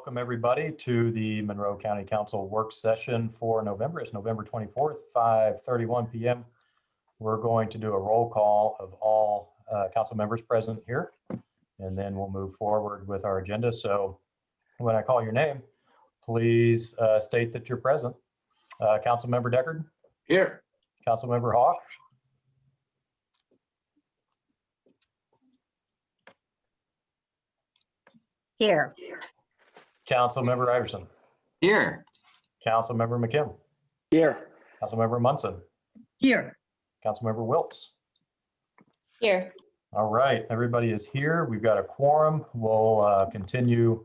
Welcome everybody to the Monroe County Council work session for November. It's November 24th, 5:31 p.m. We're going to do a roll call of all council members present here, and then we'll move forward with our agenda. So when I call your name, please state that you're present. Councilmember Deckard? Here. Councilmember Hawk? Here. Councilmember Iverson? Here. Councilmember McKim? Here. Councilmember Munson? Here. Councilmember Wilkes? Here. All right, everybody is here. We've got a quorum. We'll continue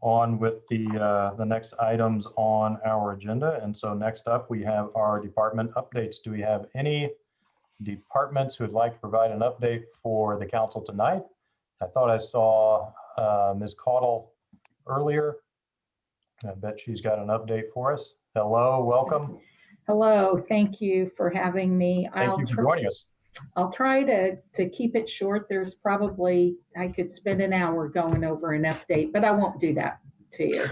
on with the next items on our agenda. And so next up, we have our department updates. Do we have any departments who would like to provide an update for the council tonight? I thought I saw Ms. Caudle earlier. I bet she's got an update for us. Hello, welcome. Hello, thank you for having me. Thank you for joining us. I'll try to keep it short. There's probably, I could spend an hour going over an update, but I won't do that to you.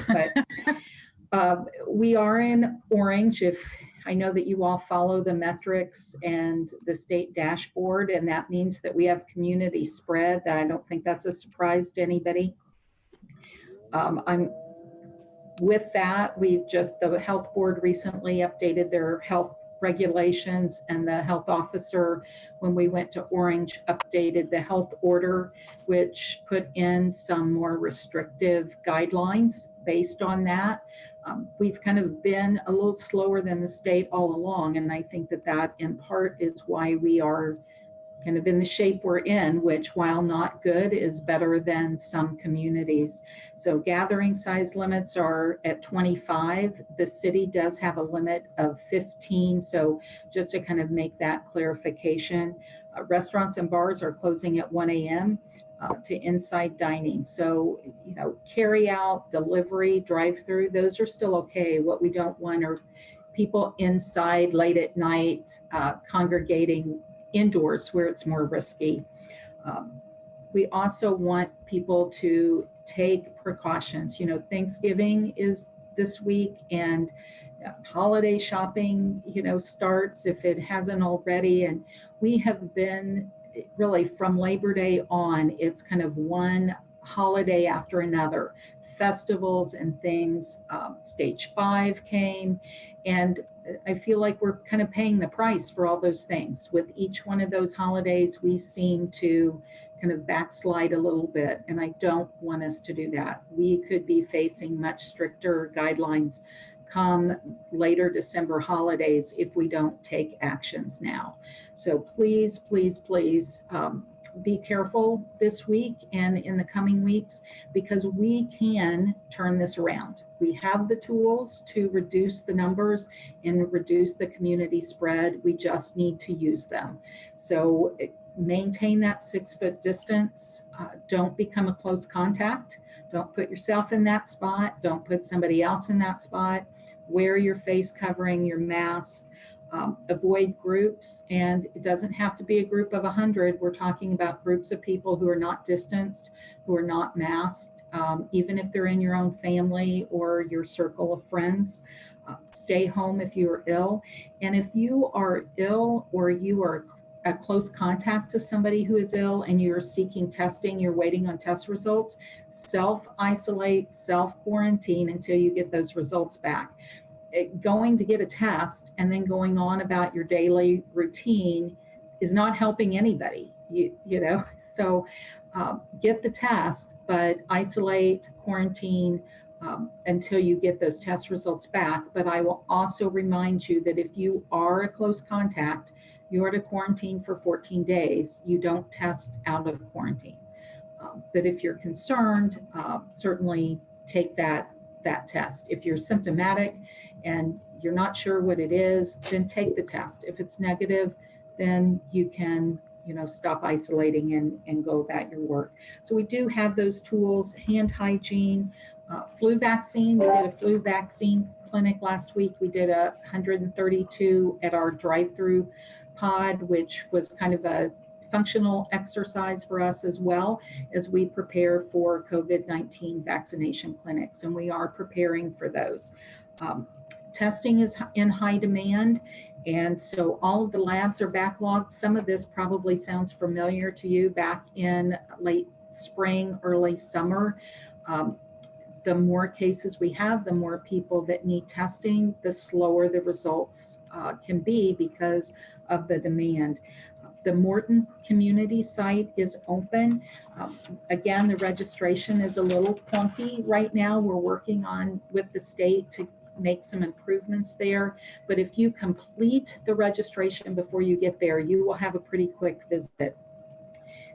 But we are in orange. If I know that you all follow the metrics and the state dashboard, and that means that we have community spread. I don't think that's a surprise to anybody. With that, the health board recently updated their health regulations, and the health officer, when we went to orange, updated the health order, which put in some more restrictive guidelines based on that. We've kind of been a little slower than the state all along, and I think that in part is why we are kind of in the shape we're in, which, while not good, is better than some communities. So gathering size limits are at 25. The city does have a limit of 15. So just to kind of make that clarification, restaurants and bars are closing at 1 a.m. To inside dining. So, you know, carry out, delivery, drive-through, those are still okay. What we don't want are people inside late at night, congregating indoors where it's more risky. We also want people to take precautions. You know, Thanksgiving is this week, and holiday shopping, you know, starts if it hasn't already. And we have been really from Labor Day on, it's kind of one holiday after another, festivals and things. Stage 5 came, and I feel like we're kind of paying the price for all those things. With each one of those holidays, we seem to kind of backslide a little bit, and I don't want us to do that. We could be facing much stricter guidelines come later December holidays if we don't take actions now. So please, please, please be careful this week and in the coming weeks, because we can turn this around. We have the tools to reduce the numbers and reduce the community spread. We just need to use them. So maintain that 6-foot distance. Don't become a close contact. Don't put yourself in that spot. Don't put somebody else in that spot. Wear your face covering, your mask. Avoid groups, and it doesn't have to be a group of 100. We're talking about groups of people who are not distanced, who are not masked, even if they're in your own family or your circle of friends. Stay home if you are ill. And if you are ill or you are a close contact to somebody who is ill and you're seeking testing, you're waiting on test results, self-isolate, self-quarantine until you get those results back. Going to get a test and then going on about your daily routine is not helping anybody, you know. So get the test, but isolate, quarantine until you get those test results back. But I will also remind you that if you are a close contact, you are to quarantine for 14 days. You don't test out of quarantine. But if you're concerned, certainly take that test. If you're symptomatic and you're not sure what it is, then take the test. If it's negative, then you can, you know, stop isolating and go about your work. So we do have those tools. Hand hygiene, flu vaccine. We did a flu vaccine clinic last week. We did 132 at our drive-through pod, which was kind of a functional exercise for us as well as we prepare for COVID-19 vaccination clinics, and we are preparing for those. Testing is in high demand, and so all of the labs are backlogged. Some of this probably sounds familiar to you back in late spring, early summer. The more cases we have, the more people that need testing, the slower the results can be because of the demand. The Morton community site is open. Again, the registration is a little clunky right now. We're working on with the state to make some improvements there. But if you complete the registration before you get there, you will have a pretty quick visit.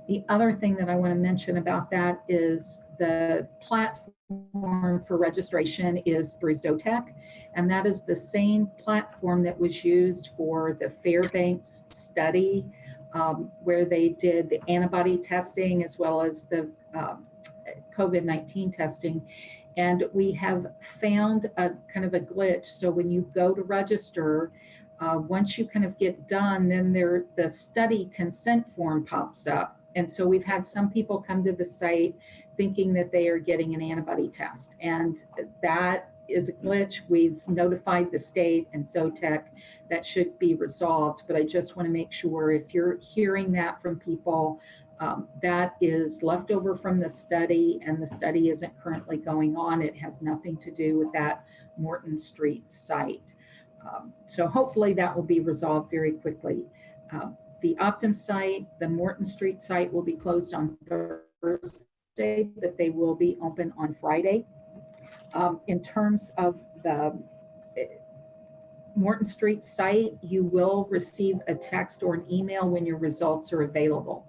The other thing that I want to mention about that is the platform for registration is through Zotec, and that is the same platform that was used for the Fairbanks study, where they did the antibody testing as well as the COVID-19 testing. And we have found a kind of a glitch. So when you go to register, once you kind of get done, then the study consent form pops up. And so we've had some people come to the site thinking that they are getting an antibody test. And that is a glitch. We've notified the state and Zotec that should be resolved. But I just want to make sure if you're hearing that from people, that is left over from the study, and the study isn't currently going on. It has nothing to do with that Morton Street site. So hopefully that will be resolved very quickly. The Optum site, the Morton Street site will be closed on Thursday, but they will be open on Friday. In terms of the Morton Street site, you will receive a text or an email when your results are available.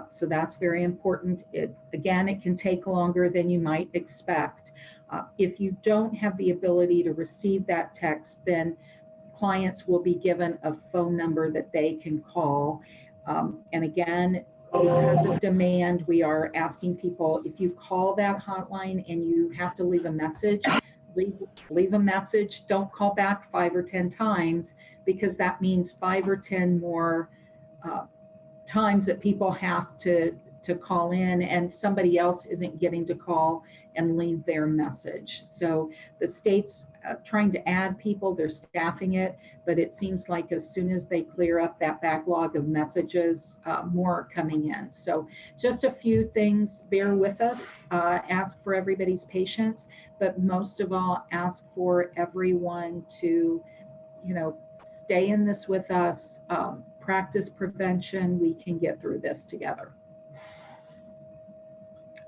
So that's very important. Again, it can take longer than you might expect. If you don't have the ability to receive that text, then clients will be given a phone number that they can call. And again, because of demand, we are asking people, if you call that hotline and you have to leave a message, leave a message. Don't call back 5 or 10 times, because that means 5 or 10 more times that people have to call in, and somebody else isn't getting to call and leave their message. So the state's trying to add people, they're staffing it, but it seems like as soon as they clear up that backlog of messages, more are coming in. So just a few things, bear with us, ask for everybody's patience, but most of all, ask for everyone to, stay in this with us, practice prevention. We can get through this together.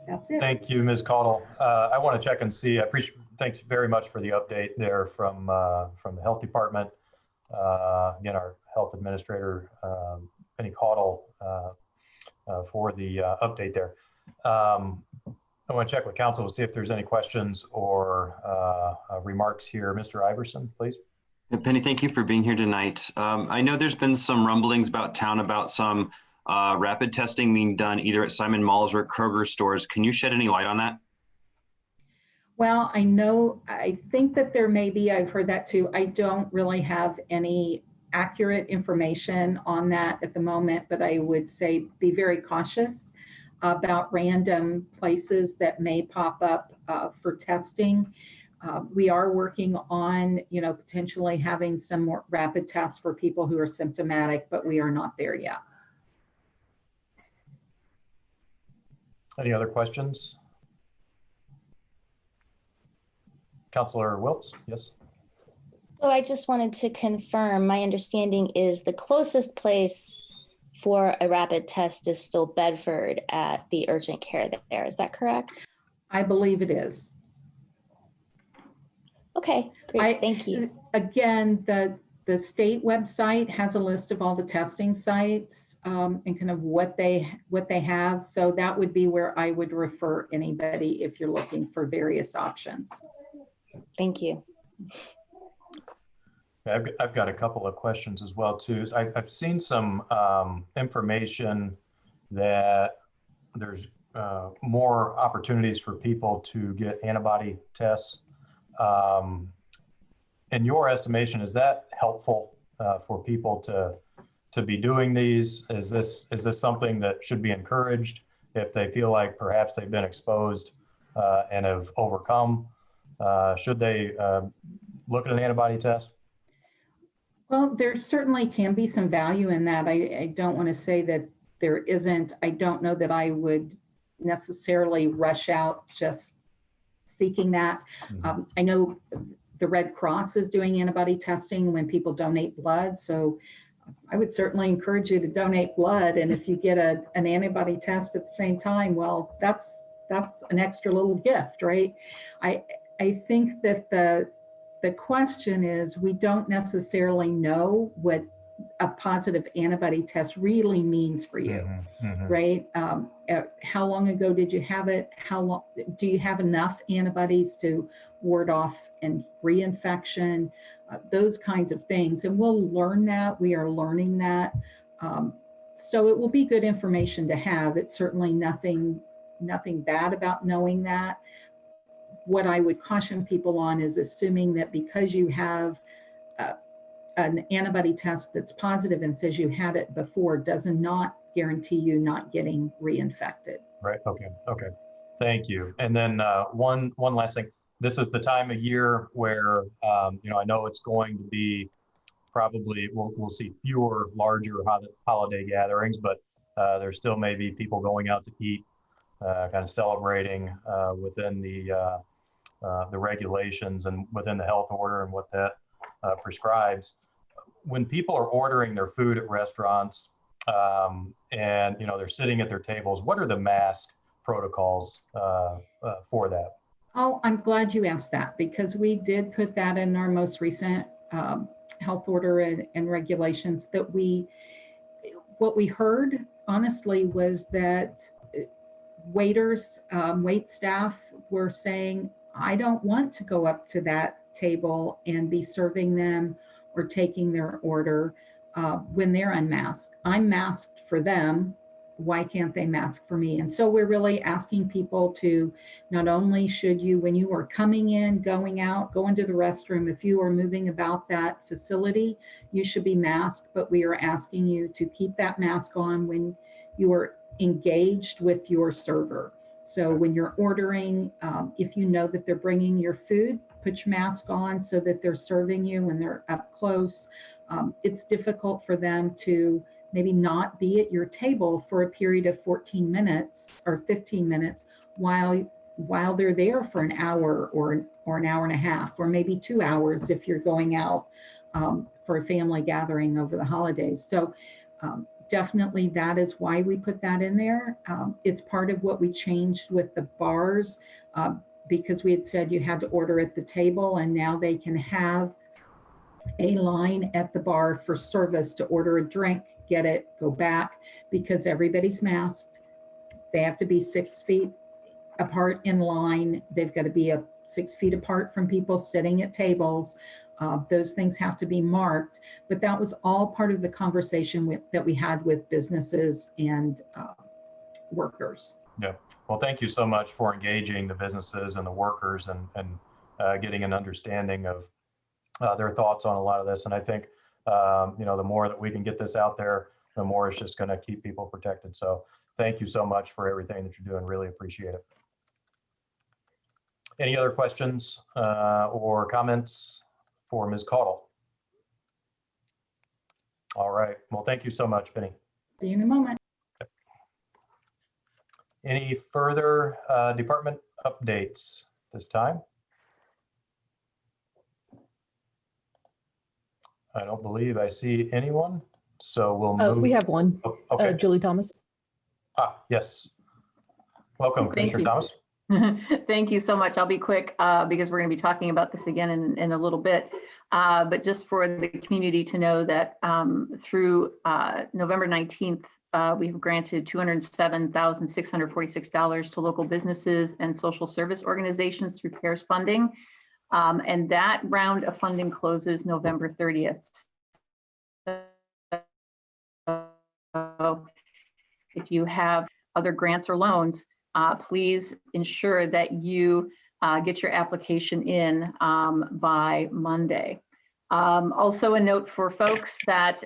That's it. Thank you, Ms. Caudle. I want to check and see. Thanks very much for the update there from the health department. Again, our health administrator, Penny Caudle, for the update there. I want to check with council to see if there's any questions or remarks here. Mr. Iverson, please. Penny, thank you for being here tonight. I know there's been some rumblings about town about some rapid testing being done either at Simon Malls or at Kroger stores. Can you shed any light on that? Well, I think that there may be, I've heard that too. I don't really have any accurate information on that at the moment, but I would say be very cautious about random places that may pop up for testing. We are working on, potentially having some more rapid tests for people who are symptomatic, but we are not there yet. Any other questions? Councilor Wiltz, yes. So I just wanted to confirm, my understanding is the closest place for a rapid test is still Bedford at the urgent care there. Is that correct? I believe it is. Okay, great, thank you. Again, the state website has a list of all the testing sites and kind of what they have. So that would be where I would refer anybody if you're looking for various options. Thank you. I've got a couple of questions as well too. I've seen some information that there's more opportunities for people to get antibody tests. In your estimation, is that helpful for people to to be doing these? Is this something that should be encouraged if they feel like perhaps they've been exposed and have overcome? Should they look at an antibody test? Well, there certainly can be some value in that. I don't want to say that there isn't. I don't know that I would necessarily rush out just seeking that. I know the Red Cross is doing antibody testing when people donate blood. So I would certainly encourage you to donate blood. And if you get an antibody test at the same time, well, that's an extra little gift, right? I think that the question is, we don't necessarily know what a positive antibody test really means for you, right? How long ago did you have it? How long do you have enough antibodies to ward off and reinfection? Those kinds of things. And we'll learn that. We are learning that. So it will be good information to have. It's certainly nothing bad about knowing that. What I would caution people on is assuming that because you have an antibody test that's positive and says you had it before does not guarantee you not getting reinfected. Right. Okay. Thank you. And then one last thing. This is the time of year where I know it's going to be probably we'll see fewer larger holiday gatherings, but there still may be people going out to eat, kind of celebrating within the regulations and within the health order and what that prescribes. When people are ordering their food at restaurants and they're sitting at their tables, what are the mask protocols for that? Oh, I'm glad you asked that, because we did put that in our most recent health order and regulations. What we heard honestly was that waiters, wait staff were saying, I don't want to go up to that table and be serving them or taking their order when they're unmasked. I'm masked for them. Why can't they mask for me? And so we're really asking people to not only should you, when you are coming in, going out, going to the restroom, if you are moving about that facility, you should be masked, but we are asking you to keep that mask on when you are engaged with your server. So when you're ordering, if you know that they're bringing your food, put your mask on so that they're serving you when they're up close. It's difficult for them to maybe not be at your table for a period of 14 minutes or 15 minutes while they're there for an hour or an hour and a half, or maybe 2 hours if you're going out for a family gathering over the holidays. So definitely that is why we put that in there. It's part of what we changed with the bars because we had said you had to order at the table, and now they can have a line at the bar for service to order a drink, get it, go back, because everybody's masked. They have to be 6 feet apart in line. They've got to be 6 feet apart from people sitting at tables. Those things have to be marked, but that was all part of the conversation that we had with businesses and workers. Yeah. Well, thank you so much for engaging the businesses and the workers and getting an understanding of their thoughts on a lot of this. And I think, the more that we can get this out there, the more it's just going to keep people protected. So thank you so much for everything that you're doing. Really appreciate it. Any other questions or comments for Ms. Caudle? All right. Well, thank you so much, Penny. See you in a moment. Any further department updates this time? I don't believe I see anyone, so we'll move. We have one. Oh, okay. Julie Thomas. Yes. Welcome, Commissioner Thomas. Thank you so much. I'll be quick because we're going to be talking about this again in a little bit. But just for the community to know that through November 19th, we've granted $207,646 to local businesses and social service organizations through CARES funding. And that round of funding closes November 30th. So if you have other grants or loans, please ensure that you get your application in by Monday. Also a note for folks that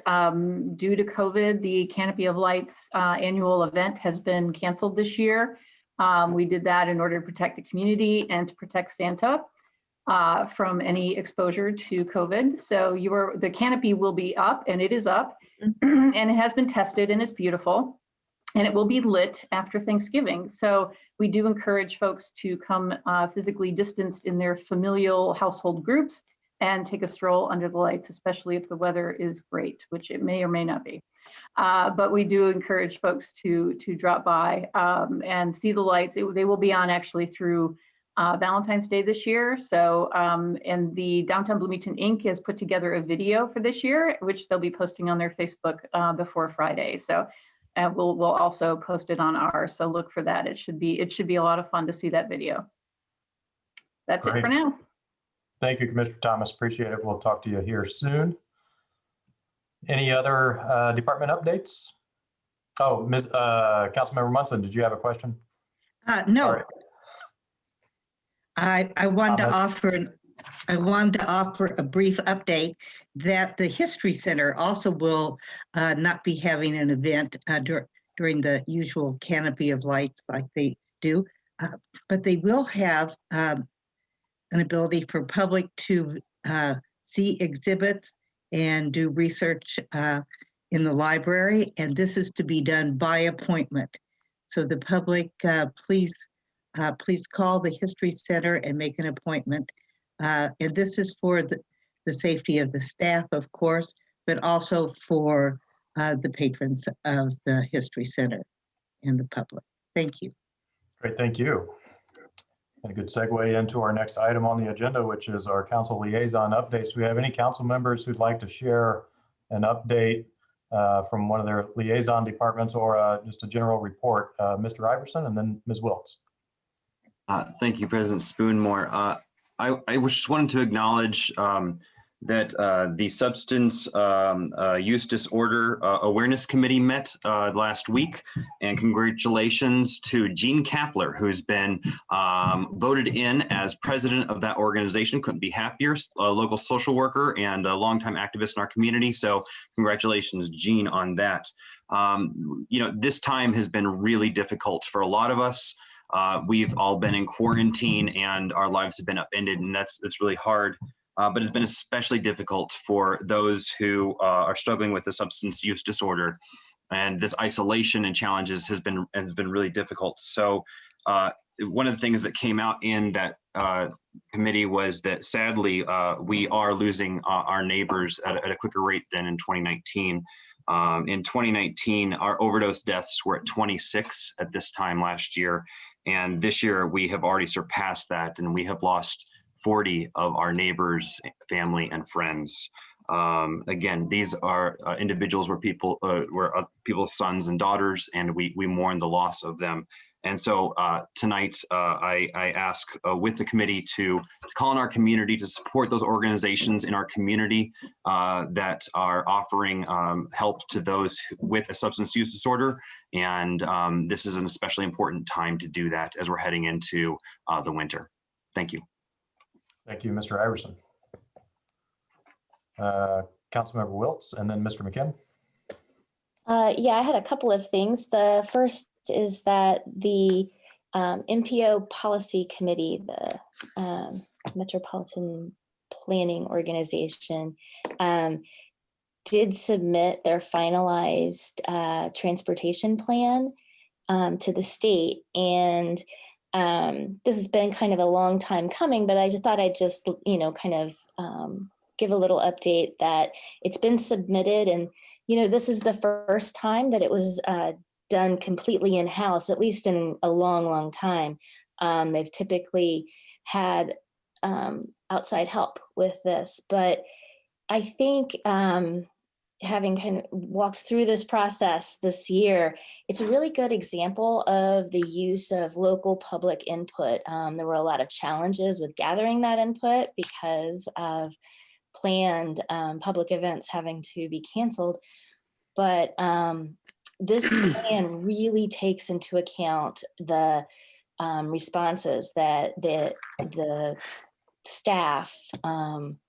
due to COVID, the Canopy of Lights annual event has been canceled this year. We did that in order to protect the community and to protect Santa from any exposure to COVID. So the canopy will be up, and it is up, and it has been tested, and it's beautiful, and it will be lit after Thanksgiving. So we do encourage folks to come physically distanced in their familial household groups and take a stroll under the lights, especially if the weather is great, which it may or may not be. But we do encourage folks to drop by and see the lights. They will be on actually through Valentine's Day this year. So, and the Downtown Bloomington Inc. has put together a video for this year, which they'll be posting on their Facebook before Friday. So we'll also post it on ours. So look for that. It should be a lot of fun to see that video. That's Great. it for now. Thank you, Commissioner Thomas. Appreciate it. We'll talk to you here soon. Any other department updates? Oh, Councilmember Munson, did you have a question? No. Sorry. I wanted to Thomas. offer a brief update that the History Center also will not be having an event during the usual canopy of lights like they do, but they will have an ability for public to see exhibits and do research in the library, and this is to be done by appointment. So the public, please call the History Center and make an appointment. And this is for the safety of the staff, of course, but also for the patrons of the History Center and the public. Thank you. Great, thank you. And a good segue into our next item on the agenda, which is our council liaison updates. Do we have any council members who'd like to share an update from one of their liaison departments or just a general report? Mr. Iverson and then Ms. Wilkes. Thank you, President Spoonmore. I just wanted to acknowledge that the Substance Use Disorder Awareness Committee met last week, and congratulations to Jean Kapler, who's been voted in as president of that organization. Couldn't be happier. A local social worker and a longtime activist in our community. So congratulations, Jean, on that. This time has been really difficult for a lot of us. We've all been in quarantine and our lives have been upended, and that's really hard. But it's been especially difficult for those who are struggling with a substance use disorder, and this isolation and challenges has been really difficult. So one of the things that came out in that committee was that sadly we are losing our neighbors at a quicker rate than in 2019. In 2019, our overdose deaths were at 26 at this time last year, and this year we have already surpassed that, and we have lost 40 of our neighbors, family, and friends. Again, these are individuals were people's sons and daughters, and we mourn the loss of them. And so tonight, I ask with the committee to call on our community to support those organizations in our community that are offering help to those with a substance use disorder. And this is an especially important time to do that as we're heading into the winter. Thank you. Thank you, Mr. Iverson. Councilmember Wiltz and then Mr. McKim. Yeah, I had a couple of things. The first is that the MPO Policy Committee, the Metropolitan Planning Organization, did submit their finalized transportation plan to the state. And this has been kind of a long time coming, but I just thought I'd just, kind of give a little update that it's been submitted. And, this is the first time that it was done completely in-house, at least in a long, long time. They've typically had outside help with this, but I think having kind of walked through this process this year, it's a really good example of the use of local public input. There were a lot of challenges with gathering that input because of planned public events having to be canceled. But this plan really takes into account the responses that the staff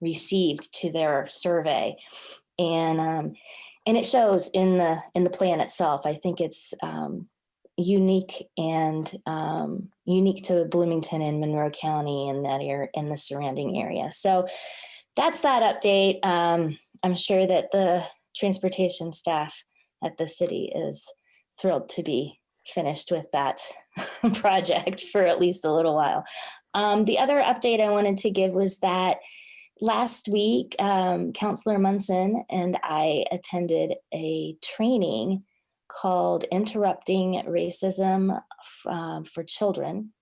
received to their survey, and it shows in the plan itself. I think it's unique and unique to Bloomington and Monroe County and that area and the surrounding area. So that's that update. I'm sure that the transportation staff at the city is thrilled to be finished with that project for at least a little while. The other update I wanted to give was that last week, Councillor Munson and I attended a training called Interrupting Racism for Children.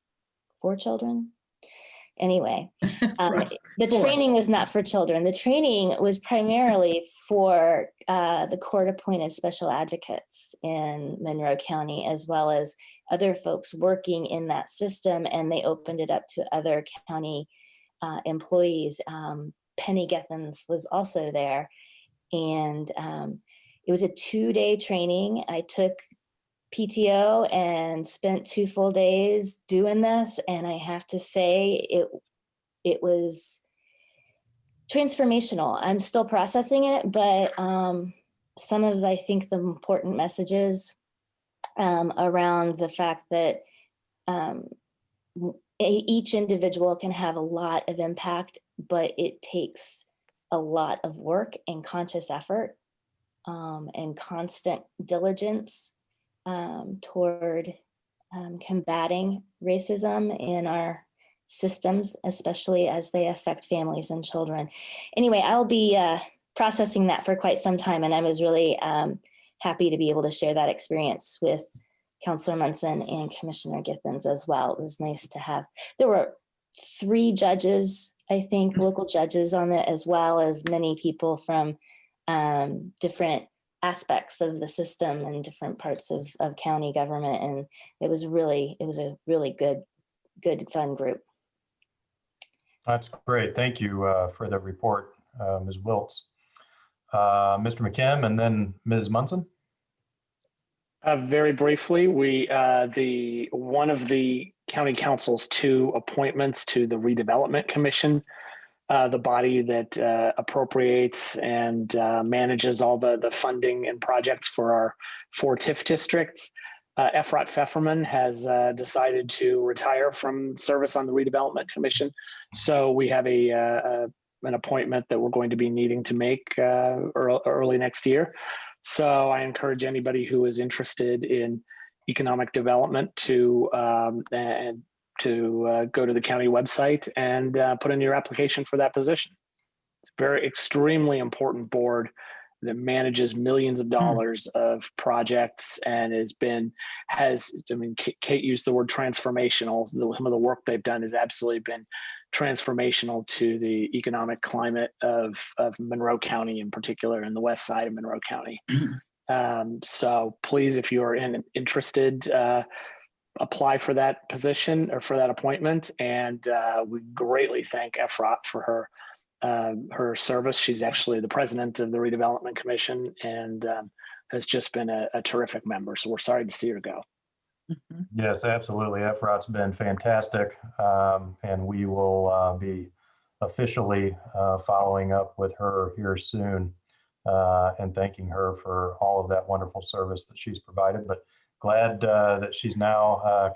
Anyway, the training was not for children. The training was primarily for the court-appointed special advocates in Monroe County, as well as other folks working in that system, and they opened it up to other county employees. Penny Gethens was also there, and it was a 2-day training. I took PTO and spent 2 full days doing this, and I have to say it was transformational. I'm still processing it, but some of, I think, the important messages around the fact that each individual can have a lot of impact, but it takes a lot of work and conscious effort and constant diligence toward combating racism in our systems, especially as they affect families and children. Anyway, I'll be processing that for quite some time, and I was really happy to be able to share that experience with Councillor Munson and Commissioner Githens as well. It was nice to have, there were 3 judges, I think, local judges on it, as well as many people from different aspects of the system and different parts of county government. And it was a really good, fun group. That's great. Thank you for the report, Ms. Wiltz. Mr. McKim and then Ms. Munson. Very briefly, one of the county council's 2 appointments to the Redevelopment Commission, the body that appropriates and manages all the funding and projects for our 4 TIF districts. Efrat Pfefferman has decided to retire from service on the Redevelopment Commission. So we have an appointment that we're going to be needing to make early next year. So I encourage anybody who is interested in economic development to go to the county website and put in your application for that position. It's a very extremely important board that manages millions of dollars of projects and Kate used the word transformational. Some of the work they've done has absolutely been transformational to the economic climate of Monroe County in particular, and the west side of Monroe County. So please, if you are interested, apply for that position or for that appointment. And we greatly thank Efrat for her service. She's actually the president of the Redevelopment Commission and has just been a terrific member. So we're sorry to see her go. Yes, absolutely. Efrat's been fantastic. And we will be officially following up with her here soon and thanking her for all of that wonderful service that she's provided. But glad that she's now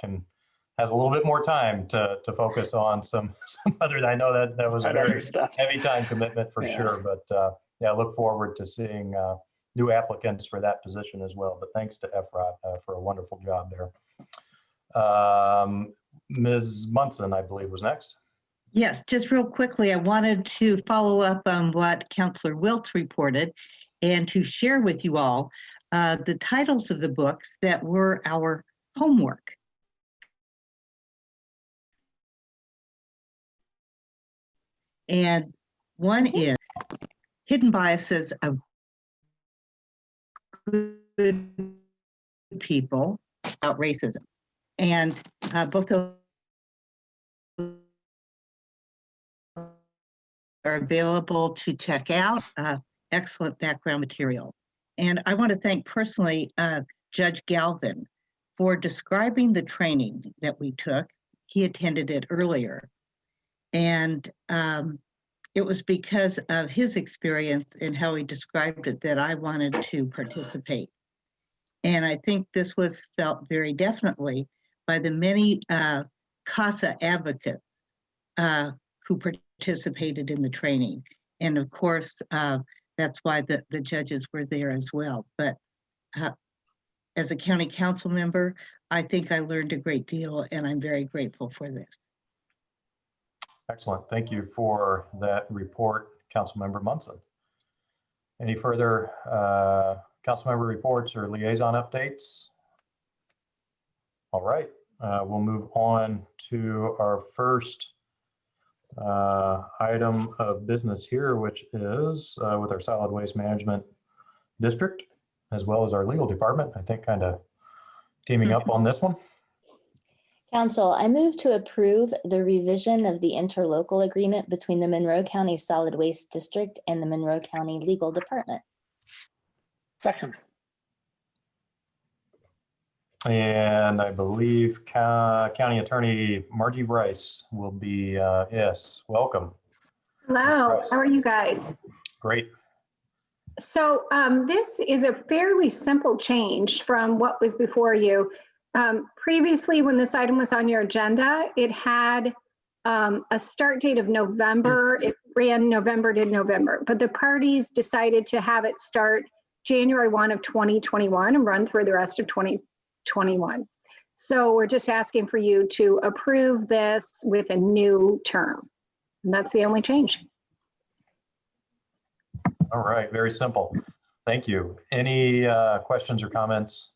has a little bit more time to focus on some other. I know that was a very heavy time commitment for sure, but yeah, I look forward to seeing new applicants for that position as well. But thanks to Efrat for a wonderful job there. Ms. Munson, I believe, was next. Yes, just real quickly, I wanted to follow up on what Councillor Wiltz reported and to share with you all the titles of the books that were our homework. And one is Hidden Biases of Good People About Racism. And both of those are available to check out. Excellent background material. And I want to thank personally Judge Galvin for describing the training that we took. He attended it earlier. And it was because of his experience and how he described it that I wanted to participate. And I think this was felt very definitely by the many CASA advocates who participated in the training. And of course, that's why the judges were there as well. But as a county council member, I think I learned a great deal, and I'm very grateful for this. Excellent. Thank you for that report, Councilmember Munson. Any further councilmember reports or liaison updates? All right, we'll move on to our first item of business here, which is with our solid waste management district, as well as our legal department. I think kind of teaming up on this one. Council, I move to approve the revision of the interlocal agreement between the Monroe County Solid Waste District and the Monroe County Legal Department. Second. And I believe County Attorney Margie Rice will be, yes, welcome. Hello, how are you guys? Great. So this is a fairly simple change from what was before you. Previously, when this item was on your agenda, it had a start date of November. It ran November to November, but the parties decided to have it start January 1 of 2021 and run through the rest of 2021. So we're just asking for you to approve this with a new term. And that's the only change. All right, very simple. Thank you. Any questions or comments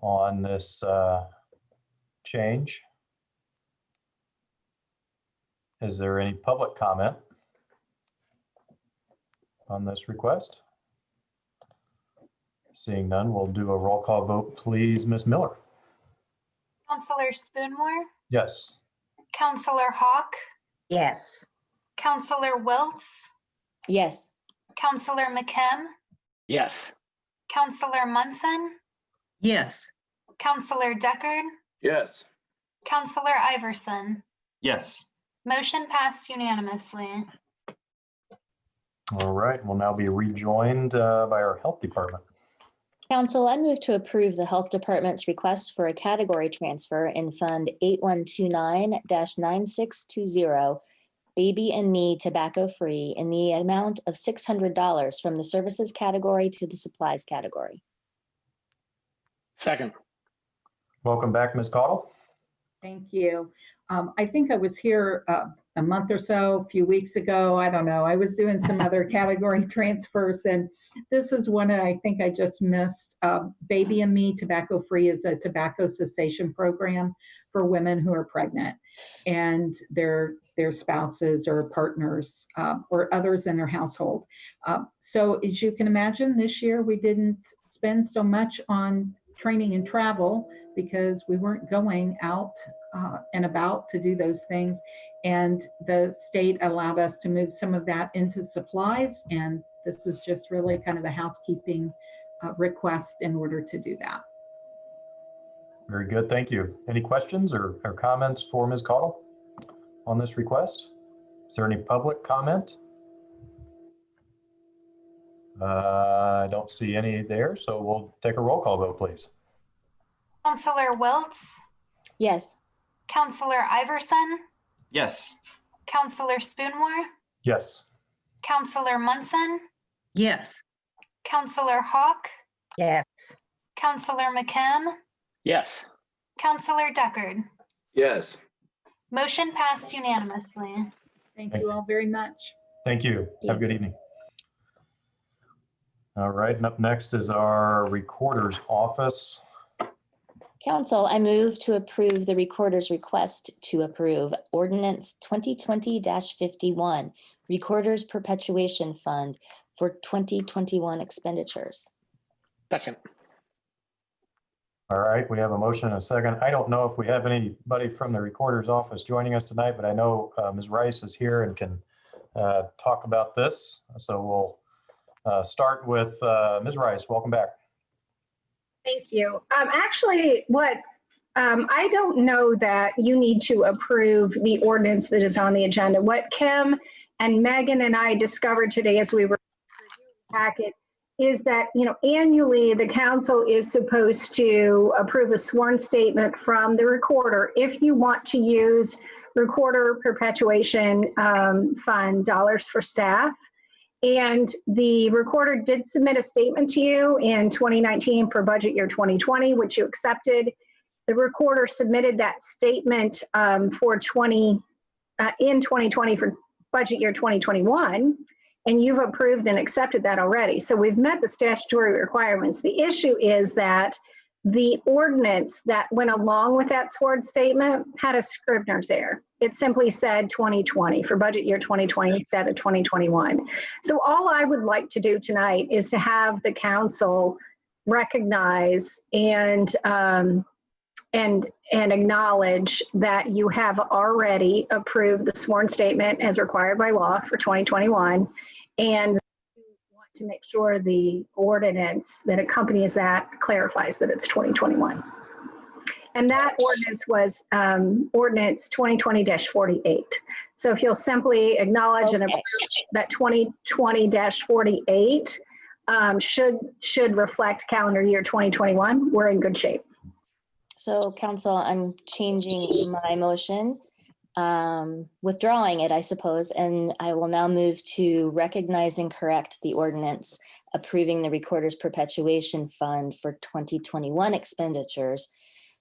on this change? Is there any public comment on this request? Seeing none, we'll do a roll call vote, please. Ms. Miller? Councillor Spoonmore, Yes. Councillor Hawk, Yes. Councillor Wiltz, Yes. Councillor McKim, Yes. Councillor Munson, Yes. Councillor Deckard, Yes. Councillor Iverson. Yes. Motion passed unanimously. All right, we'll now be rejoined by our health department. Council, I move to approve the Health Department's request for a category transfer in Fund 8129-9620, Baby and Me Tobacco Free, in the amount of $600 from the services category to the supplies category. Second. Welcome back, Ms. Caudle. Thank you. I think I was here a month or so, a few weeks ago. I don't know. I was doing some other category transfers, and this is one I think I just missed. Baby and Me Tobacco Free is a tobacco cessation program for women who are pregnant and their spouses or partners or others in their household. So as you can imagine, this year we didn't spend so much on training and travel because we weren't going out and about to do those things. And the state allowed us to move some of that into supplies. And this is just really kind of a housekeeping request in order to do that. Very good, thank you. Any questions or comments for Ms. Caudle on this request? Is there any public comment? I don't see any there, so we'll take a roll call vote, please. Councillor Wiltz, Yes. Councillor Iverson, Yes. Councillor Spoonmore, Yes. Councillor Munson, Yes. Councillor Hawk, Yes. Councillor McKim, Yes. Councillor Deckard. Yes. Motion passed unanimously. Thank you all very much. Thank you. Have a good evening. All right, and up next is our recorder's office. Council, I move to approve the recorder's request to approve Ordinance 2020-51, Recorder's Perpetuation Fund for 2021 expenditures. Second. All right, we have a motion and a second. I don't know if we have anybody from the recorder's office joining us tonight, but I know Ms. Rice is here and can talk about this. So we'll start with Ms. Rice. Welcome back. Thank you. Actually, what I don't know that you need to approve the ordinance that is on the agenda. What Kim and Megan and I discovered today as we were reviewing the packet is that, annually the council is supposed to approve a sworn statement from the recorder if you want to use recorder perpetuation fund dollars for staff. And the recorder did submit a statement to you in 2019 for budget year 2020, which you accepted. The recorder submitted that statement in 2020 for budget year 2021, and you've approved and accepted that already. So we've met the statutory requirements. The issue is that the ordinance that went along with that sworn statement had a Scrivener's error. It simply said 2020 for budget year 2020 instead of 2021. So all I would like to do tonight is to have the council recognize and acknowledge that you have already approved the sworn statement as required by law for 2021, and want to make sure the ordinance that accompanies that clarifies that it's 2021. And that ordinance was ordinance 2020-48. So if you'll simply acknowledge and approve that 2020-48 should reflect calendar year 2021, we're in good shape. So council, I'm changing my motion, withdrawing it, I suppose, and I will now move to recognize and correct the ordinance approving the Recorder's Perpetuation Fund for 2021 expenditures,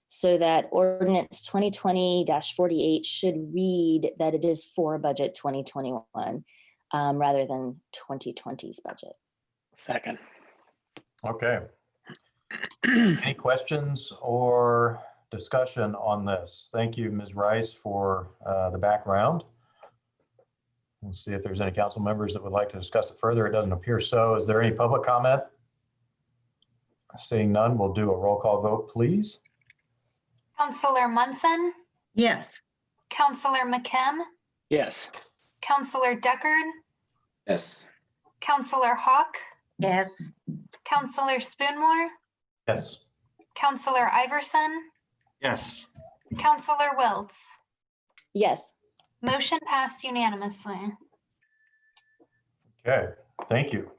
so that ordinance 2020-48 should read that it is for budget 2021 rather than 2020's budget. Second. Okay. Any questions or discussion on this? Thank you, Ms. Rice, for the background. We'll see if there's any council members that would like to discuss it further. It doesn't appear so. Is there any public comment? Seeing none, we'll do a roll call vote, please. Counselor Munson, Yes. Counselor McKim, Yes. Counselor Deckard, Yes. Counselor Hawk, Yes. Counselor Spoonmore, Yes. Counselor Iverson, Yes. Counselor Wiltz. Yes. Motion passed unanimously. Okay, thank you.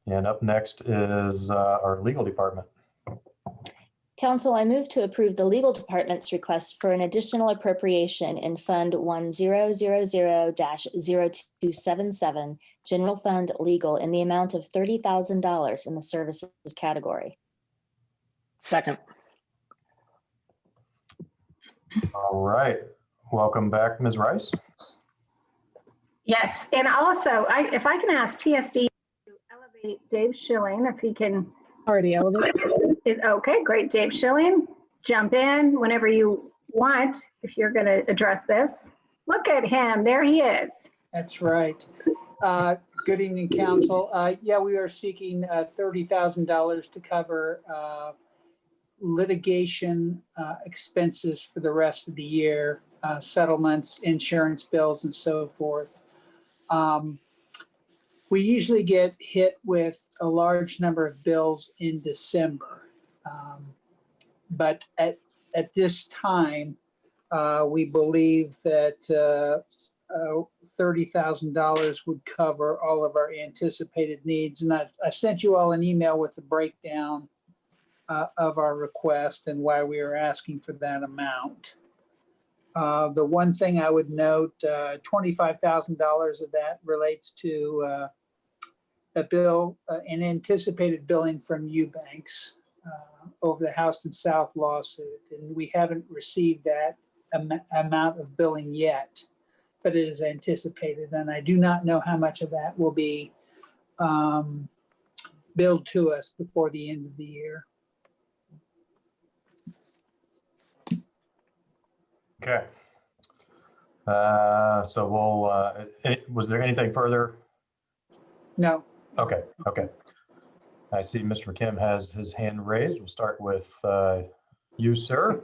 And up next is our legal department. Council, I move to approve the legal department's request for an additional appropriation in Fund 1000-0277, General Fund Legal, in the amount of $30,000 in the services category. Second. All right, welcome back, Ms. Rice. Yes, and also, if I can ask TSD to elevate Dave Schilling, if he can. Already elevated. Okay, great. Dave Schilling, jump in whenever you want, if you're going to address this. Look at him, there he is. That's right. Good evening, council. Yeah, we are seeking $30,000 to cover litigation expenses for the rest of the year, settlements, insurance bills, and so forth. We usually get hit with a large number of bills in December. But at this time, we believe that $30,000 would cover all of our anticipated needs. And I've sent you all an email with the breakdown of our request and why we are asking for that amount. The one thing I would note, $25,000 of that relates to a bill, an anticipated billing from Eubanks over the Houston South lawsuit. And we haven't received that amount of billing yet, but it is anticipated. And I do not know how much of that will be billed to us before the end of the year. Okay. So we'll, was there anything further? No. Okay, okay. I see Mr. McKim has his hand raised. We'll start with you, sir.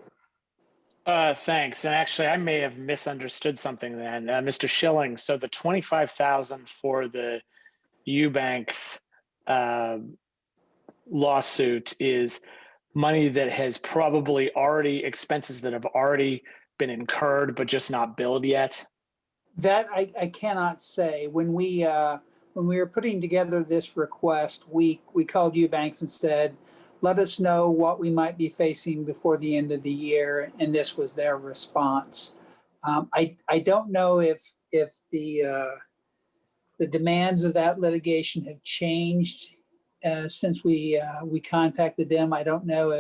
Thanks. And actually, I may have misunderstood something then. Mr. Schilling, so the $25,000 for the Eubanks lawsuit is money that has probably already, expenses that have already been incurred, but just not billed yet? That I cannot say. When we were putting together this request, we called Eubanks and said, let us know what we might be facing before the end of the year, and this was their response. I don't know if the demands of that litigation have changed since we contacted them. I don't know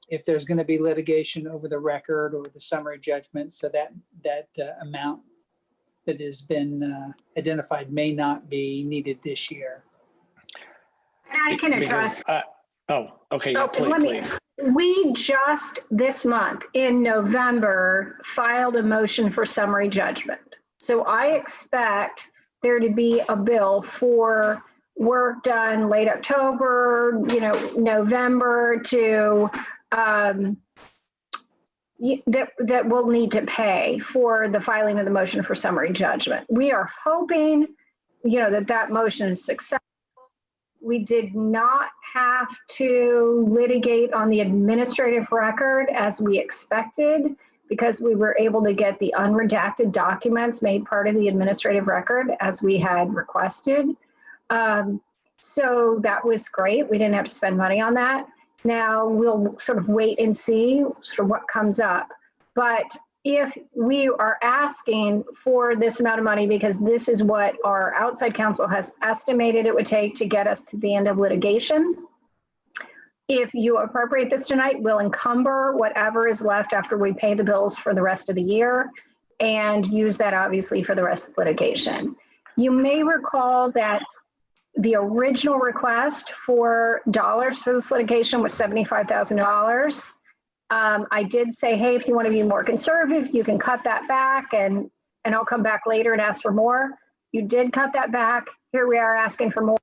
if there's going to be litigation over the record or the summary judgment, so that amount that has been identified may not be needed this year. And I can address. Okay. Yeah, please. We just this month in November filed a motion for summary judgment. So I expect there to be a bill for work done late October, November to that we'll need to pay for the filing of the motion for summary judgment. We are hoping, that motion is successful. We did not have to litigate on the administrative record as we expected, because we were able to get the unredacted documents made part of the administrative record as we had requested. So that was great. We didn't have to spend money on that. Now we'll sort of wait and see sort of what comes up. But if we are asking for this amount of money, because this is what our outside counsel has estimated it would take to get us to the end of litigation, if you appropriate this tonight, we'll encumber whatever is left after we pay the bills for the rest of the year and use that obviously for the rest of the litigation. You may recall that the original request for dollars for this litigation was $75,000. I did say, hey, if you want to be more conservative, you can cut that back and I'll come back later and ask for more. You did cut that back. Here we are asking for more.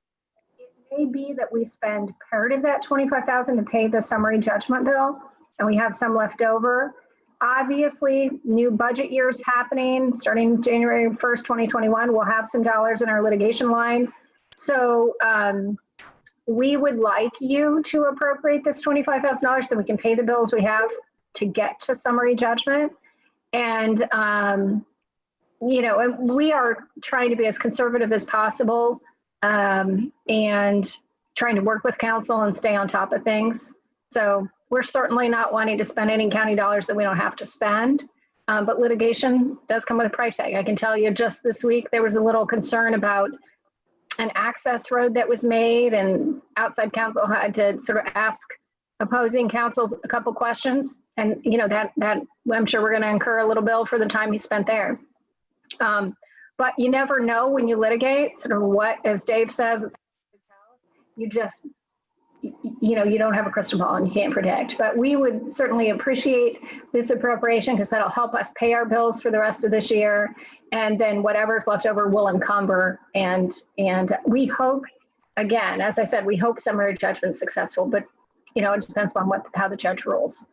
It may be that we spend part of that $25,000 to pay the summary judgment bill, and we have some left over. Obviously, new budget years happening starting January 1st, 2021. We'll have some dollars in our litigation line. So we would like you to appropriate this $25,000 so we can pay the bills we have to get to summary judgment. And, and we are trying to be as conservative as possible and trying to work with counsel and stay on top of things. So we're certainly not wanting to spend any county dollars that we don't have to spend. But litigation does come with a price tag. I can tell you just this week, there was a little concern about an access road that was made, and outside counsel had to sort of ask opposing counsels a couple questions. And, that I'm sure we're going to incur a little bill for the time he spent there. But you never know when you litigate, sort of what, as Dave says, you just, you don't have a crystal ball and you can't predict. But we would certainly appreciate this appropriation because that'll help us pay our bills for the rest of this year. And then whatever's left over we'll encumber. And we hope, again, as I said, we hope summary judgment's successful, but it depends on how the judge rules.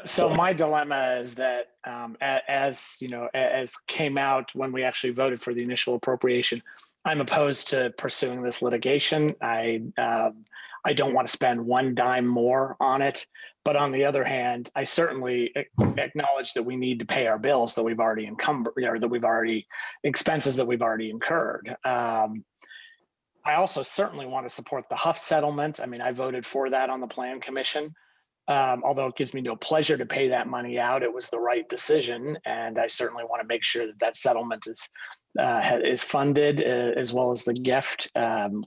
So my dilemma is that as came out when we actually voted for the initial appropriation, I'm opposed to pursuing this litigation. I don't want to spend one dime more on it. But on the other hand, I certainly acknowledge that we need to pay our bills that we've already encumbered, or expenses that we've already incurred. I also certainly want to support the Huff settlement. I mean, I voted for that on the Plan Commission. Although it gives me no pleasure to pay that money out, it was the right decision, and I certainly want to make sure that settlement is funded, as well as the gift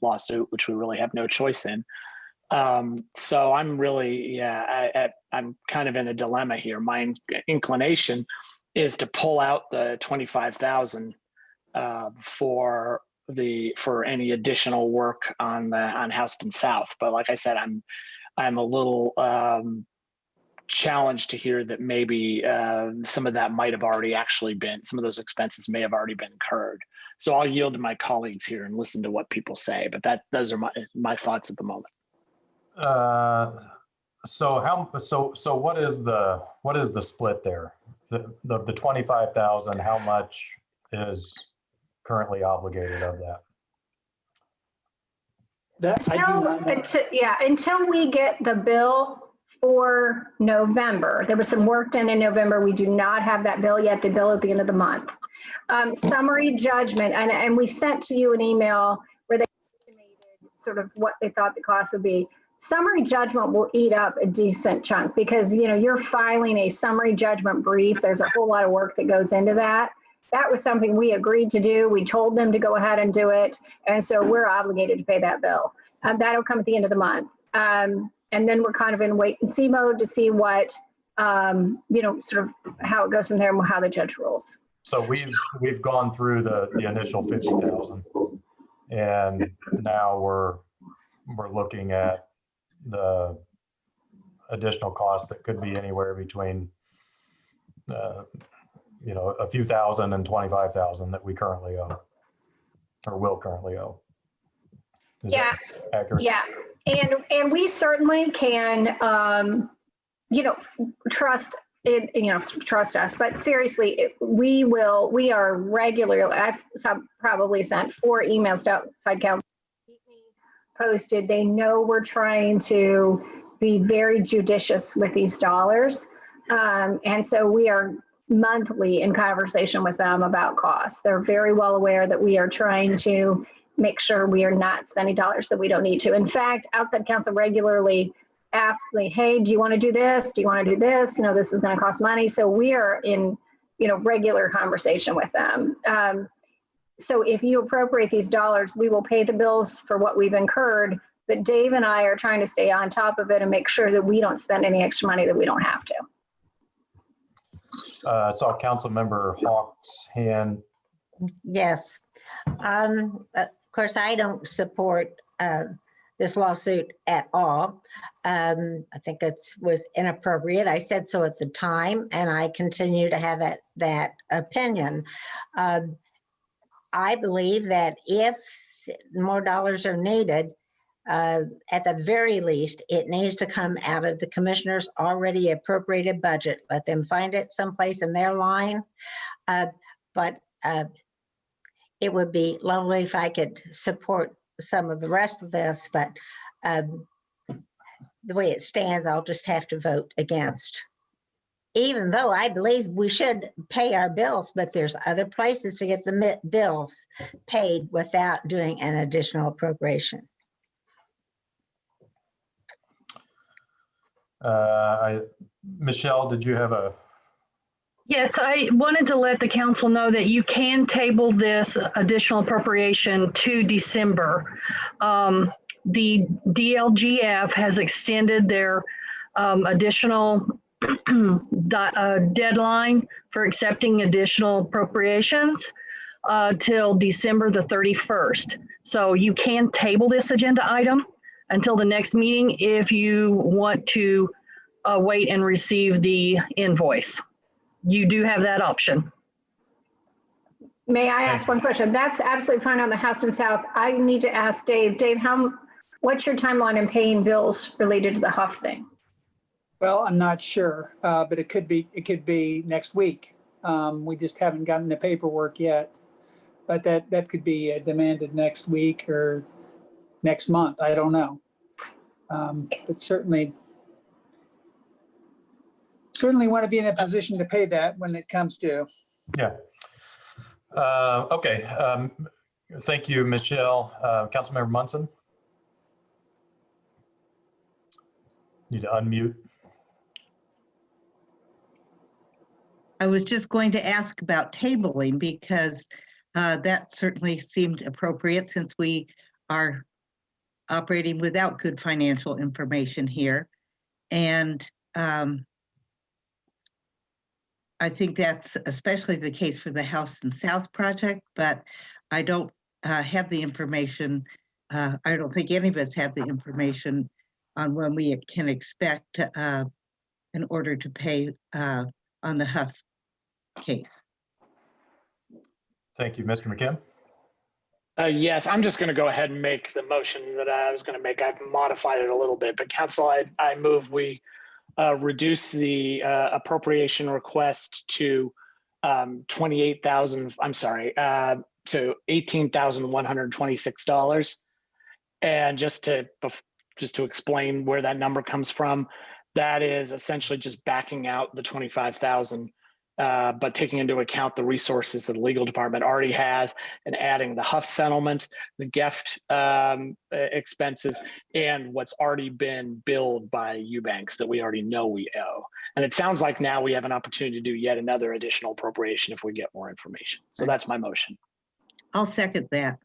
lawsuit, which we really have no choice in. So I'm really, I'm kind of in a dilemma here. My inclination is to pull out the $25,000 for any additional work on Houston South. But like I said, I'm a little challenged to hear that maybe some of that might have already some of those expenses may have already been incurred. So I'll yield to my colleagues here and listen to what people say, but those are my thoughts at the moment. So what is the split there? The 25,000, how much is currently obligated of that? That I do not know. Until we get the bill for November. There was some work done in November. We do not have that bill yet, the bill at the end of the month. Summary judgment, and we sent to you an email where they estimated sort of what they thought the cost would be. Summary judgment will eat up a decent chunk because, you know, you're filing a summary judgment brief. There's a whole lot of work that goes into that. That was something we agreed to do. We told them to go ahead and do it. And so we're obligated to pay that bill. That'll come at the end of the month. And then we're kind of in wait and see mode to see what, you know, sort of how it goes from there and how the judge rules. So we've gone through the initial 50,000, and now we're looking at the additional costs that could be anywhere between, you know, a few thousand and 25,000 that we currently owe or will currently owe. Is that accurate? Yeah, and we certainly can, you know, trust it, you know, trust us. But seriously, we are regularly. I've probably sent 4 emails to outside counsel. Posted. They know we're trying to be very judicious with these dollars, and so we are monthly in conversation with them about costs. They're very well aware that we are trying to make sure we are not spending dollars that we don't need to. In fact, outside counsel regularly ask me, hey, do you want to do this? Do you want to do this? You know, this is going to cost money. So we are in, you know, regular conversation with them. So if you appropriate these dollars, we will pay the bills for what we've incurred. But Dave and I are trying to stay on top of it and make sure that we don't spend any extra money that we don't have to. I saw Councilmember Hawk's hand. Yes. Of course, I don't support this lawsuit at all. I think it was inappropriate. I said so at the time, and I continue to have that opinion. I believe that if more dollars are needed, at the very least, it needs to come out of the commissioner's already appropriated budget. Let them find it someplace in their line. But it would be lovely if I could support some of the rest of this, but the way it stands, I'll just have to vote against. Even though I believe we should pay our bills, but there's other places to get the bills paid without doing an additional appropriation. Michelle, did you have a? Yes, I wanted to let the council know that you can table this additional appropriation to December. The DLGF has extended their additional deadline for accepting additional appropriations till December the 31st. So you can table this agenda item until the next meeting if you want to wait and receive the invoice. You do have that option. May I ask one question? That's absolutely fine on the House and South. I need to ask Dave. Dave, what's your timeline in paying bills related to the Huff thing? Well, I'm not sure, but it could be next week. We just haven't gotten the paperwork yet, but that could be demanded next week or next month. I don't know. But certainly want to be in a position to pay that when it comes due. Yeah. Okay. Thank you, Michelle. Councilmember Munson. Need to unmute. I was just going to ask about tabling because that certainly seemed appropriate since we are operating without good financial information here. And I think that's especially the case for the House and South project, but I don't have the information. I don't think any of us have the information on when we can expect in order to pay on the Huff case. Thank you, Mr. McKim. Yes, I'm just going to go ahead and make the motion that I was going to make. I've modified it a little bit, but council, I move we reduce the appropriation request to $28,000. I'm sorry, to $18,126, And just to explain where that number comes from, that is essentially just backing out the 25,000, but taking into account the resources that the legal department already has and adding the Huff settlement, the GEFT expenses, and what's already been billed by Eubanks that we already know we owe. And it sounds like now we have an opportunity to do yet another additional appropriation if we get more information. So that's my motion. I'll second that.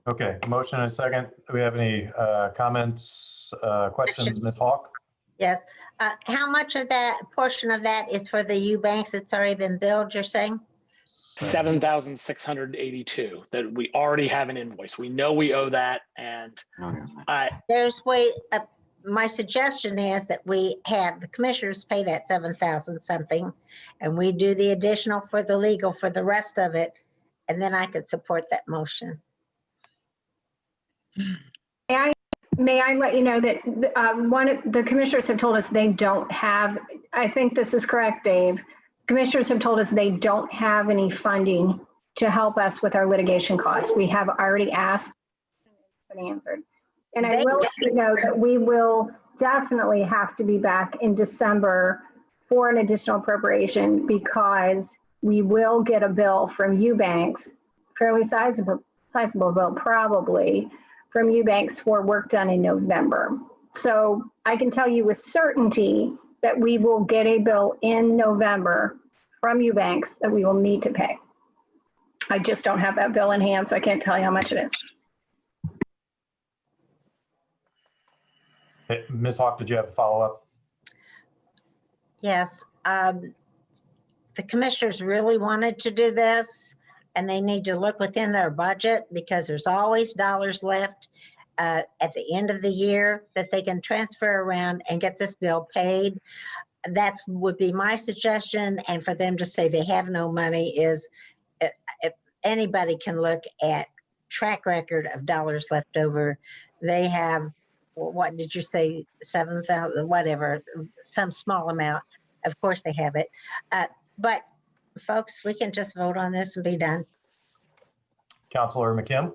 Okay, motion and a second. Do we have any comments, questions, Ms. Hawk? Yes. How much of that portion of that is for the Eubanks that's already been billed, you're saying? 7,682 that we already have an invoice. We know we owe that. And my suggestion is that we have the commissioners pay that 7,000 something, and we do the additional for the legal for the rest of it. And then I could support that motion. May I let you know that one of the commissioners have told us they don't have, I think this is correct, Dave. Commissioners have told us they don't have any funding to help us with our litigation costs. We have already asked and answered. And I will let you know that we will definitely have to be back in December for an additional appropriation because we will get a bill from Eubanks, fairly sizable bill probably, from Eubanks for work done in November. So I can tell you with certainty that we will get a bill in November from Eubanks that we will need to pay. I just don't have that bill in hand, so I can't tell you how much it is. Hey, Ms. Hawk, did you have a follow-up? Yes. The commissioners really wanted to do this, and they need to look within their budget because there's always dollars left at the end of the year that they can transfer around and get this bill paid. That would be my suggestion. And for them to say they have no money is, if anybody can look at track record of dollars left over, they have, what did you say, 7,000, whatever, some small amount. Of course they have it. But folks, we can just vote on this and be done. Councilor McKim?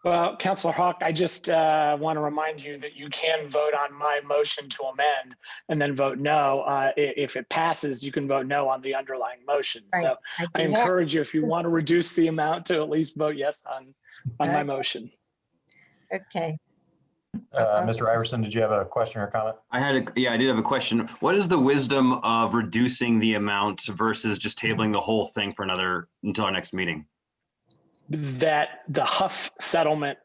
Well, Councilor Hawk, I just want to remind you that you can vote on my motion to amend and then vote no. If it passes, you can vote no on the underlying motion. Right. So I encourage you, if you want to reduce the amount, to at least vote yes on my motion. Okay. Mr. Iverson, did you have a question or comment? I did have a question. What is the wisdom of reducing the amount versus just tabling the whole thing for until our next meeting? That the Huff settlement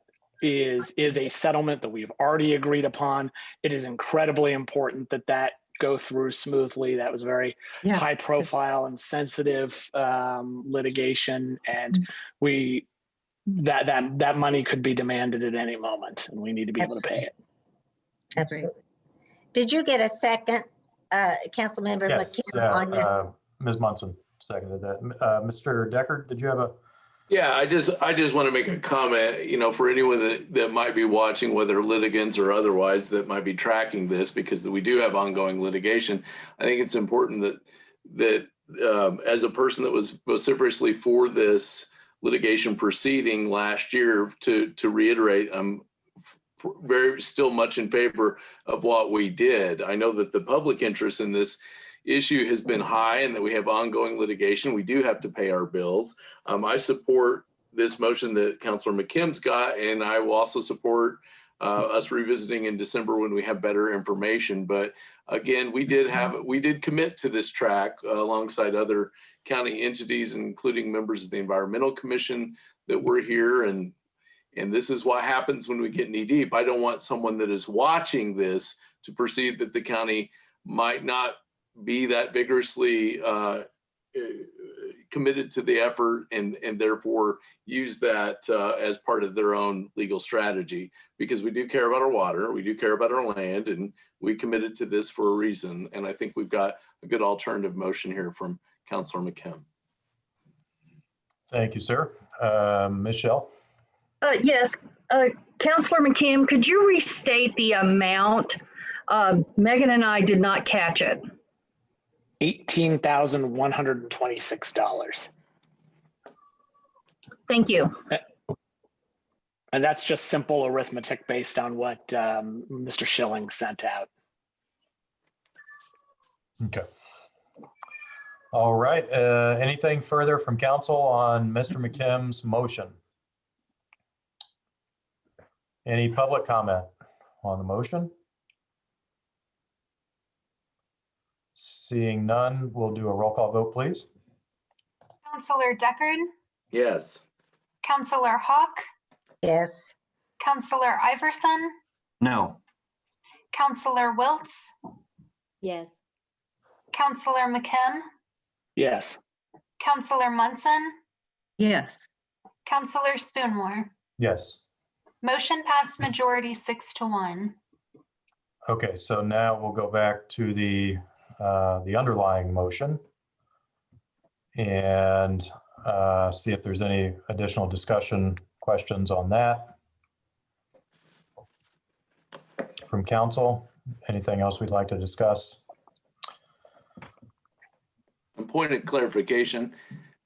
is a settlement that we've already agreed upon. It is incredibly important that go through smoothly. That was very high profile and sensitive litigation, and that money could be demanded at any moment, and we need to be able to pay it. Absolutely. Did you get a second, Councilmember McKim? On your... Ms. Munson seconded that. Mr. Deckard, did you have a? Yeah, I just want to make a comment, for anyone that might be watching, whether litigants or otherwise, that might be tracking this, because we do have ongoing litigation. I think it's important that as a person that was vociferously for this litigation proceeding last year, to reiterate, I'm still much in favor of what we did. I know that the public interest in this issue has been high and that we have ongoing litigation. We do have to pay our bills. I support this motion that Councilor McKim's got, and I will also support us revisiting in December when we have better information. But again, we did commit to this track alongside other county entities, including members of the Environmental Commission that were here. And this is what happens when we get knee deep. I don't want someone that is watching this to perceive that the county might not be that vigorously committed to the effort and therefore use that as part of their own legal strategy, because we do care about our water, we do care about our land, and we committed to this for a reason. And I think we've got a good alternative motion here from Councilor McKim. Thank you, sir. Michelle? Yes, Councilor McKim, could you restate the amount? Megan and I did not catch it. $18,126. Thank you. And that's just simple arithmetic based on what Mr. Schilling sent out. Okay. All right. Anything further from council on Mr. McKim's motion? Any public comment on the motion? Seeing none, we'll do a roll call vote, please. Counselor Deckard, Yes. Counselor Hawk, Yes. Counselor Iverson, No. Counselor Wiltz, Yes. Counselor McKim, Yes. Counselor Munson, Yes. Counselor Spoonmore. Yes. Motion passed majority 6-1. Okay, so now we'll go back to the underlying motion and see if there's any additional discussion, questions on that from council. Anything else we'd like to discuss? A point of clarification,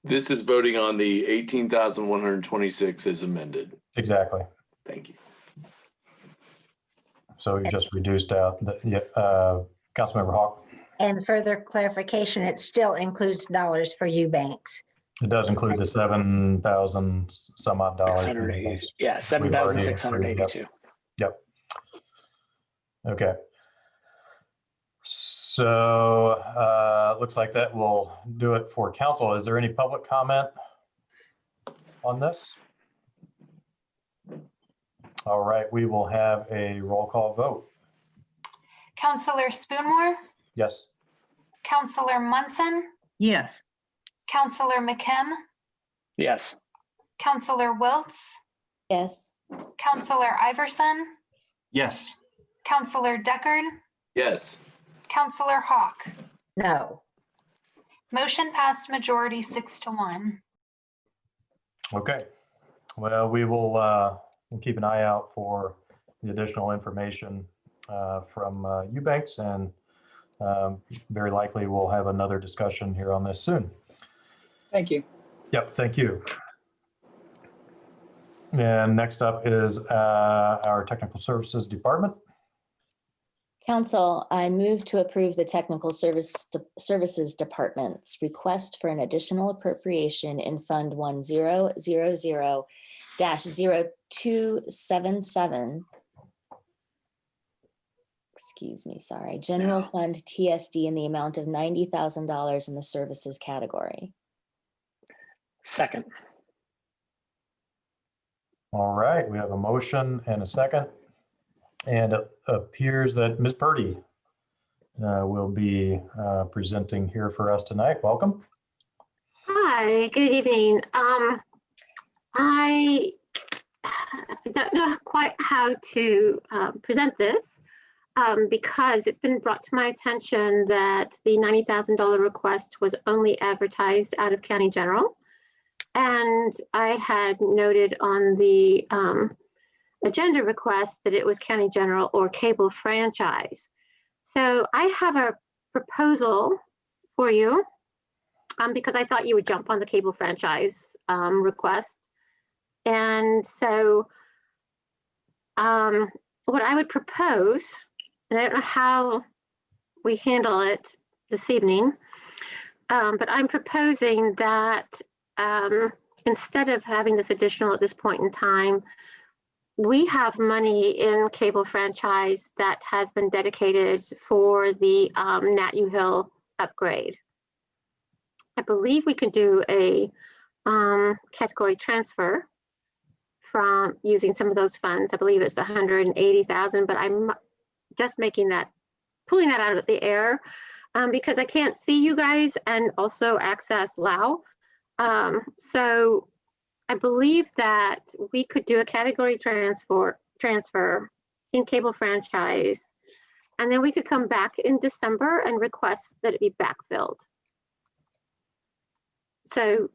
this is voting on the 18,126 as amended. Exactly. Thank you. So you just reduced out the Councilmember Hawk. And further clarification, it still includes dollars for Eubanks. It does include the 7,000 some odd dollars. 680, yeah, 7,682. Yep. Okay. So looks like that will do it for council. Is there any public comment on this? All right, we will have a roll call vote. Counselor Spoonmore, Yes. Counselor Munson, Yes. Counselor McKim, Yes. Counselor Wiltz, Yes. Counselor Iverson, Yes. Counselor Deckard, Yes. Counselor Hawk. No. Motion passed majority 6-1. Okay. Well, we'll keep an eye out for the additional information from Eubanks, and very likely we'll have another discussion here on this soon. Thank you. Yep, thank you. And next up is our Technical Services Department. Council, I move to approve the Technical Services Department's request for an additional appropriation in Fund 1000-0277. Excuse me, sorry. General Fund TSD in the amount of $90,000 in the services category. Second. All right, we have a motion and a second. And it appears that Ms. Purdy will be presenting here for us tonight. Welcome. Hi, good evening. I don't know quite how to present this because it's been brought to my attention that the $90,000 request was only advertised out of County General. And I had noted on the agenda request that it was County General or cable franchise. So I have a proposal for you because I thought you would jump on the cable franchise request. And so what I would propose, and I don't know how we handle it this evening, but I'm proposing that instead of having this additional at this point in time, we have money in cable franchise that has been dedicated for the Nat U Hill upgrade. I believe we could do a category transfer from using some of those funds. I believe it's 180,000, but I'm just pulling that out of the air because I can't see you guys and also access Lao. So I believe that we could do a category transfer in cable franchise, and then we could come back in December and request that it be backfilled. So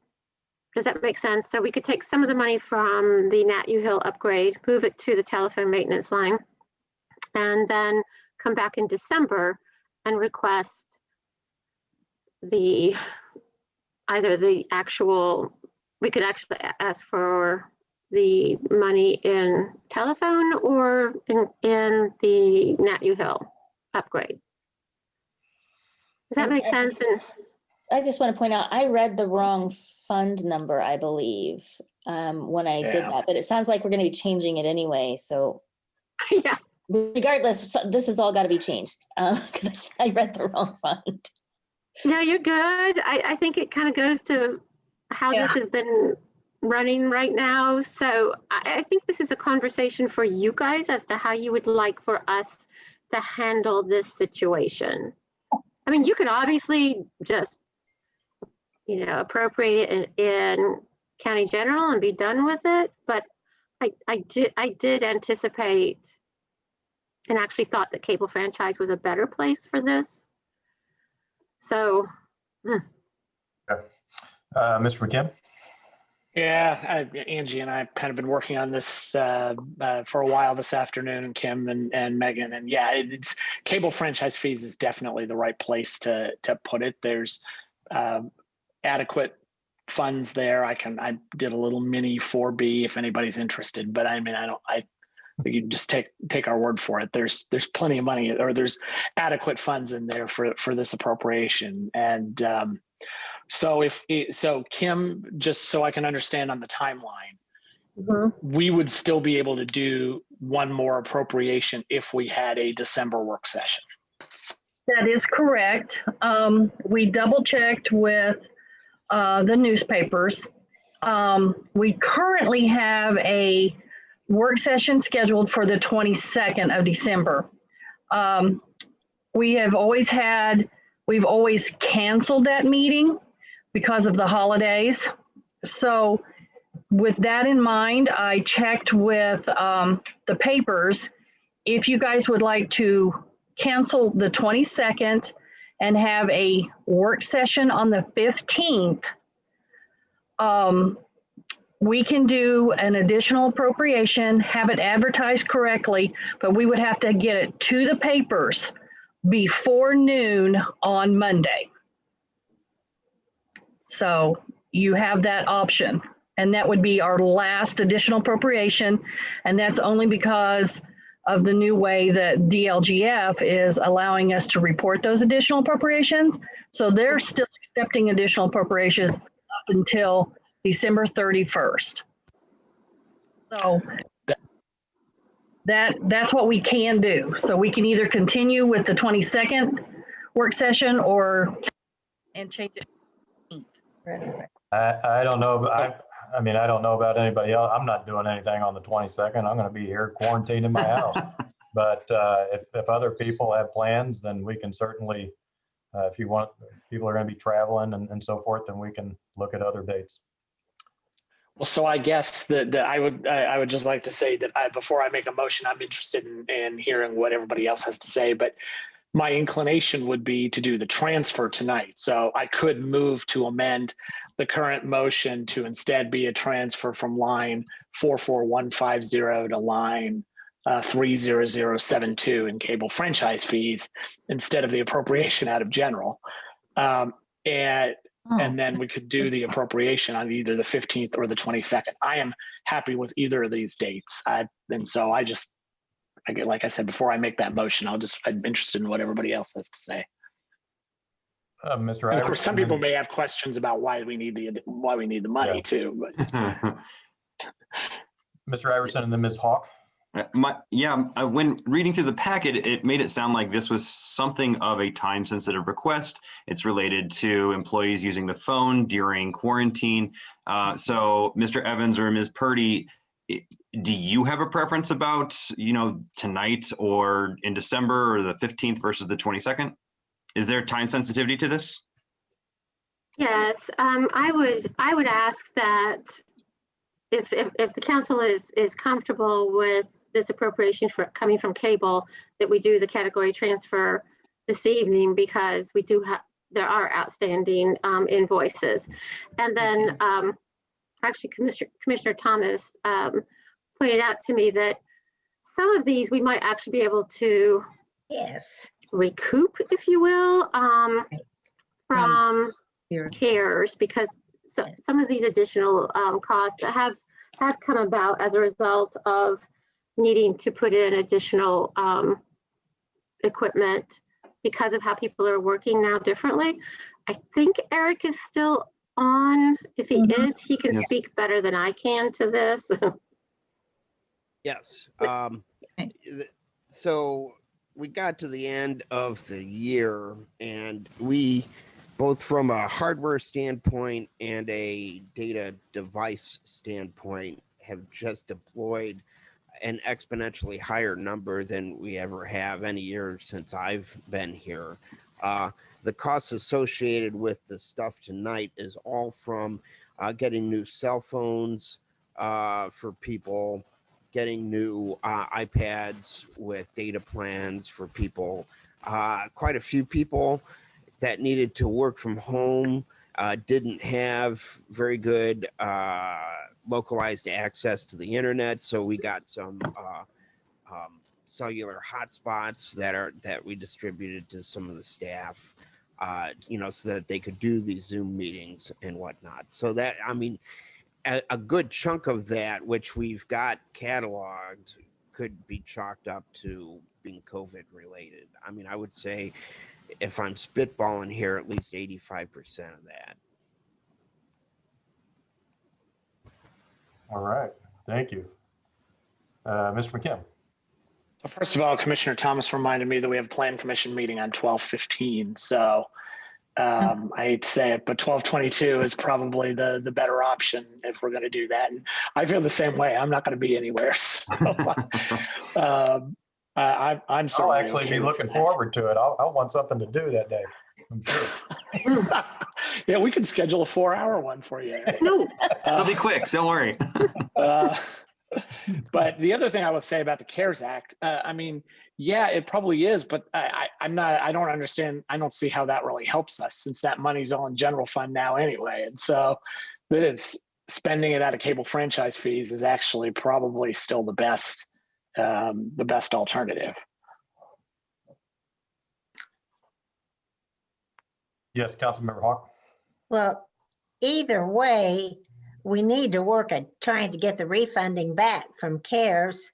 does that make sense? So we could take some of the money from the Nat U Hill upgrade, move it to the telephone maintenance line, and then come back in December and request either the actual, we could actually ask for the money in telephone or in the Nat U Hill upgrade. Does that make sense? And I just want to point out, I read the wrong fund number, I believe, when I did that, but it sounds like we're going to be changing it anyway. So yeah, regardless, this has all got to be changed because I read the wrong fund. No, you're good. I think it kind of goes to how this has been running right now. So I think this is a conversation for you guys as to how you would like for us to handle this situation. I mean, you can obviously just, you know, appropriate it in county general and be done with it. But I did anticipate and actually thought that cable franchise was a better place for this. So, Mr. McKim? Yeah, Angie and I have kind of been working on this for a while this afternoon, and Kim and Megan. And yeah, it's cable franchise fees is definitely the right place to put it. There's adequate funds there. I did a little mini 4B if anybody's interested, but I mean, you just take our word for it. There's plenty of money, or there's adequate funds in there for this appropriation. And so Kim, just so I can understand on the timeline, we would still be able to do one more appropriation if we had a December work session. That is correct. We double checked with the newspapers. We currently have a work session scheduled for the 22nd of December. We've always canceled that meeting because of the holidays. So with that in mind, I checked with the papers. If you guys would like to cancel the 22nd and have a work session on the 15th, we can do an additional appropriation, have it advertised correctly, but we would have to get it to the papers before noon on Monday. So you have that option, and that would be our last additional appropriation. And that's only because of the new way that DLGF is allowing us to report those additional appropriations. So they're still accepting additional appropriations up until December 31st. So that's what we can do. So we can either continue with the 22nd work session and change it. I don't know. I mean, I don't know about anybody else. I'm not doing anything on the 22nd. I'm going to be here quarantined in my house. But if other people have plans, then we can certainly, if you want, people are going to be traveling and so forth, then we can look at other dates. Well, so I guess that I would just like to say that before I make a motion, I'm interested in hearing what everybody else has to say. But my inclination would be to do the transfer tonight. So I could move to amend the current motion to instead be a transfer from line 44150 to line 30072 in cable franchise fees instead of the appropriation out of general. And then we could do the appropriation on either the 15th or the 22nd. I am happy with either of these dates. And so like I said, before I make that motion, I'm interested in what everybody else has to say. Mr. And of course, some people may have questions about why we need the money too. But. Mr. Iverson and then Ms. Hawk. When reading through the packet, it made it sound like this was something of a time-sensitive request. It's related to employees using the phone during quarantine. So, Mr. Evans or Ms. Purdy, do you have a preference about, tonight or in December or the 15th versus the 22nd? Is there time sensitivity to this? Yes, I would ask that if the council is comfortable with this appropriation coming from cable, that we do the category transfer this evening, because there are outstanding invoices. And then actually Commissioner Thomas pointed out to me that some of these we might actually be able to recoup, if you will, from CARES, because some of these additional costs have had come about as a result of needing to put in additional equipment because of how people are working now differently. I think Eric is still on. If he is, he can Yes. speak better than I can to this. Yes. So we got to the end of the year, and we, both from a hardware standpoint and a data device standpoint, have just deployed an exponentially higher number than we ever have any year since I've been here. The costs associated with the stuff tonight is all from getting new cell phones for people, getting new iPads with data plans for people. Quite a few people that needed to work from home didn't have very good localized access to the internet, so we got some cellular hotspots that we distributed to some of the staff, so that they could do these Zoom meetings and whatnot. So that, I mean, a good chunk of that, which we've got cataloged, could be chalked up to being COVID related. I mean, I would say, if I'm spitballing here, at least 85% of that. All right, thank you. Mr. McKim. First of all, Commissioner Thomas reminded me that we have a plan commission meeting on 12:15. So I hate to say it, but 12:22 is probably the better option if we're going to do that. And I feel the same way. I'm not going to be anywhere. So I'm I'll certainly actually okay be with looking that. forward to it. I'll want something to do that day, I'm sure. Yeah, we can schedule a 4-hour one for you. No. It'll be quick. Don't worry. But the other thing I would say about the CARES Act, I mean, yeah, it probably is, but I don't understand. I don't see how that really helps us, since that money's all in general fund now anyway. And so spending it out of cable franchise fees is actually probably still the best alternative. Yes, Councilmember Hawk. Well, either way, we need to work at trying to get the refunding back from CARES,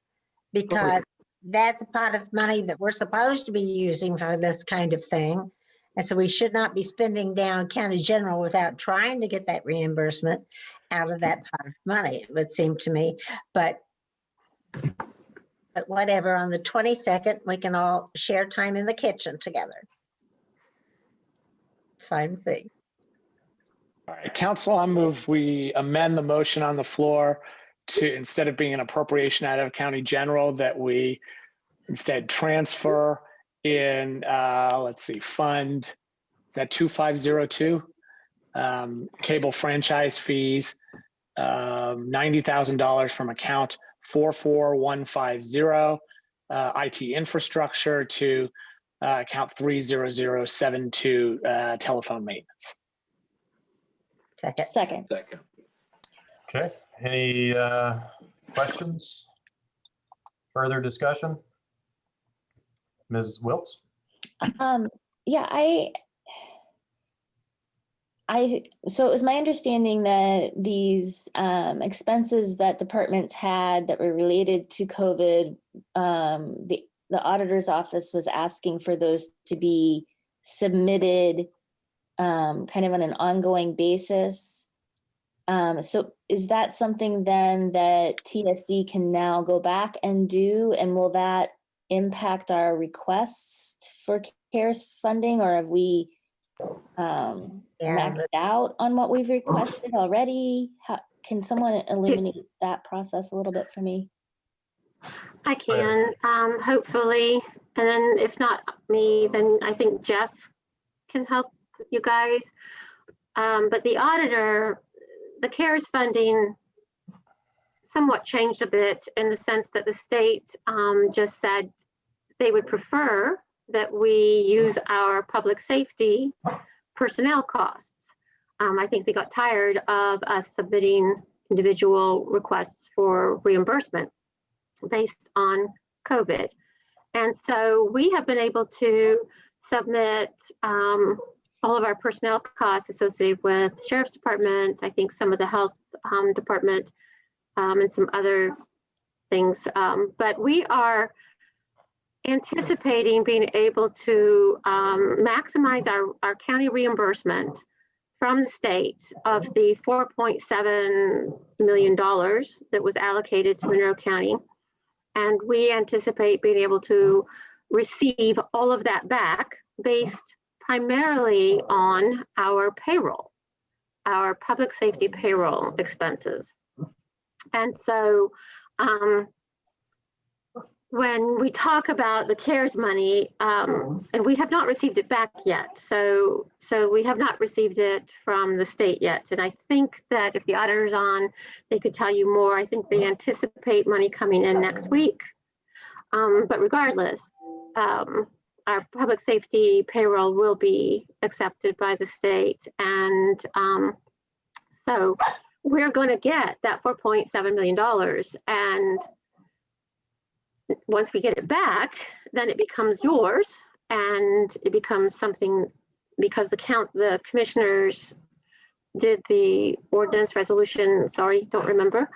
because that's a pot of money that we're supposed to be using for this kind of thing. And so we should not be spending down county general without trying to get that reimbursement out of that pot of money, it would seem to me. But whatever, on the 22nd, we can all share time in the kitchen together. Fine thing. All right, Council, I move we amend the motion on the floor to, instead of being an appropriation out of county general, that we instead transfer in, let's see, fund, is that 2502? Cable franchise fees, $90,000 from account 44150, IT infrastructure, to account 30072, telephone maintenance. Second. Okay, any questions? Further discussion? Ms. Wiltz? Yeah, so it was my understanding that these expenses that departments had that were related to COVID, the auditor's office was asking for those to be submitted kind of on an ongoing basis. So is that something then that TSD can now go back and do? And will that impact our requests for CARES funding, or have we maxed out on what we've requested already? Can someone illuminate that process a little bit for me? I can, hopefully. And then if not me, then I think Jeff can help you guys. But the auditor, the CARES funding somewhat changed a bit, in the sense that the state just said they would prefer that we use our public safety personnel costs. I think they got tired of us submitting individual requests for reimbursement based on COVID. And so we have been able to submit all of our personnel costs associated with Sheriff's Department, I think some of the Health Department and some other things. But we are anticipating being able to maximize our county reimbursement from the state of the $4.7 million that was allocated to Monroe County. And we anticipate being able to receive all of that back based primarily on our payroll, our public safety payroll expenses. And so when we talk about the CARES money, and we have not received it back yet. So we have not received it from the state yet. And I think that if the auditor's on, they could tell you more. I think they anticipate money coming in next week. But regardless, our public safety payroll will be accepted by the state. And so we're going to get that $4.7 million. And once we get it back, then it becomes yours, and it becomes something, because the commissioners did the ordinance resolution, sorry, don't remember,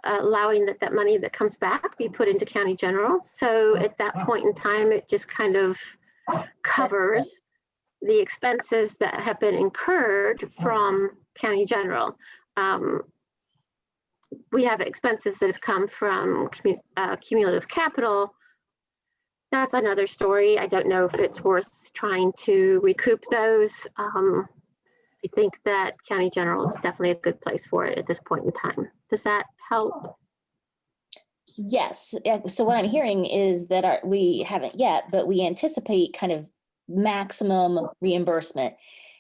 allowing that money that comes back be put into county general. So at that point in time, it just kind of covers the expenses that have been incurred from county general. We have expenses that have come from cumulative capital. That's another story. I don't know if it's worth trying to recoup those. I think that county general is definitely a good place for it at this point in time. Does that help? Yes. So what I'm hearing is that we haven't yet, but we anticipate kind of maximum reimbursement.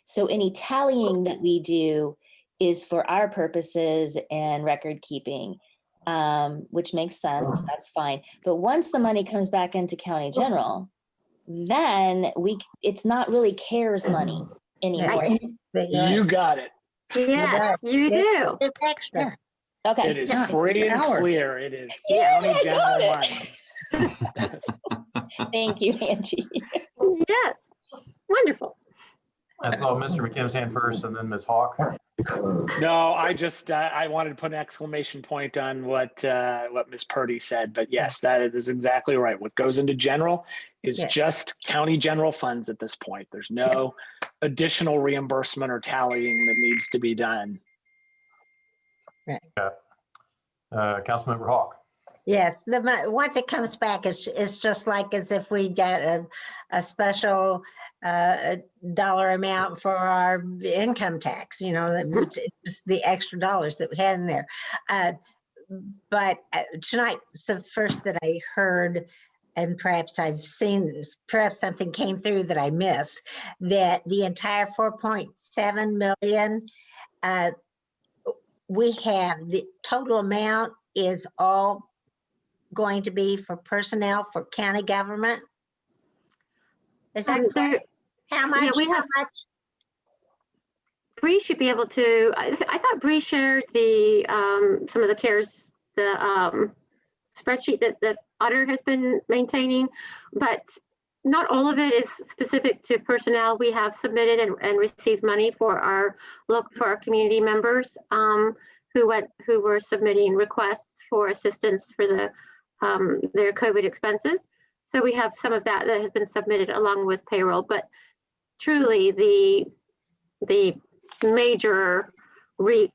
So any tallying that we do is for our purposes and record keeping, which makes sense. That's fine. But once the money comes back into county general, then it's not really CARES money anymore. You got it. Yes, you do. It's extra. Okay. It is free and clear. It is county general money. Thank you, Angie. Yes, wonderful. I saw Mr. McKim's hand first and then Ms. Hawk. No, I wanted to put an exclamation point on what Ms. Purdy said, but yes, that is exactly right. What goes into general is just county general funds at this point. There's no additional reimbursement or tallying that needs to be done. Councilmember Hawk. Yes, once it comes back, it's just like as if we got a special dollar amount for our income tax, it's just the extra dollars that we had in there. But tonight, it's the first that I heard, and perhaps I've seen, perhaps something came through that I missed, that the entire 4.7 million, we have the total amount is all going to be for personnel for county government. Is that correct? How much? Yeah, how much? Bree should be able to. I thought Bree shared the some of the CARES, the spreadsheet that the auditor has been maintaining, but not all of it is specific to personnel. We have submitted and received money for our community members who were submitting requests for assistance for their COVID expenses. So we have some of that has been submitted along with payroll, but truly the major recoup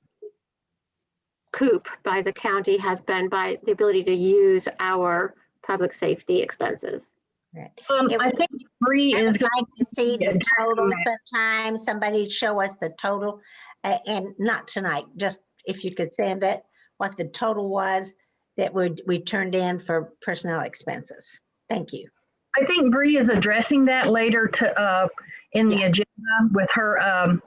by the county has been by the ability to use our public safety expenses. Right. I think Bree is going to see the total sometime. Somebody show us the total, and not tonight, just if you could send it, what the total was that we turned in for personnel expenses. Thank you. I think Bree is addressing that later in the agenda with her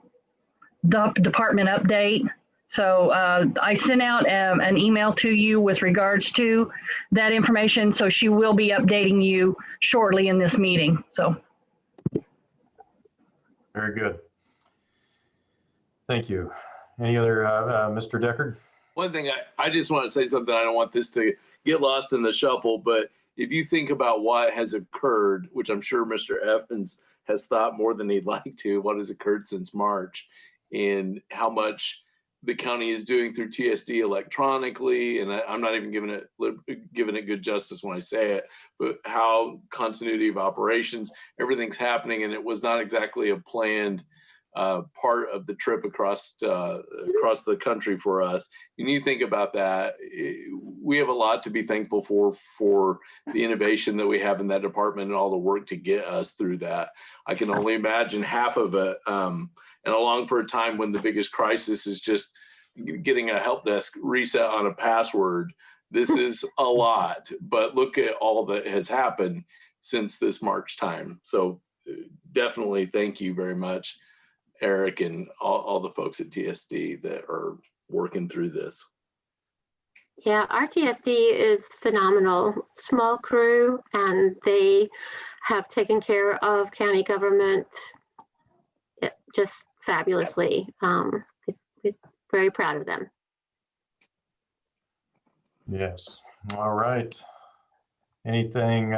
department update. So I sent out an email to you with regards to that information. So she will be updating you shortly in this meeting. So. Very good. Thank you. Any other, Mr. Deckard? One thing, I just want to say something. I don't want this to get lost in the shuffle, but if you think about what has occurred, which I'm sure Mr. Evans has thought more than he'd like to, what has occurred since March, and how much the county is doing through TSD electronically, and I'm not even giving it good justice when I say it, but how continuity of operations, everything's happening, and it was not exactly a planned part of the trip across the country for us. You need to think about that. We have a lot to be thankful for the innovation that we have in that department and all the work to get us through that. I can only imagine half of it, and along for a time when the biggest crisis is just getting a help desk reset on a password. This is a lot, but look at all that has happened since this March time. So definitely thank you very much, Eric, and all the folks at TSD that are working through this. Yeah, our TSD is phenomenal. Small crew, and they have taken care of county government just fabulously. We're very proud of them. Yes. All right. Anything?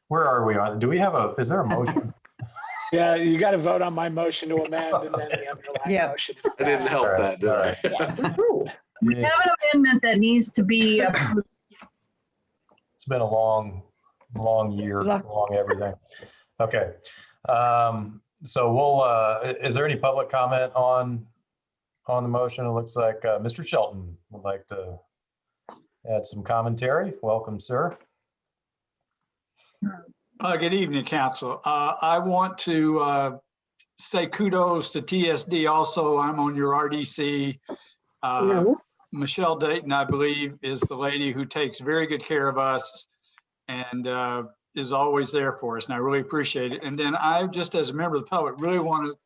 Where are we on? Do we have is there a motion? Yeah, you got to vote on my motion to amend and then the underlying motion. I didn't help that, did I? We have an amendment that needs to be approved. It's been a long year, long everything. Okay. So we'll, is there any public comment on the motion? It looks like Mr. Shelton would like to add some commentary. Welcome, sir. Good evening, Council. I want to say kudos to TSD also. I'm on your RDC. Michelle Dayton, I believe, is the lady who takes very good care of us and is always there for us, and I really appreciate it. And then I, just as a member of the public, really want to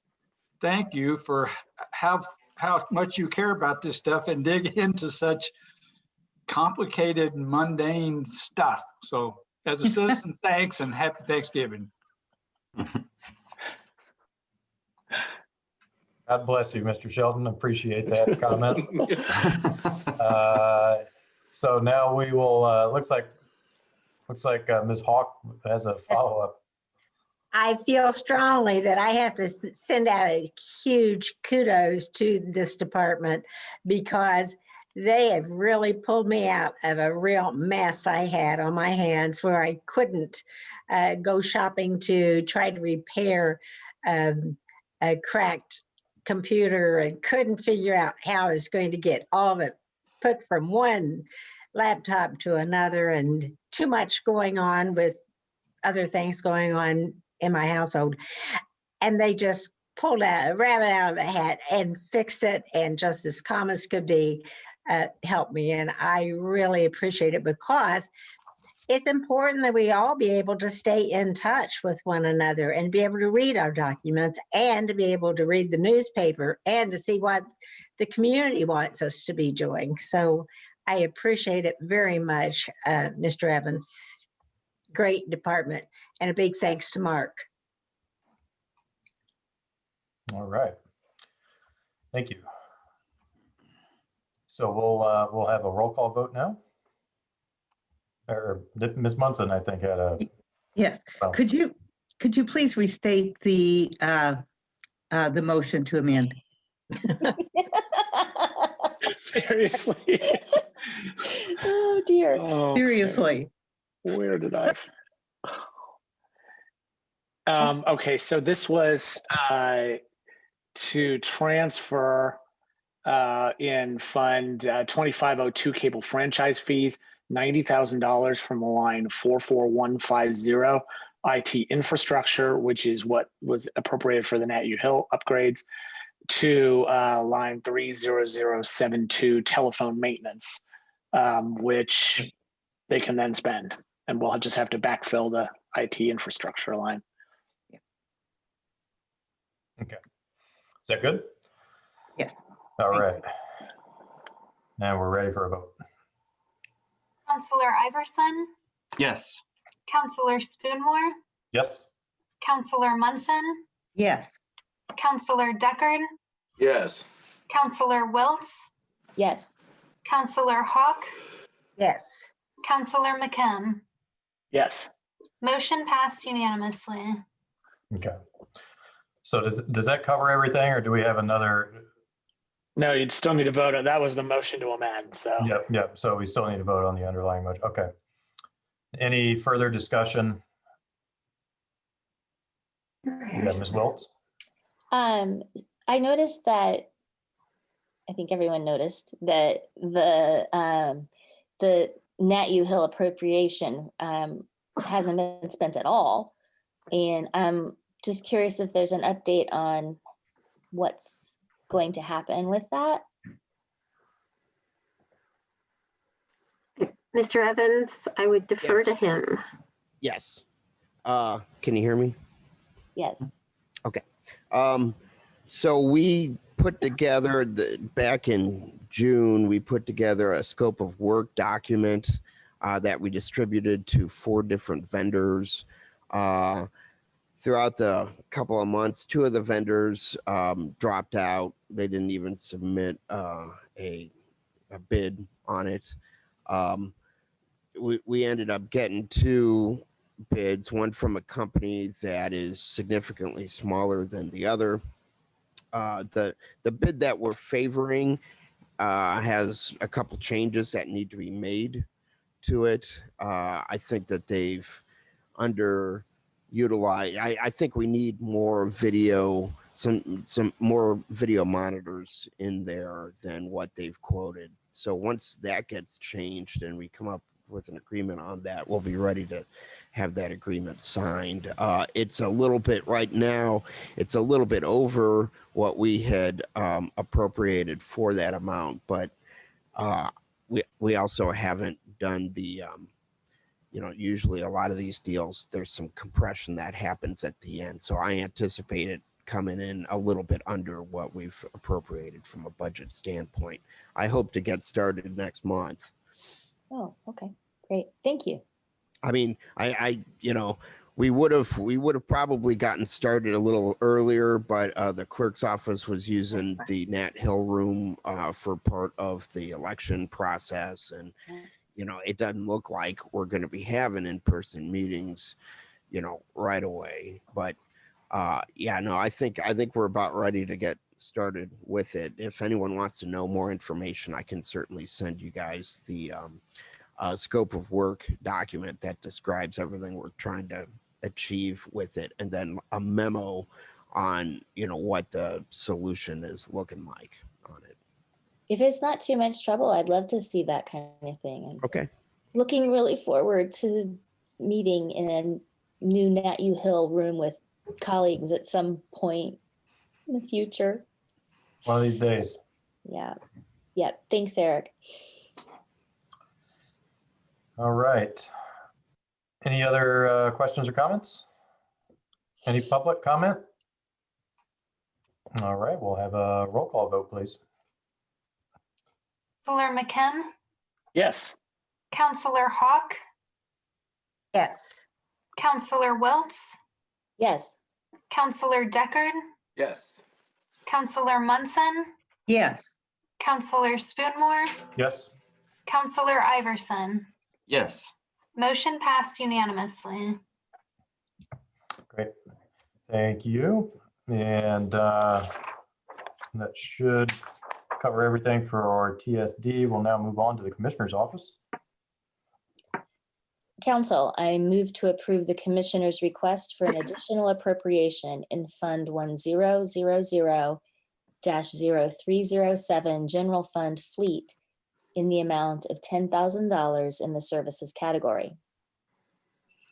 thank you for how much you care about this stuff and dig into such complicated, mundane stuff. So as a citizen, thanks and happy Thanksgiving. God bless you, Mr. Shelton. Appreciate that comment. So now we will, looks like Ms. Hawk has a follow-up. I feel strongly that I have to send out a huge kudos to this department because they have really pulled me out of a real mess I had on my hands where I couldn't go shopping to try to repair a cracked computer and couldn't figure out how I was going to get all of it put from one laptop to another, and too much going on with other things going on in my household. And they just pulled out a rabbit out of the hat and fixed it, and just as calm as could be, helped me. And I really appreciate it because it's important that we all be able to stay in touch with one another and be able to read our documents and to be able to read the newspaper and to see what the community wants us to be doing. So I appreciate it very much, Mr. Evans. Great department, and a big thanks to Mark. All right. Thank you. So we'll have a roll call vote now. Or Ms. Munson, I think, had a. Yes. Could you please restate the motion to amend? Seriously. Oh dear. Oh, Seriously. Where did I? Okay, so this was to transfer in Fund 2502 cable franchise fees, $90,000 from the line 44150 IT infrastructure, which is what was appropriated for the Nat U Hill upgrades, to line 30072 telephone maintenance, which they can then spend, and we'll just have to backfill the IT infrastructure line. Okay. Is that good? Yes. All right. Now we're ready for a vote. Counselor Iverson, Yes. Counselor Spoonmore, Yes. Counselor Munson, Yes. Counselor Deckard, Yes. Counselor Wiltz, Yes. Counselor Hawk, Yes. Counselor McKim. Yes. Motion passed unanimously. Okay. So does that cover everything, or do we have another? No, you'd still need to vote on, that was the motion to amend, so. Yep. So we still need to vote on the underlying motion. Okay. Any further discussion? Yeah, Ms. Wiltz? I noticed that, I think everyone noticed that the Nat U Hill appropriation hasn't been spent at all. And I'm just curious if there's an update on what's going to happen with that. Mr. Evans, I would defer Yes. to him. Yes. Can you hear me? Yes. Okay. So we put together back in June, we put together a scope of work document that we distributed to 4 different vendors. Throughout the couple of months, 2 of the vendors dropped out. They didn't even submit a bid on it. We ended up getting 2 bids, one from a company that is significantly smaller than the other. The bid that we're favoring has a couple changes that need to be made to it. I think that they've underutilized. I think we need more video, some more video monitors in there than what they've quoted. So once that gets changed and we come up with an agreement on that, we'll be ready to have that agreement signed. It's a little bit right now, it's a little bit over what we had appropriated for that amount, but we also haven't done the usually a lot of these deals, there's some compression that happens at the end. So I anticipate it coming in a little bit under what we've appropriated from a budget standpoint. I hope to get started next month. Oh, okay, great. Thank you. I mean, we would have probably gotten started a little earlier, but the clerk's office was using the Nat Hill room for part of the election process, and it doesn't look like we're going to be having in-person meetings, right away. But I think we're about ready to get started with it. If anyone wants to know more information, I can certainly send you guys the scope of work document that describes everything we're trying to achieve with it, and then a memo on what the solution is looking like on it. If it's not too much trouble, I'd love to see that kind of thing. I'm okay. Looking really forward to meeting in a new Nat U Hill room with colleagues at some point in the future. One of these days. Yeah. Thanks, Eric. All right. Any other questions or comments? Any public comment? All right, we'll have a roll call vote, please. Counselor McKim, Yes. Counselor Hawk, Yes. Counselor Wiltz, Yes. Counselor Deckard, Yes. Counselor Munson, Yes. Counselor Spoonmore, Yes. Counselor Iverson. Yes. Motion passed unanimously. Great. Thank you. And that should cover everything for our TSD. We'll now move on to the Commissioner's office. Council, I move to approve the Commissioner's request for an additional appropriation in Fund 1000-0307 General Fund Fleet in the amount of $10,000 in the services category.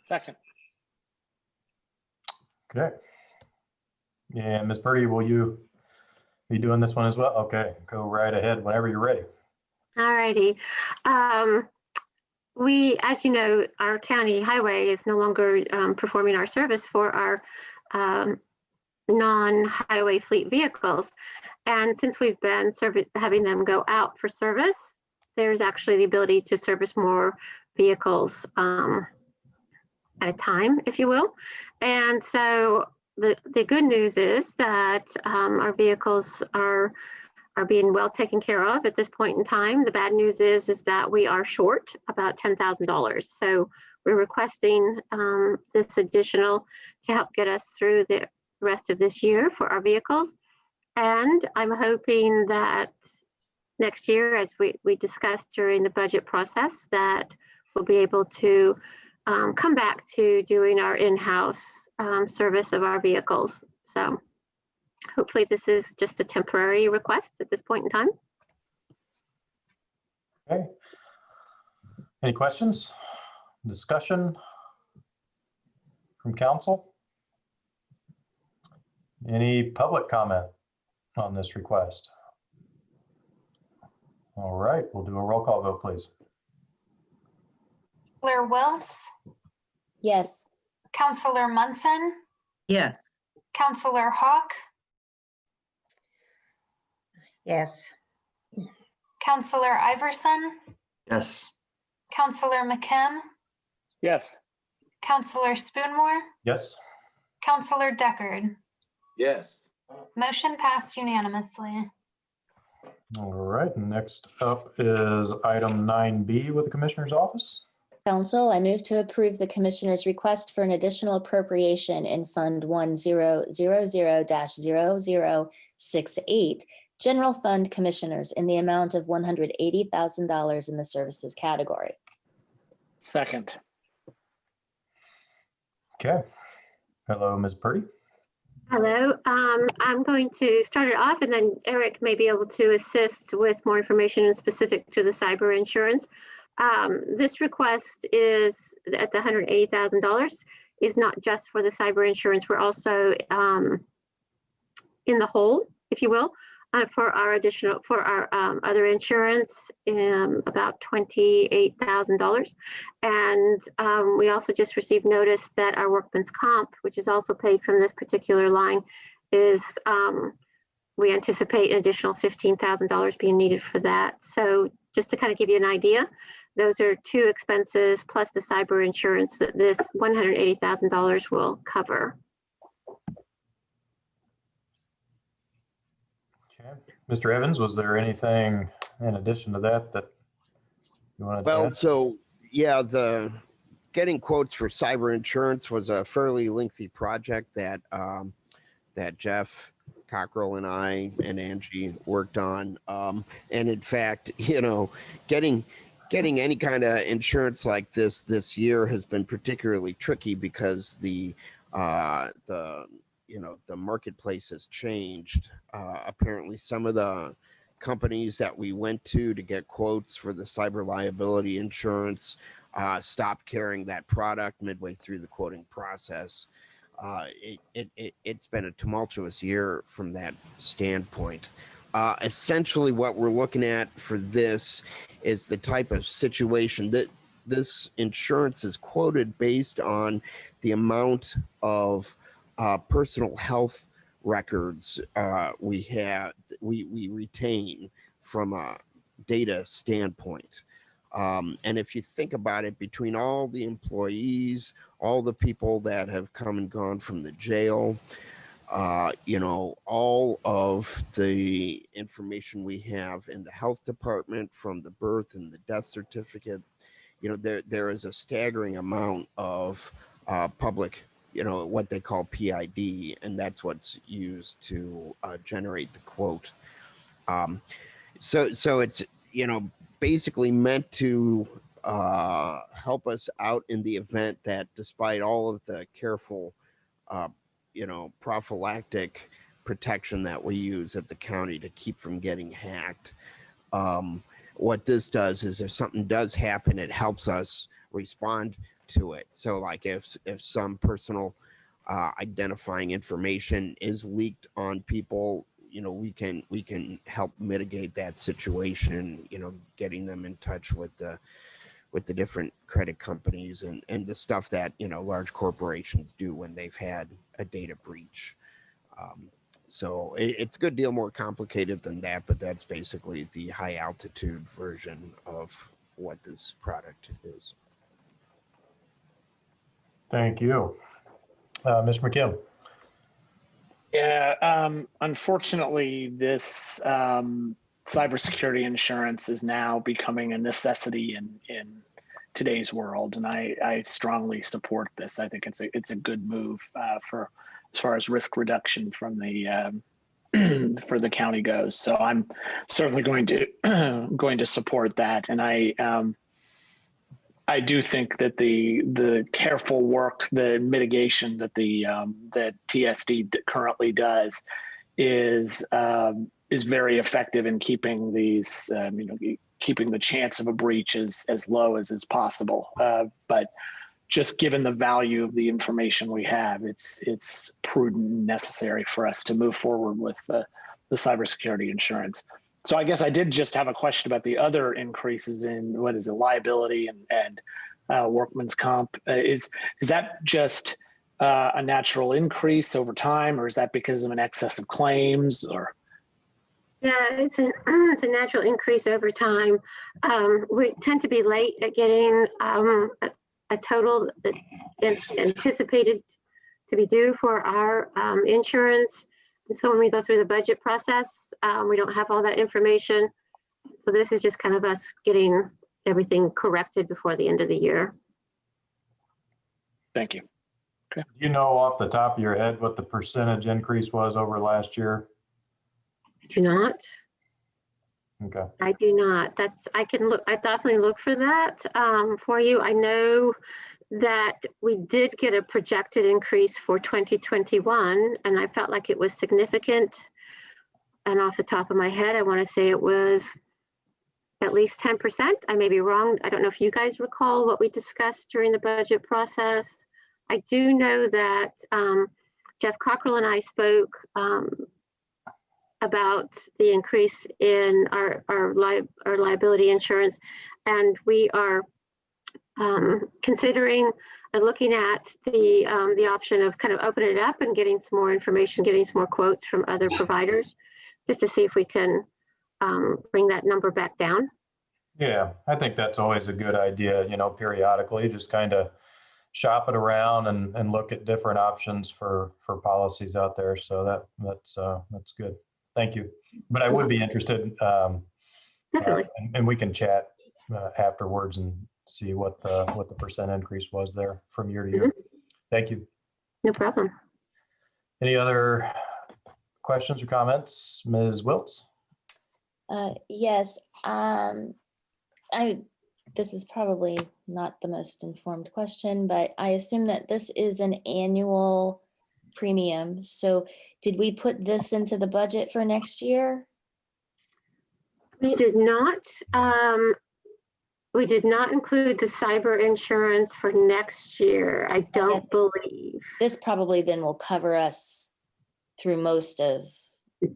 Second. Okay. And Ms. Purdy, will you be doing this one as well? Okay, go right ahead whenever you're ready. All righty. We, as you know, our county highway is no longer performing our service for our non-highway fleet vehicles. And since we've been having them go out for service, there's actually the ability to service more vehicles at a time, if you will. And so the good news is that our vehicles are being well taken care of at this point in time. The bad news is that we are short about $10,000. So we're requesting this additional to help get us through the the rest of this year for our vehicles. And I'm hoping that next year, as we discussed during the budget process, that we'll be able to come back to doing our in-house service of our vehicles. So hopefully this is just a temporary request at this point in time. Okay. Any questions? Discussion from council? Any public comment on this request? All right, we'll do a roll call vote, please. Counselor Wiltz, Yes. Counselor Munson, Yes. Counselor Hawk, Yes. Counselor Iverson, Yes. Counselor McKim, Yes. Counselor Spoonmore, Yes. Counselor Deckard. Yes. Motion passed unanimously. All right, next up is item 9B with the Commissioner's Office. Council, I move to approve the Commissioner's request for an additional appropriation in Fund 1000-0068, General Fund Commissioners, in the amount of $180,000 in the services category. Second. Okay. Hello, Ms. Purdy. Hello, I'm going to start it off and then Eric may be able to assist with more information specific to the cyber insurance. This request is at the $180,000 is not just for the cyber insurance. We're also in the hole, if you will, for our other insurance, about $28,000. And we also just received notice that our workman's comp, which is also paid from this particular line, is we anticipate an additional $15,000 being needed for that. So just to kind of give you an idea, those are two expenses plus the cyber insurance that this $180,000 will cover. Okay. Mr. Evans, was there anything in addition to that you wanted to add? So yeah, the getting quotes for cyber insurance was a fairly lengthy project that that Jeff Cockrell and I and Angie worked on. And in fact, you know, getting any kind of insurance like this year has been particularly tricky because the marketplace has changed. Apparently some of the companies that we went to get quotes for the cyber liability insurance stopped carrying that product midway through the quoting process. It's been a tumultuous year from that standpoint. Essentially what we're looking at for this is the type of situation that this insurance is quoted based on the amount of personal health records we retain from a data standpoint. And if you think about it, between all the employees, all the people that have come and gone from the jail, all of the information we have in the health department from the birth and the death certificates, there is a staggering amount of public, what they call PID, and that's what's used to generate the quote. So it's, basically meant to help us out in the event that despite all of the careful, prophylactic protection that we use at the county to keep from getting hacked. What this does is if something does happen, it helps us respond to it. So like if some personal identifying information is leaked on people, we can help mitigate that situation, getting them in touch with the different credit companies and the stuff that, large corporations do when they've had a data breach. So it's a good deal more complicated than that, but that's basically the high altitude version of what this product is. Thank you. Mr. McKim. Yeah, unfortunately, this cybersecurity insurance is now becoming a necessity in today's world, and I strongly support this. I think it's a good move for as far as risk reduction from the for the county goes. So I'm certainly going to support that, and I do think that the careful work, the mitigation that that TSD currently does is very effective in keeping these keeping the chance of a breach as low as is possible. But just given the value of the information we have, it's prudent and necessary for us to move forward with the cybersecurity insurance. So I guess I did just have a question about the other increases in liability and workman's comp. Is that just a natural increase over time, or is that because of an excess of claims? Or yeah, it's a natural increase over time. We tend to be late at getting a total that anticipated to be due for our insurance. And so when we go through the budget process, we don't have all that information. So this is just kind of us getting everything corrected before the end of the year. Thank you. Okay. Do you know off the top of your head what the percentage increase was over last year? I do not. Okay. I do not. I can look. I definitely look for that for you. I know that we did get a projected increase for 2021, and I felt like it was significant. And off the top of my head, I want to say it was at least 10%. I may be wrong. I don't know if you guys recall what we discussed during the budget process. I do know that Jeff Cockrell and I spoke about the increase in our liability insurance, and we are considering and looking at the option of kind of opening it up and getting some more information, getting some more quotes from other providers, just to see if we can bring that number back down. Yeah, I think that's always a good idea, periodically, just kind of shop it around and look at different options for policies out there. So that's good. Thank you. But I would be interested, definitely, and we can chat afterwards and see what the percent increase was there from year to year. Mm-hmm. Thank you. No problem. Any other questions or comments, Ms. Wiltz? Yes. This is probably not the most informed question, but I assume that this is an annual premium. So did we put this into the budget for next year? We did not. We did not include the cyber insurance for next year. I don't believe. This probably then will cover us through most of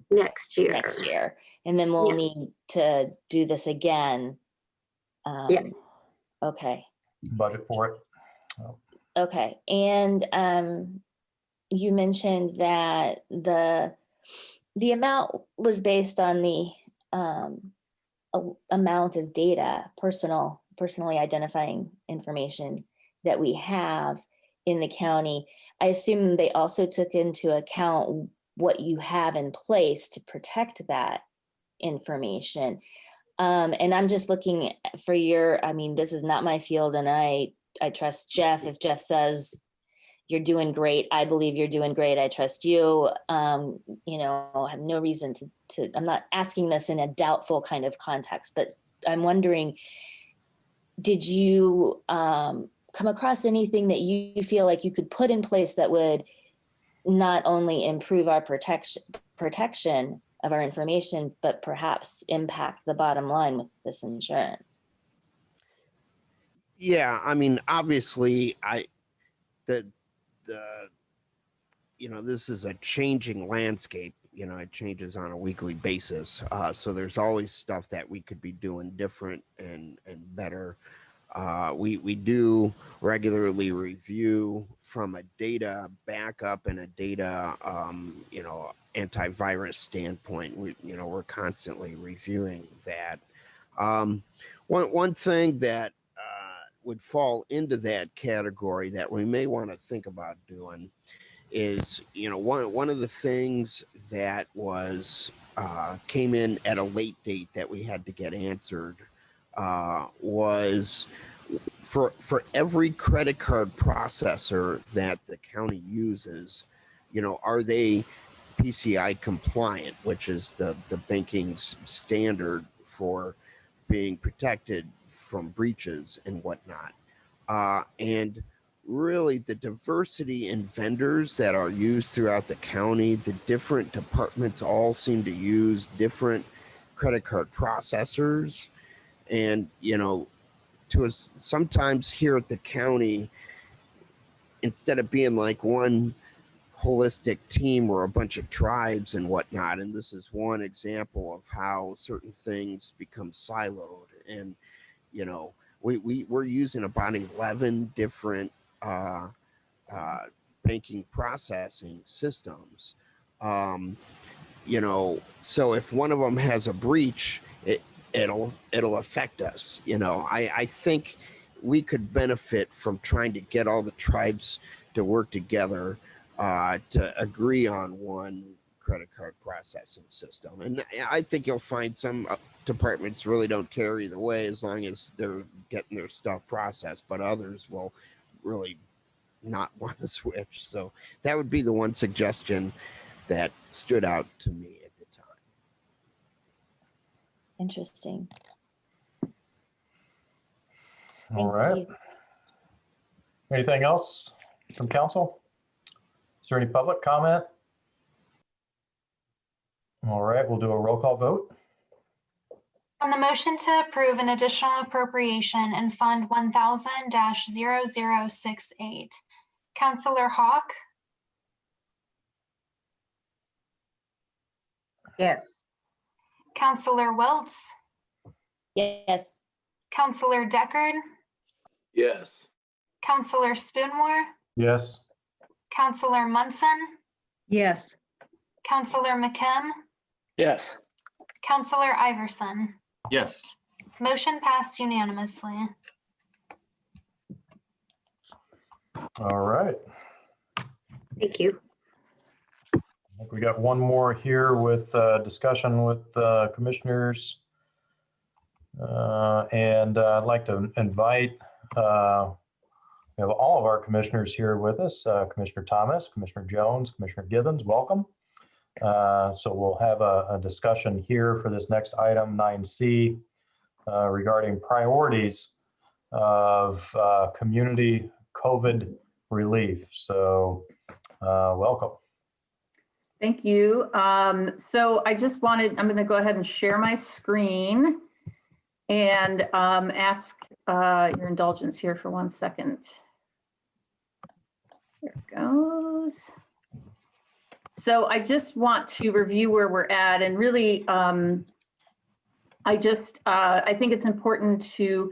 next year. And then we'll need to do this again. Yes. budget for it. Oh. Okay. And you mentioned that the amount was based on the amount of data, personally identifying information that we have in the county. I assume they also took into account what you have in place to protect that information. And I'm just looking for this is not my field, and I trust Jeff. If Jeff says you're doing great, I believe you're doing great. I trust you. I have no reason to, I'm not asking this in a doubtful kind of context, but I'm wondering, did you come across anything that you feel like you could put in place that would not only improve our protection of our information, but perhaps impact the bottom line with this insurance? Yeah, obviously, this is a changing landscape. It changes on a weekly basis. So there's always stuff that we could be doing different and better. We do regularly review from a data backup and a data, antivirus standpoint. We're constantly reviewing that. One thing that would fall into that category that we may want to think about doing is, one of the things that was came in at a late date that we had to get answered was for every credit card processor that the county uses, are they PCI compliant, which is the banking's standard for being protected from breaches and whatnot. And really the diversity in vendors that are used throughout the county, the different departments all seem to use different credit card processors. And, sometimes here at the county, instead of being like one holistic team or a bunch of tribes and whatnot, and this is one example of how certain things become siloed. And we're using about 11 different banking processing systems. So if one of them has a breach, it'll affect us. I think we could benefit from trying to get all the tribes to work together to agree on one credit card processing system. And I think you'll find some departments really don't care either way as long as they're getting their stuff processed, but others will really not want to switch. So that would be the one suggestion that stood out to me at the time. Interesting. All right. Anything else from council? Is there any public comment? All right, we'll do a roll call vote. On the motion to approve an additional appropriation in Fund 1000-0068, Councilor Hawk, Yes. Councilor Wiltz, Yes. Councilor Deckard, Yes. Councilor Spoonmore, Yes. Councilor Munson, Yes. Councilor McKim, Yes. Councilor Iverson. Yes. Motion passed unanimously. All right. Thank you. I think we got one more here with discussion with commissioners. And I'd like to invite, we have all of our commissioners here with us, Commissioner Thomas, Commissioner Jones, Commissioner Givens, welcome. So we'll have a discussion here for this next item, 9C, regarding priorities of community COVID relief. So welcome. Thank you. So I'm going to go ahead and share my screen and ask your indulgence here for 1 second. There it goes. So I just want to review where we're at, and really, I think it's important to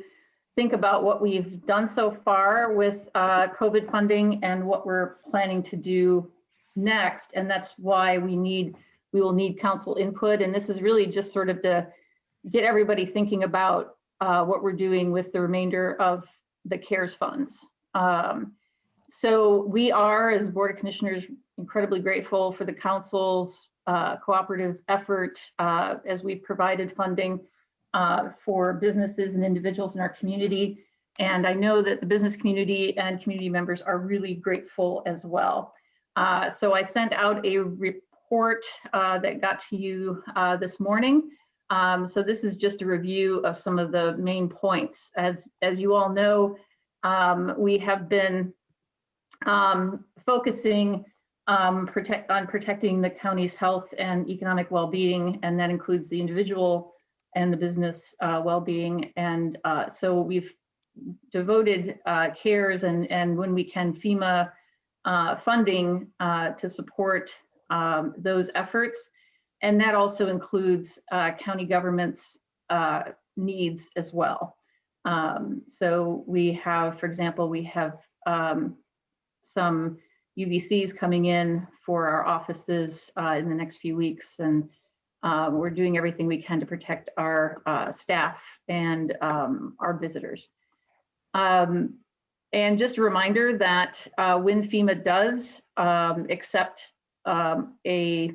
think about what we've done so far with COVID funding and what we're planning to do next, and that's why we will need council input. And this is really just sort of to get everybody thinking about what we're doing with the remainder of the CARES funds. So we are, as Board of Commissioners, incredibly grateful for the council's cooperative effort as we've provided funding for businesses and individuals in our community. And I know that the business community and community members are really grateful as well. So I sent out a report that got to you this morning. So this is just a review of some of the main points. As you all know, we have been focusing on protecting the county's health and economic well-being, and that includes the individual and the business well-being. And so we've devoted CARES and when we can FEMA funding to support those efforts. And that also includes county government's needs as well. So we have, for example, we have some UVCs coming in for our offices in the next few weeks, and we're doing everything we can to protect our staff and our visitors. And just a reminder that when FEMA does accept a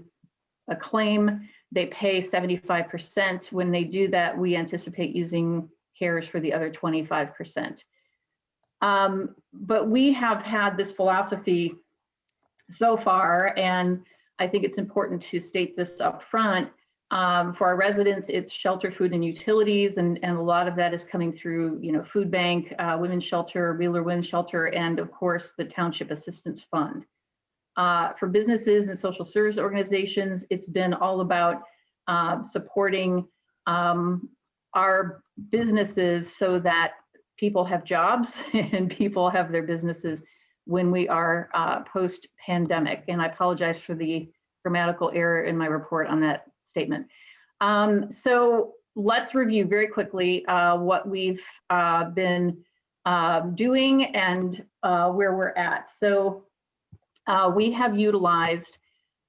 claim, they pay 75%. When they do that, we anticipate using CARES for the other 25%. But we have had this philosophy so far, and I think it's important to state this up front. For our residents, it's shelter, food, and utilities, and a lot of that is coming through, food bank, women's shelter, Wheeler Women's Shelter, and of course the Township Assistance Fund. For businesses and social service organizations, it's been all about supporting our businesses so that people have jobs and people have their businesses when we are post-pandemic. And I apologize for the grammatical error in my report on that statement. So let's review very quickly what we've been doing and where we're at. So we have utilized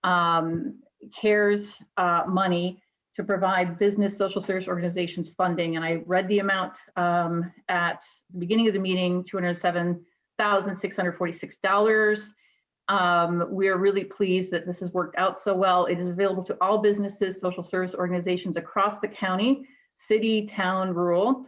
CARES money to provide business social service organizations funding. And I read the amount at the beginning of the meeting, $207,646. We are really pleased that this has worked out so well. It is available to all businesses, social service organizations across the county, city, town, rural.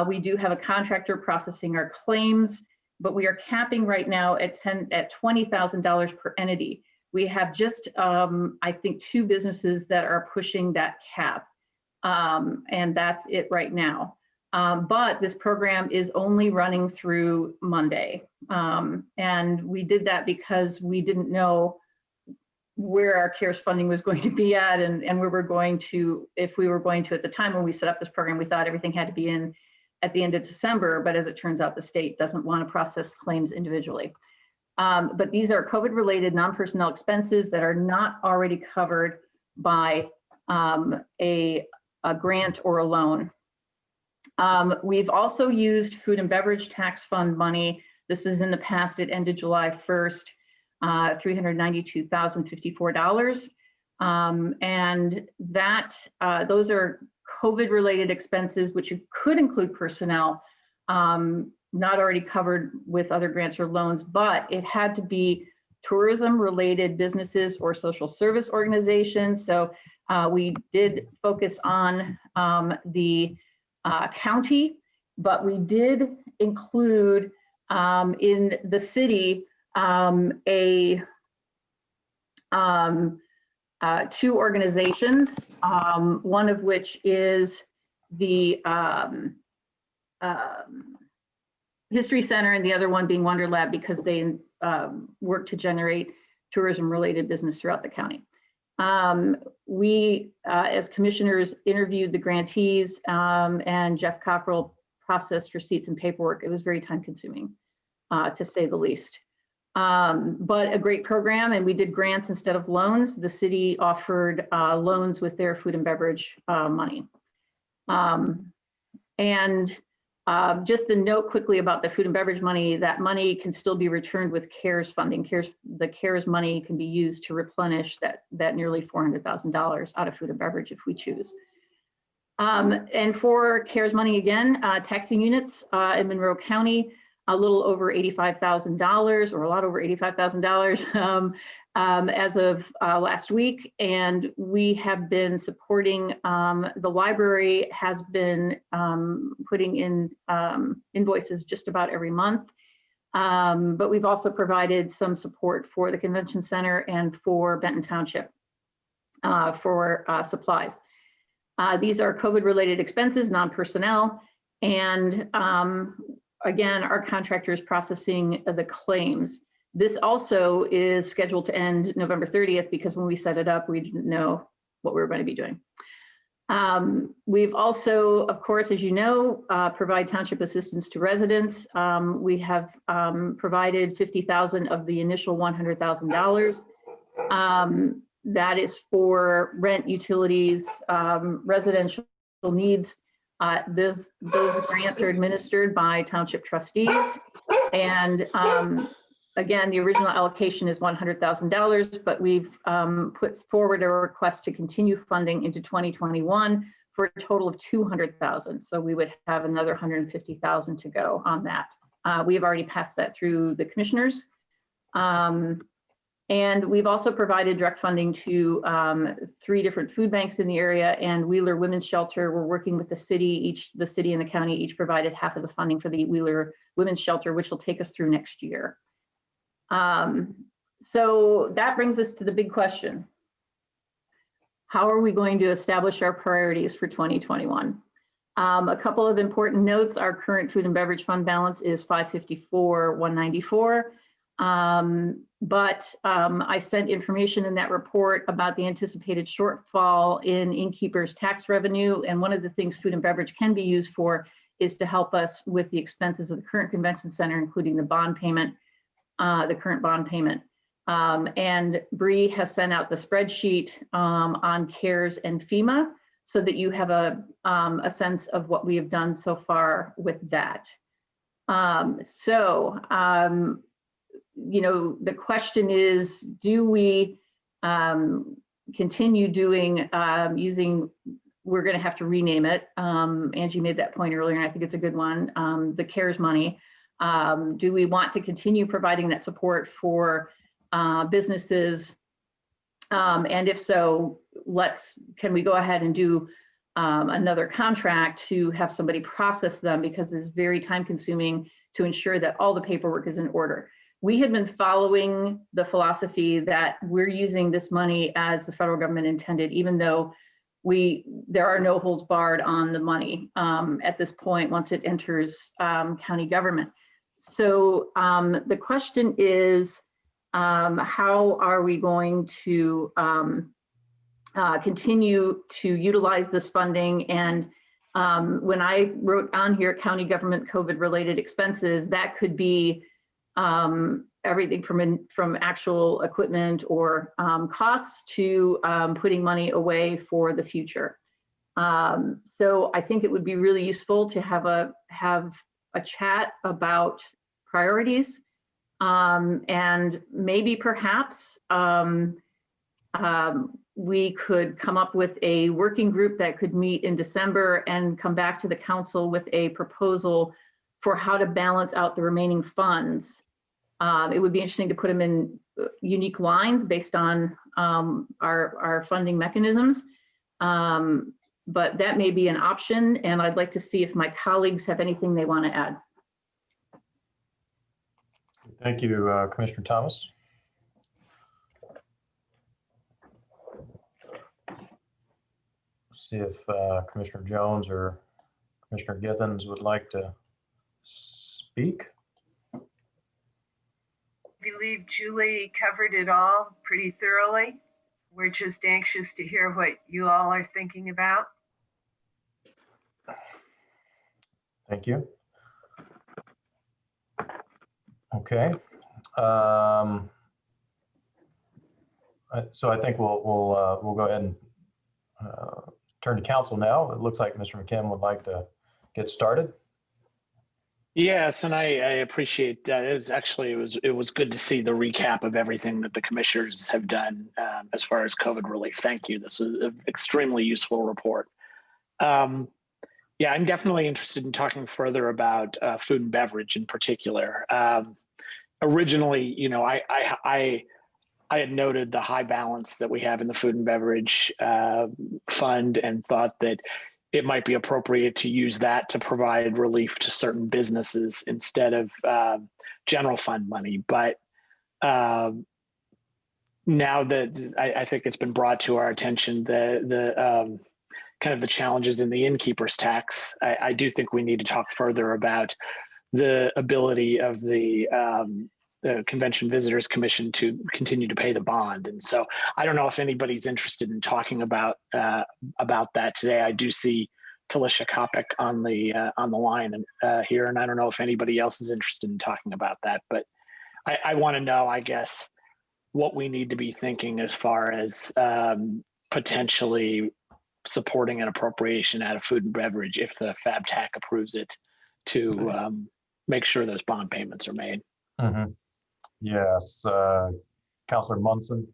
We do have a contractor processing our claims, but we are capping right now at $20,000 per entity. We have just, I think, 2 businesses that are pushing that cap, and that's it right now. But this program is only running through Monday. And we did that because we didn't know where our CARES funding was going to be at and where we're going to, if we were going to, at the time when we set up this program, we thought everything had to be in at the end of December, but as it turns out, the state doesn't want to process claims individually. But these are COVID-related non-personnel expenses that are not already covered by a grant or a loan. We've also used food and beverage tax fund money. This is in the past, it ended July 1st, $392,054. And that those are COVID-related expenses, which could include personnel, not already covered with other grants or loans, but it had to be tourism-related businesses or social service organizations. So we did focus on the county, but we did include in the city 2 organizations, one of which is the History Center and the other one being Wonder Lab, because they work to generate tourism-related business throughout the county. We, as commissioners, interviewed the grantees, and Jeff Cockrell processed receipts and paperwork. It was very time-consuming, to say the least. But a great program, and we did grants instead of loans. The city offered loans with their food and beverage money. Just a note quickly about the food and beverage money, that money can still be returned with CARES funding. The CARES money can be used to replenish that nearly $400,000 out of food and beverage if we choose. And for CARES money again, taxing units in Monroe County, a little over $85,000, or a lot over $85,000 as of last week. And we have been supporting, the library has been putting in invoices just about every month. But we've also provided some support for the Convention Center and for Benton Township for supplies. These are COVID-related expenses, non-personnel, and again, our contractor is processing the claims. This also is scheduled to end November 30th, because when we set it up, we didn't know what we were going to be doing. We've also, of course, as you know, provide township assistance to residents. We have provided $50,000 of the initial $100,000. That is for rent, utilities, residential needs. Those grants are administered by township trustees. And again, the original allocation is $100,000, but we've put forward a request to continue funding into 2021 for a total of $200,000. So we would have another $150,000 to go on that. We have already passed that through the commissioners. And we've also provided direct funding to 3 different food banks in the area and Wheeler Women's Shelter. We're working with the city. The city and the county each provided half of the funding for the Wheeler Women's Shelter, which will take us through next year. So that brings us to the big question. How are we going to establish our priorities for 2021? A couple of important notes. Our current food and beverage fund balance is $554,194. But I sent information in that report about the anticipated shortfall in innkeepers' tax revenue. And one of the things food and beverage can be used for is to help us with the expenses of the current convention center, including the bond payment, the current bond payment. And Bree has sent out the spreadsheet on CARES and FEMA so that you have a sense of what we have done so far with that. You know, the question is, do we continue doing we're going to have to rename it. Angie made that point earlier, and I think it's a good one, the CARES money. Do we want to continue providing that support for businesses? And if so, can we go ahead and do another contract to have somebody process them, because it's very time consuming to ensure that all the paperwork is in order. We have been following the philosophy that we're using this money as the federal government intended, even though there are no holds barred on the money at this point once it enters county government. So the question is, how are we going to continue to utilize this funding? And when I wrote on here county government COVID-related expenses, that could be everything from actual equipment or costs to putting money away for the future. So I think it would be really useful to have a chat about priorities, and maybe perhaps we could come up with a working group that could meet in December and come back to the council with a proposal for how to balance out the remaining funds. It would be interesting to put them in unique lines based on our funding mechanisms. But that may be an option, and I'd like to see if my colleagues have anything they want to add. Thank you, Commissioner Thomas. See if Commissioner Jones or Commissioner Githens would like to speak. I believe Julie covered it all pretty thoroughly. We're just anxious to hear what you all are thinking about. Thank you. Okay. So I think we'll go ahead and turn to council now. It looks like Mr. McKim would like to get started. Yes, and I appreciate that. It was good to see the recap of everything that the commissioners have done as far as COVID relief. Thank you. This was an extremely useful report. Yeah, I'm definitely interested in talking further about food and beverage in particular. Originally, you know, I had noted the high balance that we have in the food and beverage fund and thought that it might be appropriate to use that to provide relief to certain businesses instead of general fund money. But now that I think it's been brought to our attention, the kind of the challenges in the innkeeper's tax, I do think we need to talk further about the ability of the Convention Visitors Commission to continue to pay the bond. And so I don't know if anybody's interested in talking about that today. I do see Talisha Kopic on the line here, and I don't know if anybody else is interested in talking about that. But I want to know, I guess, what we need to be thinking as far as potentially supporting an appropriation out of food and beverage if the FabTac approves it to make sure those bond payments are made. Mm-hmm. Yes, Councilor Munson.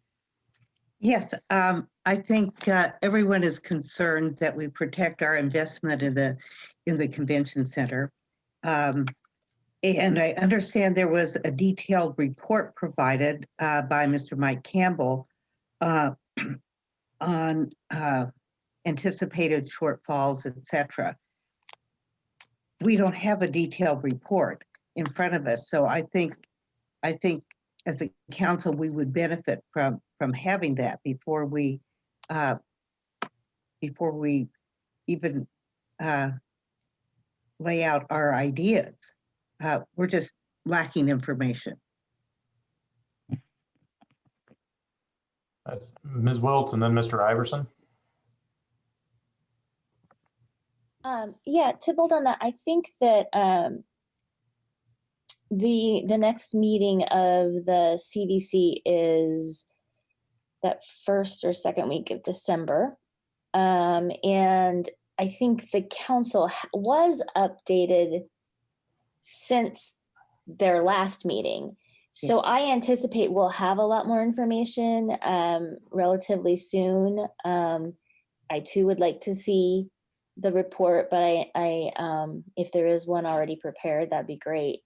Yes, I think everyone is concerned that we protect our investment in the convention center. And I understand there was a detailed report provided by Mr. Mike Campbell on anticipated shortfalls, etc. We don't have a detailed report in front of us, so I think as a council, we would benefit from having that before we even lay out our ideas. We're just lacking information. That's Ms. Wiltz and then Mr. Iverson. Yeah, to build on that, I think that the next meeting of the CVC is that first or second week of December. And I think the council was updated since their last meeting. So I anticipate we'll have a lot more information relatively soon. I too would like to see the report, but I if there is one already prepared, that'd be great.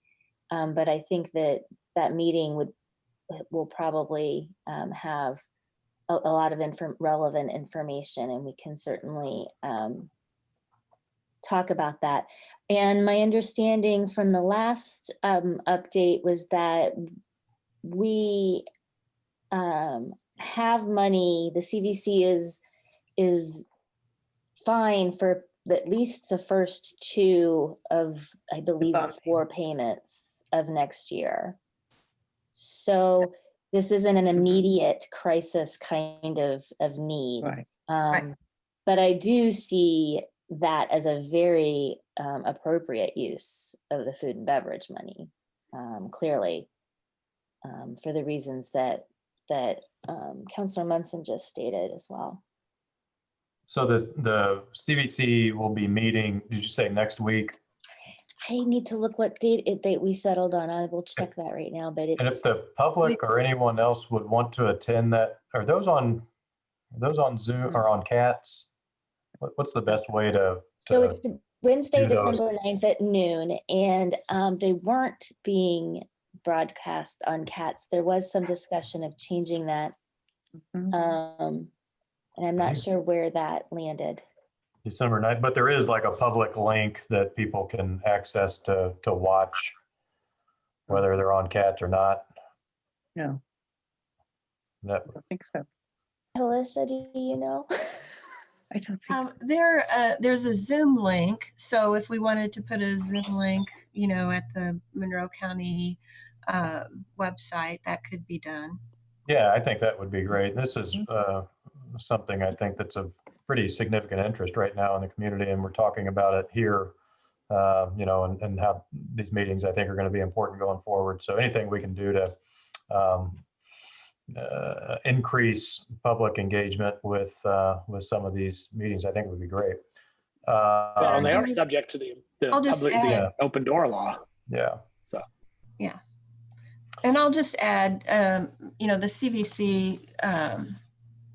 But I think that meeting will probably have a lot of relevant information, and we can certainly talk about that. And my understanding from the last update was that we have money. The CVC is fine for at least the first 2 of, I believe, the 4 payments of next year. So this isn't an immediate crisis kind of need. Right. But I do see that as a very appropriate use of the food and beverage money, clearly, for the reasons that Councilor Munson just stated as well. So the CVC will be meeting, did you say next week? I need to look what date we settled on. I will check that right now, but it's. And if the public or anyone else would want to attend that, are those on Zoom or on CATS? What's the best way to So it's Wednesday, do those? December 9th at noon, and they weren't being broadcast on CATS. There was some discussion of changing that. And I'm not sure where that landed. December 9th, but there is like a public link that people can access to watch, whether they're on CAT or not. No, That, I don't think so. Alicia, do you know? I don't think so. There's a Zoom link. So if we wanted to put a Zoom link, at the Monroe County website, that could be done. yeah, I think that would be great. This is something I think that's of pretty significant interest right now in the community, and we're talking about it here, and how these meetings I think are going to be important going forward. So anything we can do to increase public engagement with some of these meetings, I think would be great. And they are subject to the open door law. Yeah. So. Yes. And I'll just add, the CVC,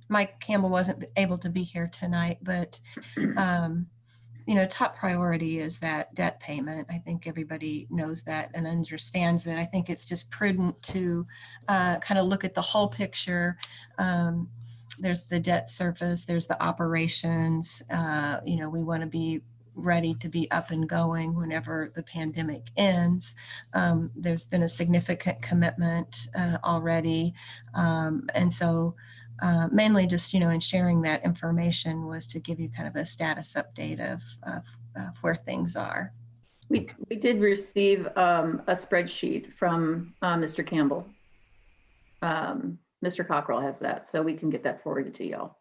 Mike Campbell wasn't able to be here tonight, but, top priority is that debt payment. I think everybody knows that and understands that. I think it's just prudent to kind of look at the whole picture. There's the debt service, there's the operations. We want to be ready to be up and going whenever the pandemic ends. There's been a significant commitment already. And so mainly just, in sharing that information was to give you kind of a status update of where things are. We did receive a spreadsheet from Mr. Campbell. Mr. Cockrell has that, so we can get that forwarded to y'all.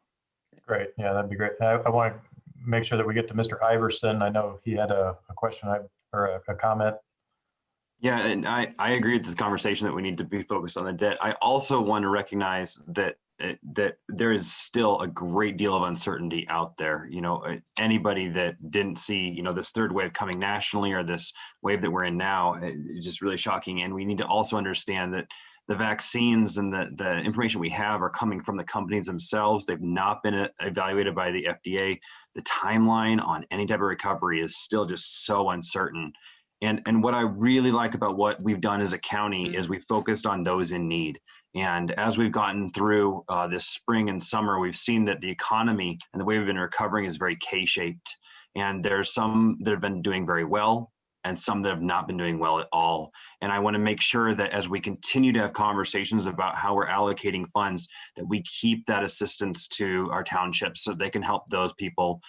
Great. Yeah, that'd be great. I want to make sure that we get to Mr. Iverson. I know he had a question or a comment. Yeah, and I agree with this conversation that we need to be focused on the debt. I also want to recognize that there is still a great deal of uncertainty out there. Anybody that didn't see, this third wave coming nationally or this wave that we're in now, it's just really shocking. And we need to also understand that the vaccines and the information we have are coming from the companies themselves. They've not been evaluated by the FDA. The timeline on any type of recovery is still just so uncertain. And what I really like about what we've done as a county is we focused on those in need. And as we've gotten through this spring and summer, we've seen that the economy and the way we've been recovering is very K-shaped. And there's some that have been doing very well, and some that have not been doing well at all. And I want to make sure that as we continue to have conversations about how we're allocating funds, that we keep that assistance to our townships so they can help those people.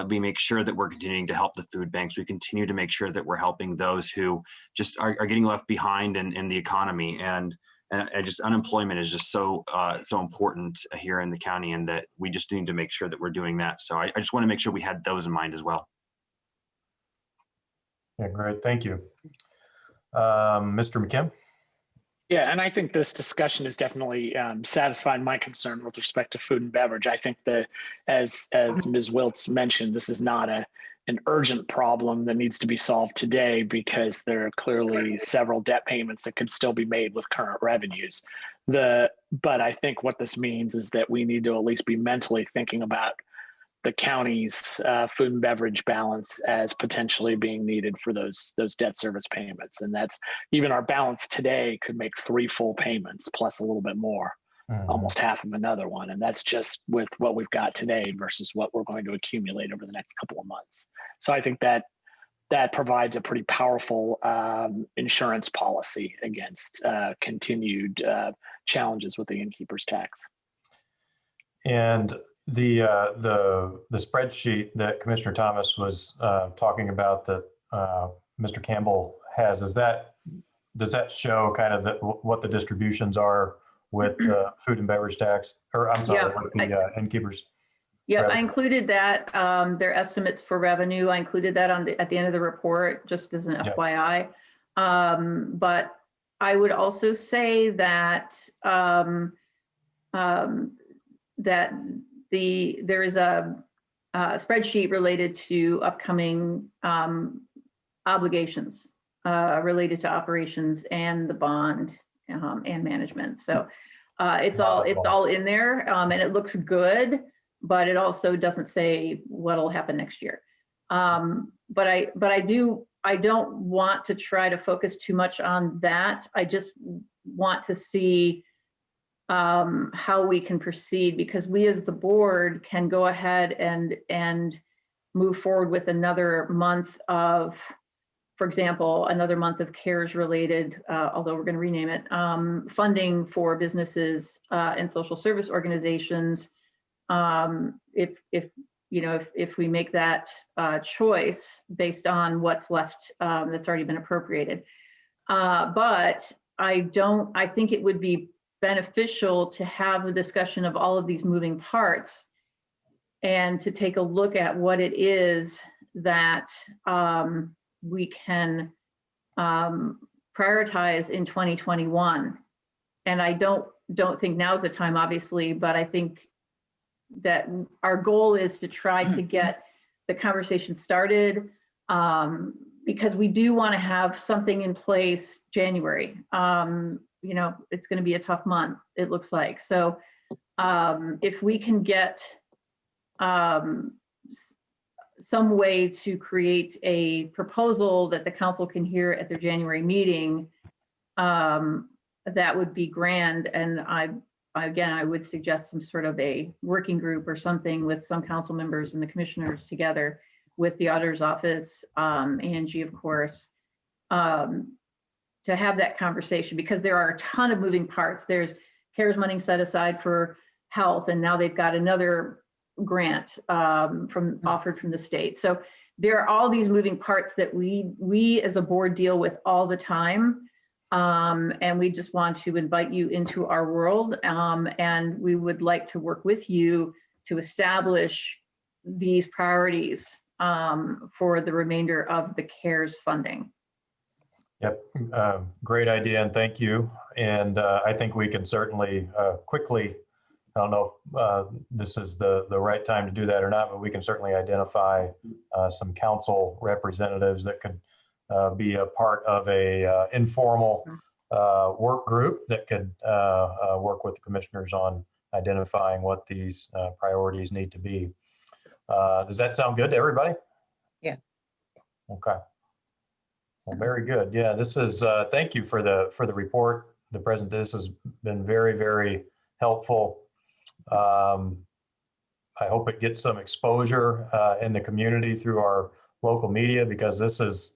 We make sure that we're continuing to help the food banks. We continue to make sure that we're helping those who just are getting left behind in the economy. And just unemployment is just so important here in the county, and that we just need to make sure that we're doing that. So I just want to make sure we had those in mind as well. Yeah, great. Thank you. Mr. McKim? Yeah, and I think this discussion has definitely satisfied my concern with respect to food and beverage. I think that, as Ms. Wiltz mentioned, this is not an urgent problem that needs to be solved today, because there are clearly several debt payments that could still be made with current revenues. But I think what this means is that we need to at least be mentally thinking about the county's food and beverage balance as potentially being needed for those debt service payments. And that's, even our balance today could make 3 full payments plus a little bit more, almost half of another one. And that's just with what we've got today versus what we're going to accumulate over the next couple of months. So I think that provides a pretty powerful insurance policy against continued challenges with the innkeeper's tax. And the spreadsheet that Commissioner Thomas was talking about that Mr. Campbell has, does that show kind of what the distributions are with food and beverage tax, or I'm sorry, with the innkeepers? Yeah, I included that, their estimates for revenue. I included that at the end of the report, just as an FYI. But I would also say that there is a spreadsheet related to upcoming obligations related to operations and the bond and management. So it's all in there, and it looks good, but it also doesn't say what'll happen next year. But I don't want to try to focus too much on that. I just want to see how we can proceed, because we as the board can go ahead and move forward with another month of, for example, another month of CARES related, although we're going to rename it, funding for businesses and social service organizations. If we make that choice based on what's left that's already been appropriated. But I think it would be beneficial to have a discussion of all of these moving parts and to take a look at what it is that we can prioritize in 2021. And I don't think now's the time, obviously, but I think that our goal is to try to get the conversation started, because we do want to have something in place January. It's going to be a tough month, it looks like. So if we can get some way to create a proposal that the council can hear at their January meeting, that would be grand. And I would suggest some sort of a working group or something with some council members and the commissioners together with the auditor's office, Angie, of course, to have that conversation, because there are a ton of moving parts. There's CARES money set aside for health, and now they've got another grant offered from the state. So there are all these moving parts that we as a board deal with all the time. And we just want to invite you into our world, and we would like to work with you to establish these priorities for the remainder of the CARES funding. Yep, great idea, and thank you. And I think we can certainly quickly, I don't know if this is the right time to do that or not, but we can certainly identify some council representatives that could be a part of a informal work group that could work with the commissioners on identifying what these priorities need to be. Does that sound good to everybody? Yeah. Okay. Well, very good. Yeah, this is, thank you for the report. This has been very, very helpful. I hope it gets some exposure in the community through our local media, because this is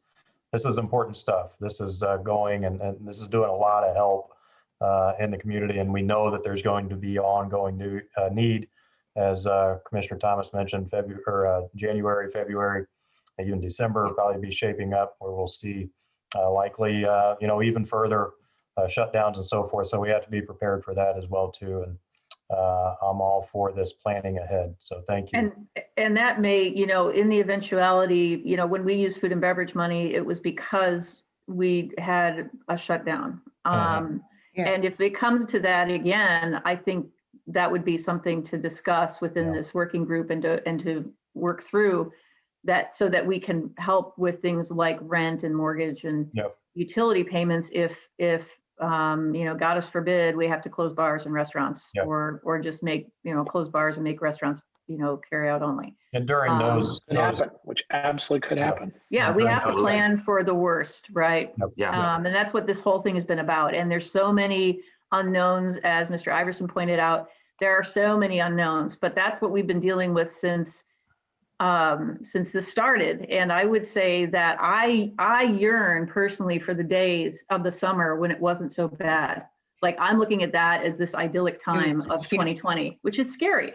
this is important stuff. This is going and this is doing a lot of help in the community. And we know that there's going to be ongoing need, as Commissioner Thomas mentioned, January, February, even December will probably be shaping up where we'll see likely, even further shutdowns and so forth. So we have to be prepared for that as well too. And I'm all for this planning ahead. So thank you. And that may, in the eventuality, when we use food and beverage money, it was because we had a shutdown. And if it comes to that again, I think that would be something to discuss within this working group and to work through that so that we can help with things like rent and mortgage and utility payments if God us forbid, we have to close bars and restaurants or just make, close bars and make restaurants, carry out only. And during which absolutely could happen. Yeah, we have to plan for the worst, right? Yeah. And that's what this whole thing has been about. And there's so many unknowns, as Mr. Iverson pointed out, there are so many unknowns, but that's what we've been dealing with since this started. And I would say that I yearn personally for the days of the summer when it wasn't so bad. Like I'm looking at that as this idyllic time of 2020, which is scary.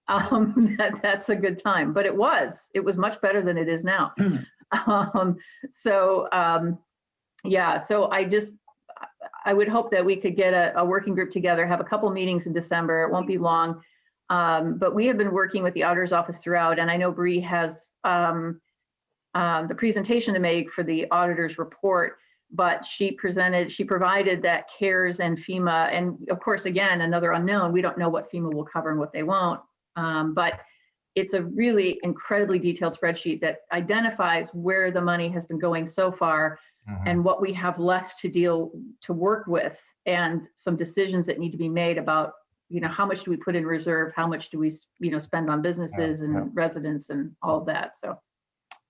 That's a good time, but it was much better than it is now. So I would hope that we could get a working group together, have a couple meetings in December. It won't be long. But we have been working with the auditor's office throughout, and I know Bree has the presentation to make for the auditor's report, but she provided that CARES and FEMA, and of course, again, another unknown, we don't know what FEMA will cover and what they won't, but it's a really incredibly detailed spreadsheet that identifies where the money has been going so far and what we have left to work with, and some decisions that need to be made about how much do we put in reserve? How much do we, spend on businesses and residents and all of that? So,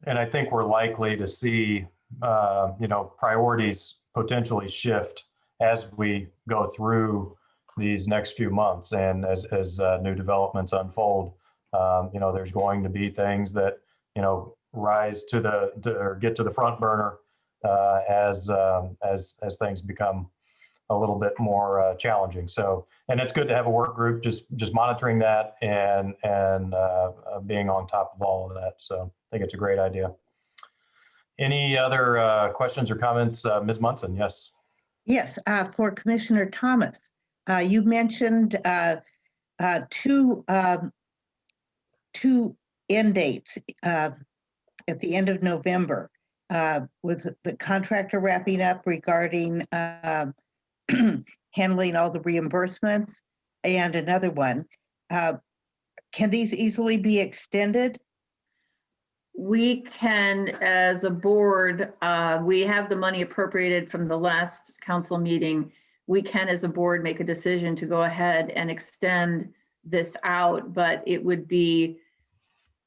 and I think we're likely to see, priorities potentially shift as we go through these next few months, and as new developments unfold. There's going to be things that rise or get to the front burner as things become a little bit more challenging. So, and it's good to have a work group just monitoring that and being on top of all of that. So I think it's a great idea. Any other questions or comments? Ms. Munson, yes. Yes, for Commissioner Thomas, you mentioned two end dates at the end of November with the contractor wrapping up regarding handling all the reimbursements, and another one. Can these easily be extended? We can, as a board, we have the money appropriated from the last council meeting. We can, as a board, make a decision to go ahead and extend this out, but it would be,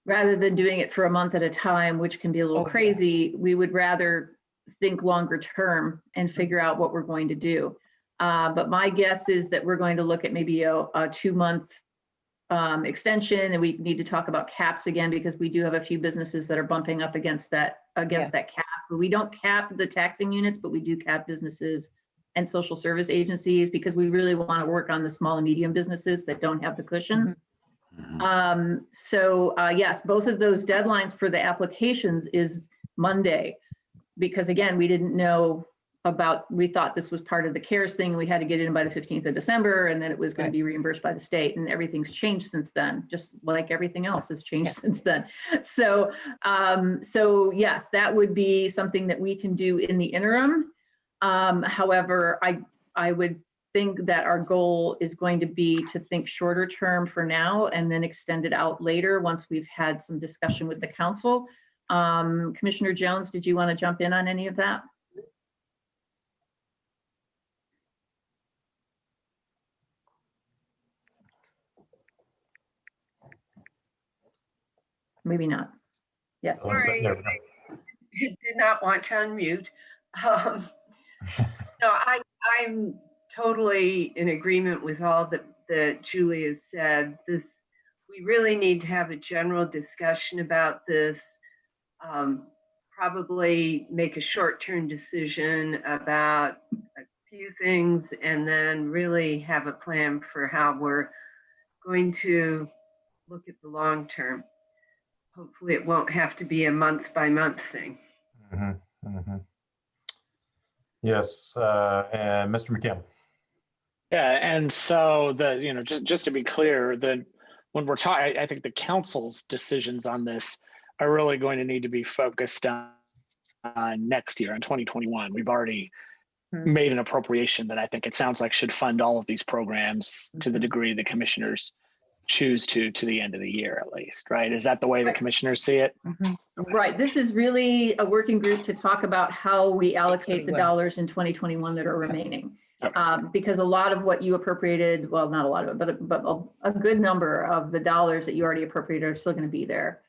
rather than doing it for a month at a time, which can be a little crazy, we would rather think longer term and figure out what we're going to do. But my guess is that we're going to look at maybe a 2-month extension, and we need to talk about caps again, because we do have a few businesses that are bumping up against that cap. We don't cap the taxing units, but we do cap businesses and social service agencies, because we really want to work on the small and medium businesses that don't have the cushion. Yes, both of those deadlines for the applications is Monday, because again, we didn't know we thought this was part of the CARES thing, and we had to get it in by the 15th of December, and then it was going to be reimbursed by the state, and everything's changed since then, just like everything else has changed since then. So yes, that would be something that we can do in the interim. However, I would think that our goal is going to be to think shorter term for now, and then extend it out later once we've had some discussion with the council. Commissioner Jones, did you want to jump in on any of that? Maybe not. Yes. Sorry, I did not want to unmute. No, I'm totally in agreement with all that Julie has said. We really need to have a general discussion about this probably make a short-term decision about a few things and then really have a plan for how we're going to look at the long term. Hopefully it won't have to be a month by month thing. Mm-hmm. Mm-hmm. Yes, and Mr. McKim. Yeah, and so just to be clear, when we're talking, I think the council's decisions on this are really going to need to be focused on next year, in 2021. We've already made an appropriation that I think it sounds like should fund all of these programs to the degree the commissioners choose to the end of the year at least, right? Is that the way the commissioners see it? Right. This is really a working group to talk about how we allocate the dollars in 2021 that are remaining. Because a lot of what you appropriated, well, not a lot of it, but a good number of the dollars that you already appropriated are still going to be there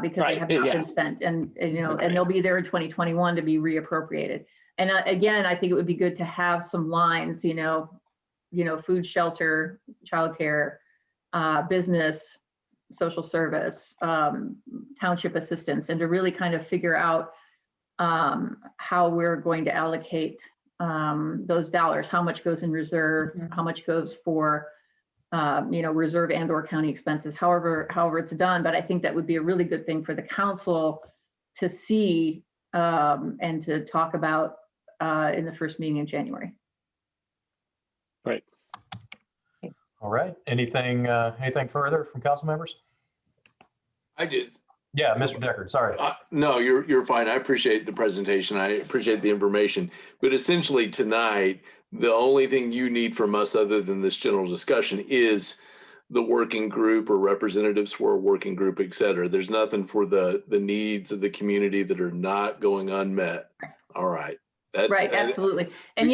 because they have not been spent, and and they'll be there in 2021 to be reappropriated. And again, I think it would be good to have some lines, food, shelter, childcare, business, social service, township assistance, and to really kind of figure out how we're going to allocate those dollars, how much goes in reserve, how much goes for reserve and or county expenses, however it's done. But I think that would be a really good thing for the council to see and to talk about in the first meeting in January. Right. All right. Anything further from council members? Yeah, Mr. Deckard, sorry. No, you're fine. I appreciate the presentation. I appreciate the information. But essentially tonight, the only thing you need from us other than this general discussion is the working group or representatives for a working group, et cetera. There's nothing for the needs of the community that are not going unmet. All right. That's right. Absolutely. And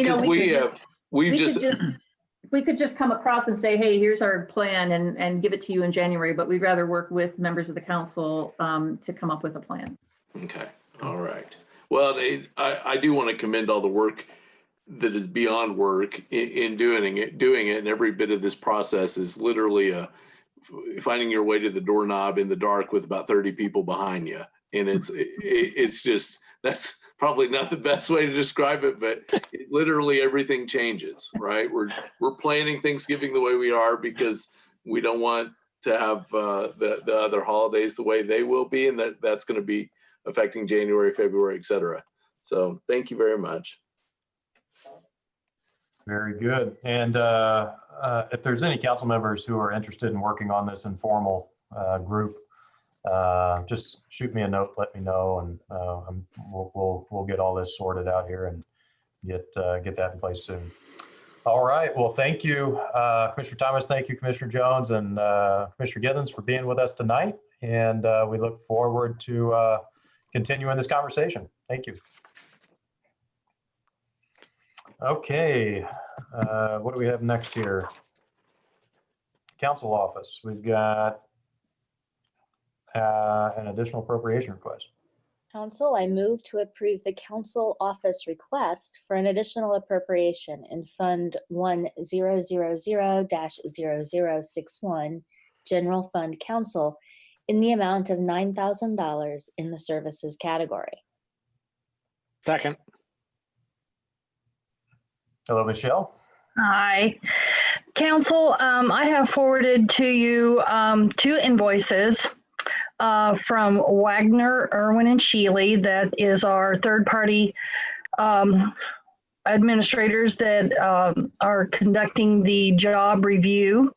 we could just come across and say, hey, here's our plan and give it to you in January, but we'd rather work with members of the council to come up with a plan. Okay. All right. Well, I do want to commend all the work that is beyond work in doing it. And every bit of this process is literally finding your way to the doorknob in the dark with about 30 people behind you. And it's just, that's probably not the best way to describe it, but literally everything changes, right? We're planning Thanksgiving the way we are because we don't want to have the other holidays the way they will be, and that's going to be affecting January, February, et cetera. So thank you very much. Very good. And if there's any council members who are interested in working on this informal group, just shoot me a note, let me know, and we'll get all this sorted out here and get that in place soon. All right. Well, thank you, Commissioner Thomas. Thank you, Commissioner Jones, and Commissioner Githens for being with us tonight. And we look forward to continuing this conversation. Thank you. Okay. What do we have next here? Council office. We've got an additional appropriation request. Council, I move to approve the council office request for an additional appropriation in Fund 1000-0061, General Fund Council, in the amount of $9,000 in the services category. Second. Hello, Michelle. Hi. Council, I have forwarded to you 2 invoices from Wagner, Irwin, and Shealy. That is our third-party administrators that are conducting the job review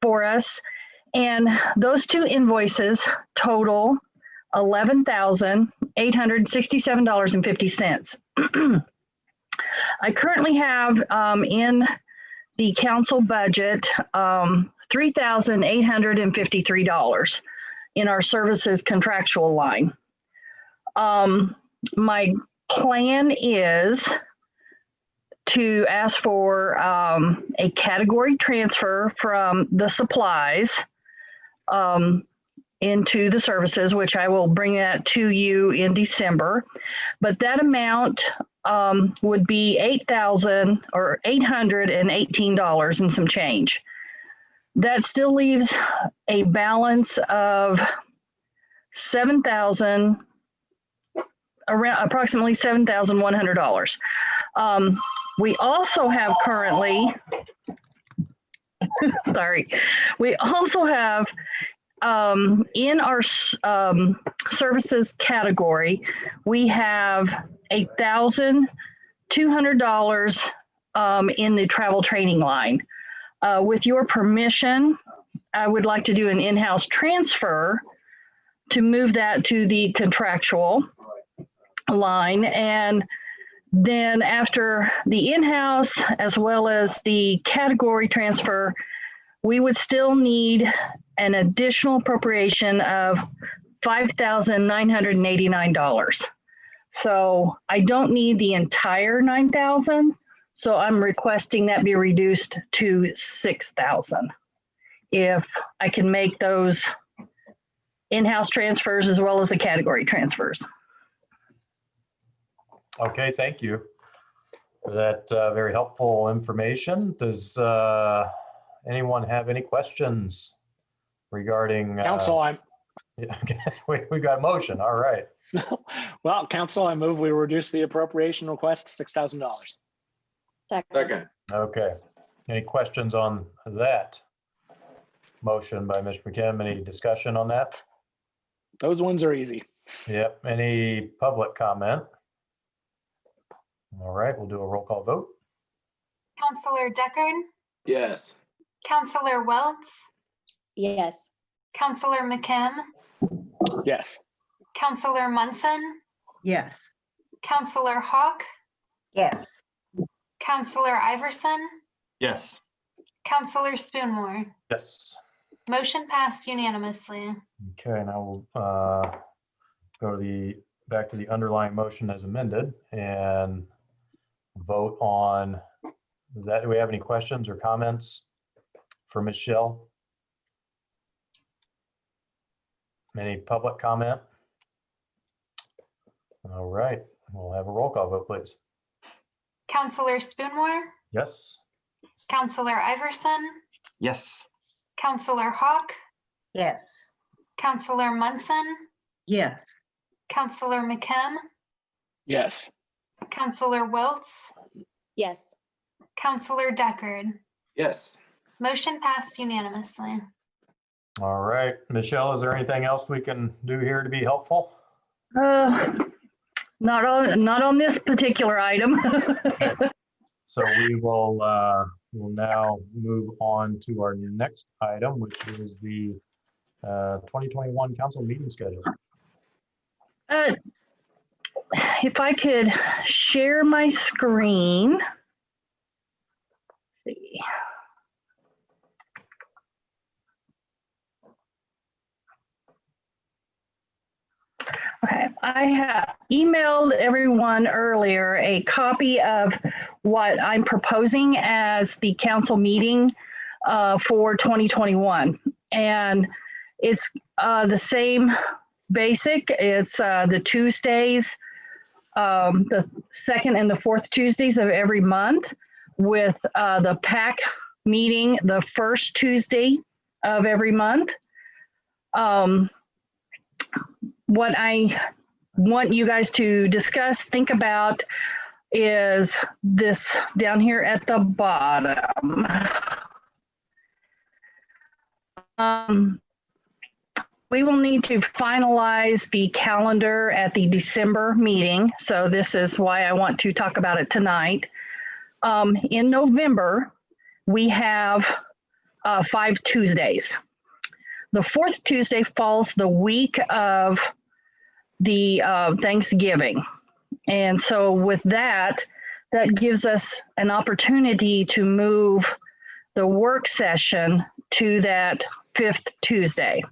for us. And those 2 invoices total $11,867.50. I currently have in the council budget $3,853 in our services contractual line. My plan is to ask for a category transfer from the supplies into the services, which I will bring that to you in December. But that amount would be $818 and some change. That still leaves a balance of $7,000 around approximately $7,100. We also have currently, sorry, we also have in our services category, we have $1,200 in the travel training line. With your permission, I would like to do an in-house transfer to move that to the contractual line. And then after the in-house as well as the category transfer, we would still need an additional appropriation of $5,989. So I don't need the entire 9,000. So I'm requesting that be reduced to 6,000. If I can make those in-house transfers as well as the category transfers. Okay, thank you for that very helpful information. Does anyone have any questions regarding? Council, Yeah, okay. We got a motion. All right. Well, Council, I move we reduce the appropriation request to $6,000. Second. Okay. Any questions on that motion by Mr. McKim? Any discussion on that? Those ones are easy. Yep. Any public comment? All right, we'll do a roll call vote. Counselor Deckard, Yes. Counselor Welts, Yes. Counselor McKim, Yes. Counselor Munson, Yes. Counselor Hawk, Yes. Counselor Iverson, Yes. Counselor Spoonmore. Yes. Motion passed unanimously. Okay, now we'll go to back to the underlying motion as amended and vote on that. Do we have any questions or comments for Ms. Shell? Any public comment? All right, we'll have a roll call vote, please. Counselor Spoonmore, Yes. Counselor Iverson, Yes. Counselor Hawk, Yes. Counselor Munson, Yes. Counselor McKim, Yes. Counselor Wiltz, Yes. Counselor Deckard. Yes. Motion passed unanimously. All right, Michelle, is there anything else we can do here to be helpful? Not on this particular item. So we will now move on to our next item, which is the 2021 council meeting schedule. If I could share my screen. Let's see. Okay, I have emailed everyone earlier a copy of what I'm proposing as the council meeting for 2021. And it's the same basic. It's the Tuesdays, the second and the fourth Tuesdays of every month, with the PAC meeting the first Tuesday of every month. What I want you guys to discuss, think about, is this down here at the bottom. We will need to finalize the calendar at the December meeting. So this is why I want to talk about it tonight. In November, we have 5 Tuesdays. The fourth Tuesday falls the week of the Thanksgiving. And so with that, that gives us an opportunity to move the work session to that 5th Tuesday.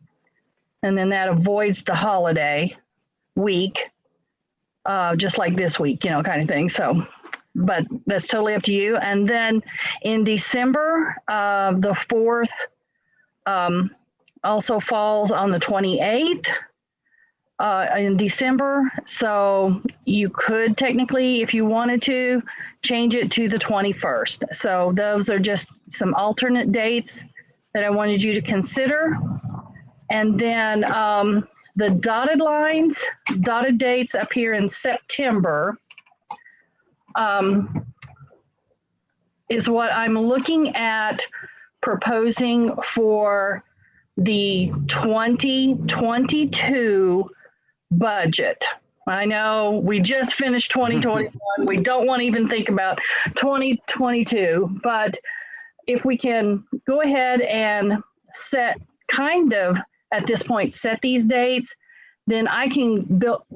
And then that avoids the holiday week, just like this week, kind of thing. So, but that's totally up to you. And then in December, the 4th also falls on the 28th in December. So you could technically, if you wanted to, change it to the 21st. So those are just some alternate dates that I wanted you to consider. And then The dotted lines, dotted dates up here in September is what I'm looking at proposing for the 2022 budget. I know we just finished 2021. We don't want to even think about 2022, but if we can go ahead and set kind of at this point, set these dates, then I can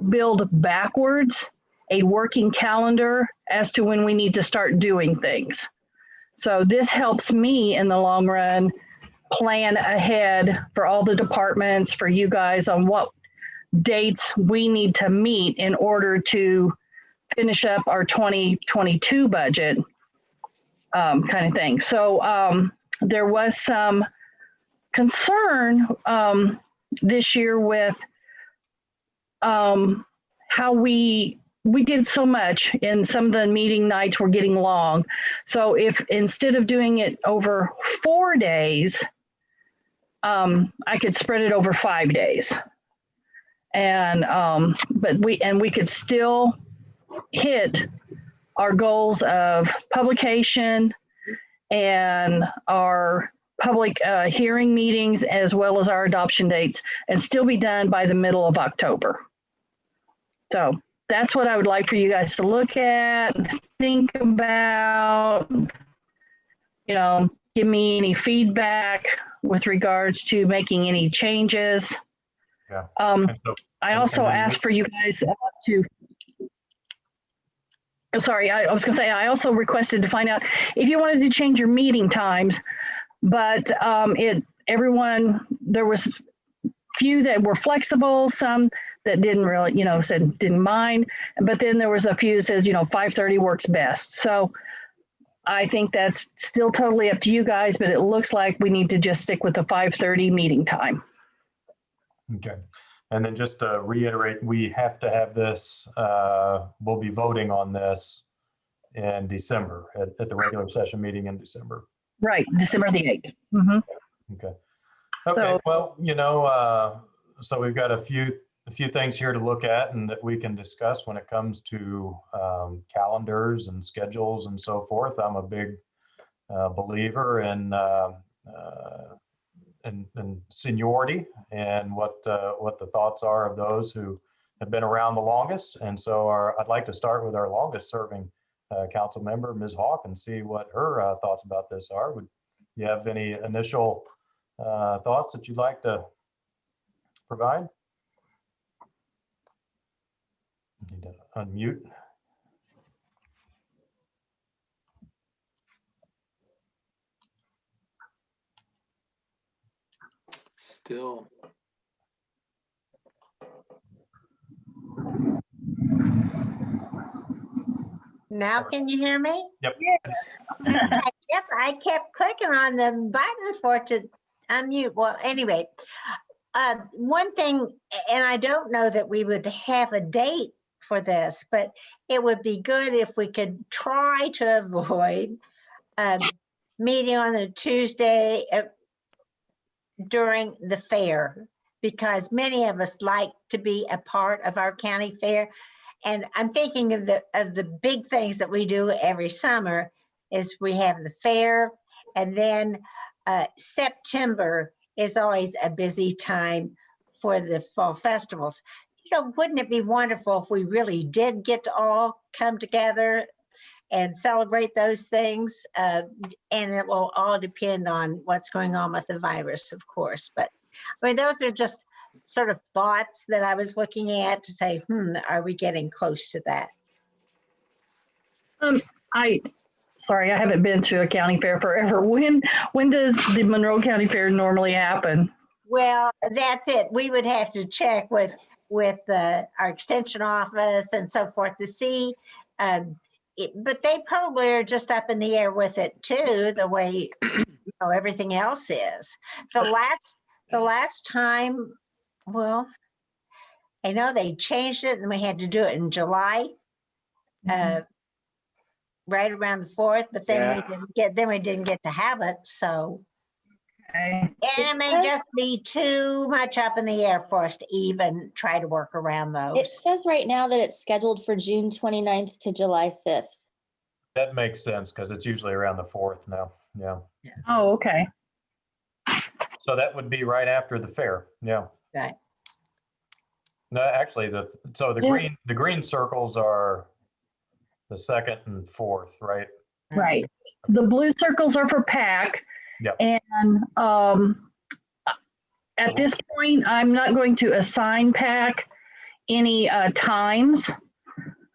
build backwards a working calendar as to when we need to start doing things. So this helps me in the long run plan ahead for all the departments, for you guys on what dates we need to meet in order to finish up our 2022 budget kind of thing. So there was some concern this year with how we did so much, and some of the meeting nights were getting long. So if instead of doing it over 4 days, I could spread it over 5 days. And but we could still hit our goals of publication and our public hearing meetings, as well as our adoption dates, and still be done by the middle of October. So that's what I would like for you guys to look at, think about, you know, give me any feedback with regards to making any changes. Yeah. I also asked for you guys to, sorry, I was gonna say, I also requested to find out if you wanted to change your meeting times, but everyone, there was few that were flexible, some that didn't really, you know, said didn't mind, but then there was a few that says, you know, 5:30 works best. So I think that's still totally up to you guys, but it looks like we need to just stick with the 5:30 meeting time. Okay. And then just to reiterate, we have to have this, we'll be voting on this in December at the regular session meeting in December. Right, December the 8th. Mm-hmm. Okay. Okay. So, well, you know, so we've got a few things here to look at and that we can discuss when it comes to calendars and schedules and so forth. I'm a big believer in seniority and what the thoughts are of those who have been around the longest. And so I'd like to start with our longest serving council member, Ms. Hawk, and see what her thoughts about this are. Would you have any initial thoughts that you'd like to provide? You need to unmute. Still. Now can you hear me? Yep. Yes. I kept clicking on the button for it to unmute. Well, anyway, one thing, and I don't know that we would have a date for this, but it would be good if we could try to avoid meeting on the Tuesday during the fair, because many of us like to be a part of our county fair. And I'm thinking of the big things that we do every summer is we have the fair, and then September is always a busy time for the fall festivals. You know, wouldn't it be wonderful if we really did get to all come together and celebrate those things? And it will all depend on what's going on with the virus, of course. But I mean, those are just sort of thoughts that I was looking at to say, are we getting close to that? Sorry, I haven't been to a county fair forever. When does the Monroe County Fair normally happen? Well, that's it. We would have to check with our extension office and so forth to see. But they probably are just up in the air with it too, the way everything else is. The last time, well, I know they changed it and we had to do it in July, right around the 4th. But then we didn't get to have it. So And it may just be too much up in the air for us to even try to work around those. It says right now that it's scheduled for June 29th to July 5th. That makes sense because it's usually around the 4th now. Yeah. Oh, okay. So that would be right after the fair. Yeah. Right. No, actually, the green circles are the 2nd and 4th, right? Right. The blue circles are for PAC. Yep. And at this point, I'm not going to assign PAC any times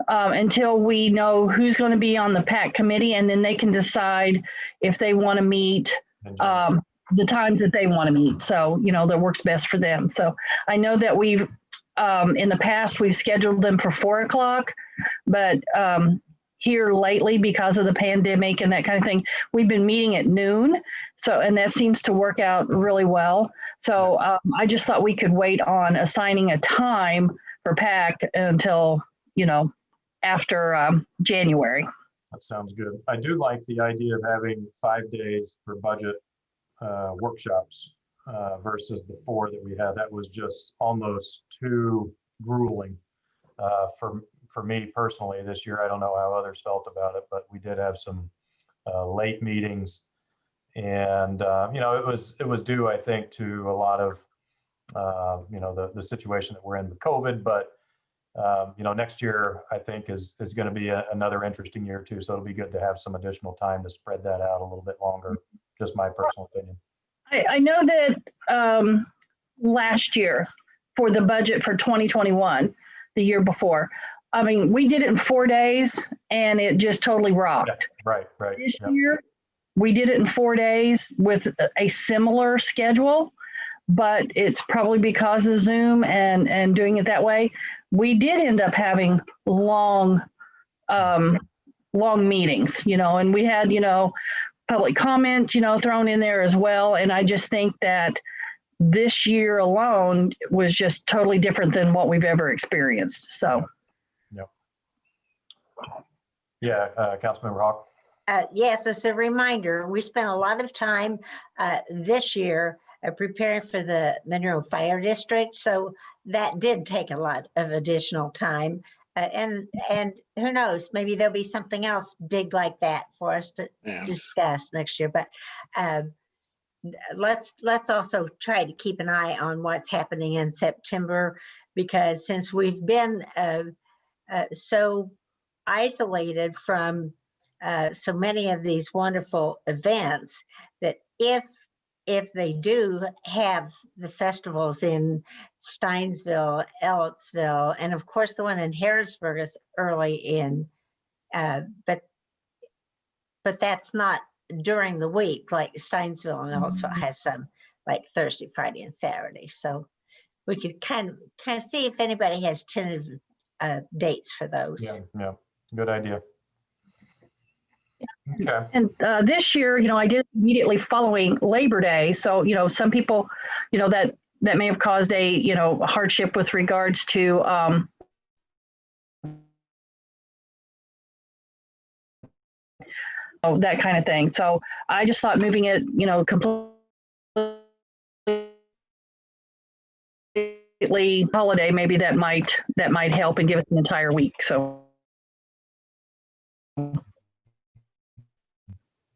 until we know who's going to be on the PAC committee, and then they can decide if they want to meet the times that they want to meet. So, that works best for them. So I know that we've, in the past, we've scheduled them for 4 o'clock, but here lately, because of the pandemic and that kind of thing, we've been meeting at noon. So, and that seems to work out really well. So I just thought we could wait on assigning a time for PAC until, after January. That sounds good. I do like the idea of having 5 days for budget workshops versus the 4 that we had. That was just almost too grueling for me personally this year. I don't know how others felt about it, but we did have some late meetings, and it was due, I think, to a lot of the situation that we're in with COVID. But next year I think is going to be another interesting year too. So it'll be good to have some additional time to spread that out a little bit longer. Just my personal opinion. I know that last year for the budget for 2021, the year before, I mean, we did it in 4 days and it just totally rocked. Yeah, right. This year, we did it in 4 days with a similar schedule, but it's probably because of Zoom and doing it that way. We did end up having long meetings, and we had, public comment, thrown in there as well. And I just think that this year alone was just totally different than what we've ever experienced. So. Yeah, Councilmember Hawk. Yes, as a reminder, we spent a lot of time this year preparing for the Monroe Fire District. So that did take a lot of additional time. And who knows, maybe there'll be something else big like that for us to discuss next year. But let's also try to keep an eye on what's happening in September, because since we've been so isolated from so many of these wonderful events, that if they do have the festivals in Steinsville, Ellettsville, and of course the one in Harrisburg is early in, but that's not during the week, like Steinsville and Ellettsville has some like Thursday, Friday, and Saturday. So we could kind of see if anybody has tentative dates for those. Yeah, good idea. Okay. And this year, I did immediately following Labor Day. So, some people, that may have caused a, hardship with regards to that kind of thing. So I just thought moving it, completely holiday, maybe that might help and give us an entire week. So.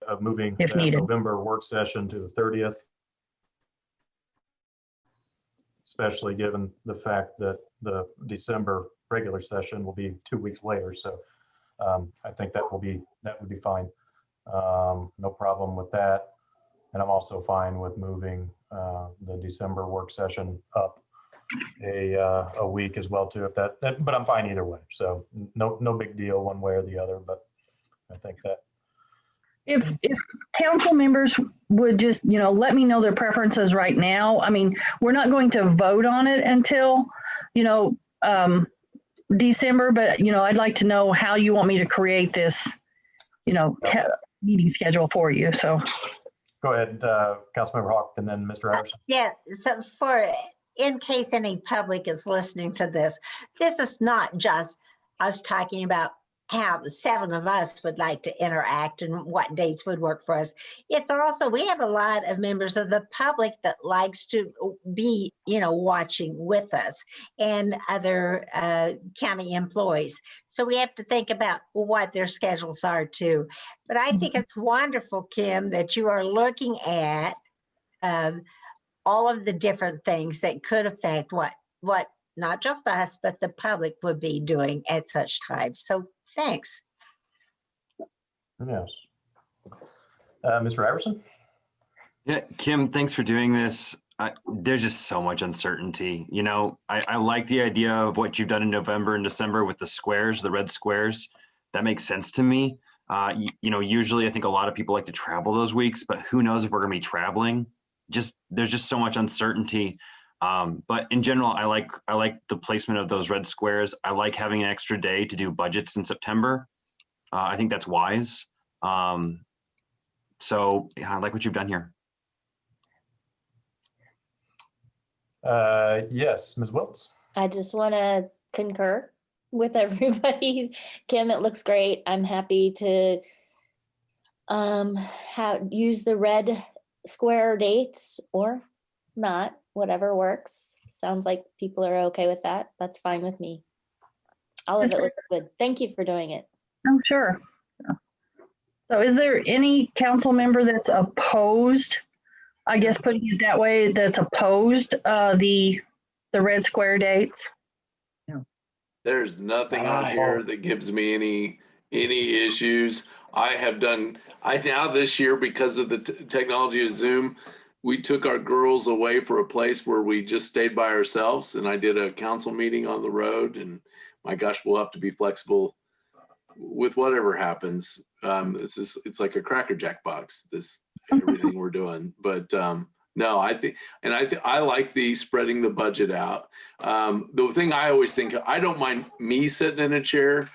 Of moving if the needed. November work session to the 30th, especially given the fact that the December regular session will be 2 weeks later. So I think that would be fine. No problem with that. And I'm also fine with moving the December work session up a week as well too, if that, but I'm fine either way. So no big deal one way or the other, but I think that. If council members would just, let me know their preferences right now. I mean, we're not going to vote on it until, December, but, I'd like to know how you want me to create this, meeting schedule for you. So. Go ahead, Councilmember Hawk, and then Mr. Anderson. Yeah, so in case any public is listening to this, this is not just us talking about how the 7 of us would like to interact and what dates would work for us. It's also, we have a lot of members of the public that likes to be, watching with us, and other county employees. So we have to think about what their schedules are too. But I think it's wonderful, Kim, that you are looking at all of the different things that could affect what not just us, but the public would be doing at such times. So thanks. Yes. Mr. Iverson? Yeah, Kim, thanks for doing this. There's just so much uncertainty. I like the idea of what you've done in November and December with the squares, the red squares. That makes sense to me. Usually I think a lot of people like to travel those weeks, but who knows if we're going to be traveling. There's just so much uncertainty. But in general, I like the placement of those red squares. I like having an extra day to do budgets in September. I think that's wise. So yeah, I like what you've done here. Yes, Ms. Wiltz. I just want to concur with everybody. Kim, it looks great. I'm happy to use the red square dates or not, whatever works. Sounds like people are okay with that. That's fine with me. All of it looks good. Thank you for doing it. I'm sure. So is there any council member that's opposed, I guess putting it that way, that's opposed the red square dates? No. There's nothing on here that gives me any issues. Now this year, because of the technology of Zoom, we took our girls away for a place where we just stayed by ourselves, and I did a council meeting on the road, and my gosh, we'll have to be flexible with whatever happens. It's like a Cracker Jack box, everything we're doing. But no, I like the spreading the budget out. The thing I always think, I don't mind me sitting in a chair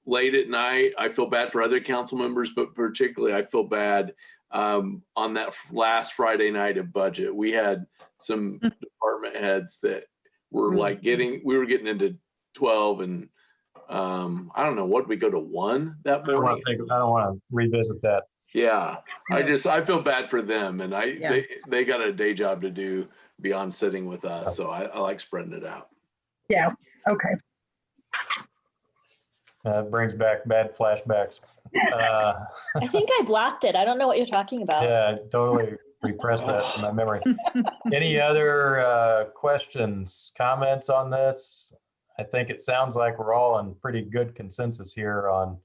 late at night. I feel bad for other council members, but particularly I feel bad on that last Friday night of budget. We had some department heads that were like we were getting into 12 and I don't know, what we go to 1 that morning? I don't want to revisit that. Yeah, I feel bad for them, and they got a day job to do beyond sitting with us, so I like spreading it out. Yeah, okay. Brings back bad flashbacks. I think I blocked it. I don't know what you're talking about. Yeah, totally repressed that from my memory. Any other questions, comments on this? I think it sounds like we're all in pretty good consensus here on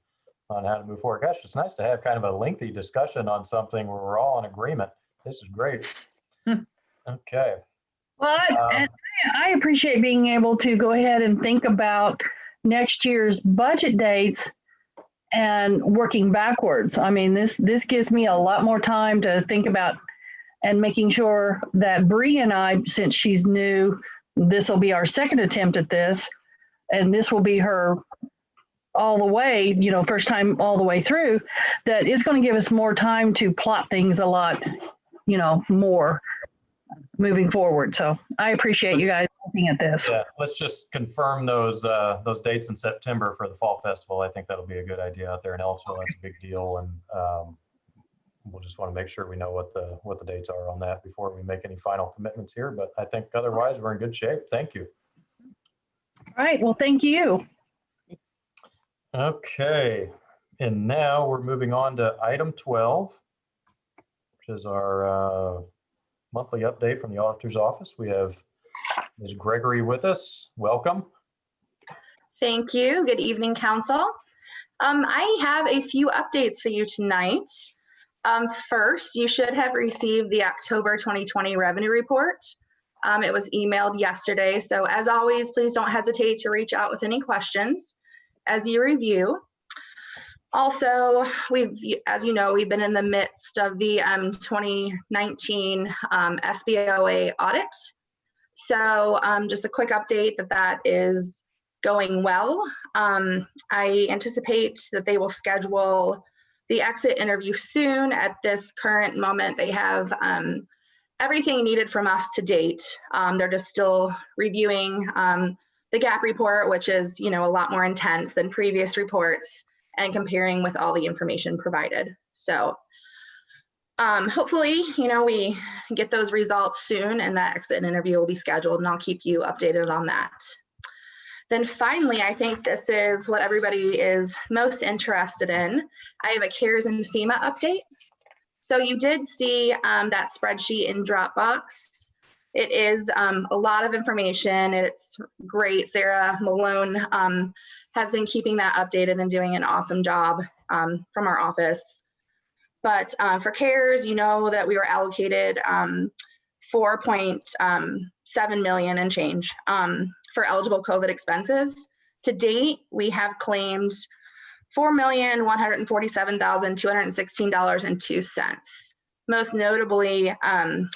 how to move forward. Gosh, it's nice to have kind of a lengthy discussion on something where we're all in agreement. This is great. Okay. Well, I appreciate being able to go ahead and think about next year's budget dates and working backwards. I mean, this gives me a lot more time to think about and making sure that Bree and I, since she's new, this will be our second attempt at this, and this will be her all the way, first time all the way through, that is going to give us more time to plot things a lot, more moving forward. So I appreciate you guys looking at this. Yeah, let's just confirm those dates in September for the Fall Festival. I think that'll be a good idea out there in Ellisville. That's a big deal, and we'll just want to make sure we know what the dates are on that before we make any final commitments here. But I think otherwise we're in good shape. Thank you. All right. Well, thank you. Okay. And now we're moving on to item 12, which is our monthly update from the auditor's office. We have Ms. Gregory with us. Welcome. Thank you. Good evening, Council. I have a few updates for you tonight. First, you should have received the October 2020 revenue report. It was emailed yesterday, so as always, please don't hesitate to reach out with any questions as you review. Also, as you know, we've been in the midst of the 2019 SBOA audit. So just a quick update that is going well. I anticipate that they will schedule the exit interview soon. At this current moment, they have everything needed from us to date. They're just still reviewing the gap report, which is, a lot more intense than previous reports, and comparing with all the information provided. So hopefully, we get those results soon, and that exit interview will be scheduled, and I'll keep you updated on that. Then finally, I think this is what everybody is most interested in. I have a CARES and FEMA update. So you did see that spreadsheet in Dropbox. It is a lot of information. It's great. Sarah Malone has been keeping that updated and doing an awesome job from our office. But for CARES, that we were allocated 4.7 million and change for eligible COVID expenses. To date, we have claimed $4,147,216.02. Most notably,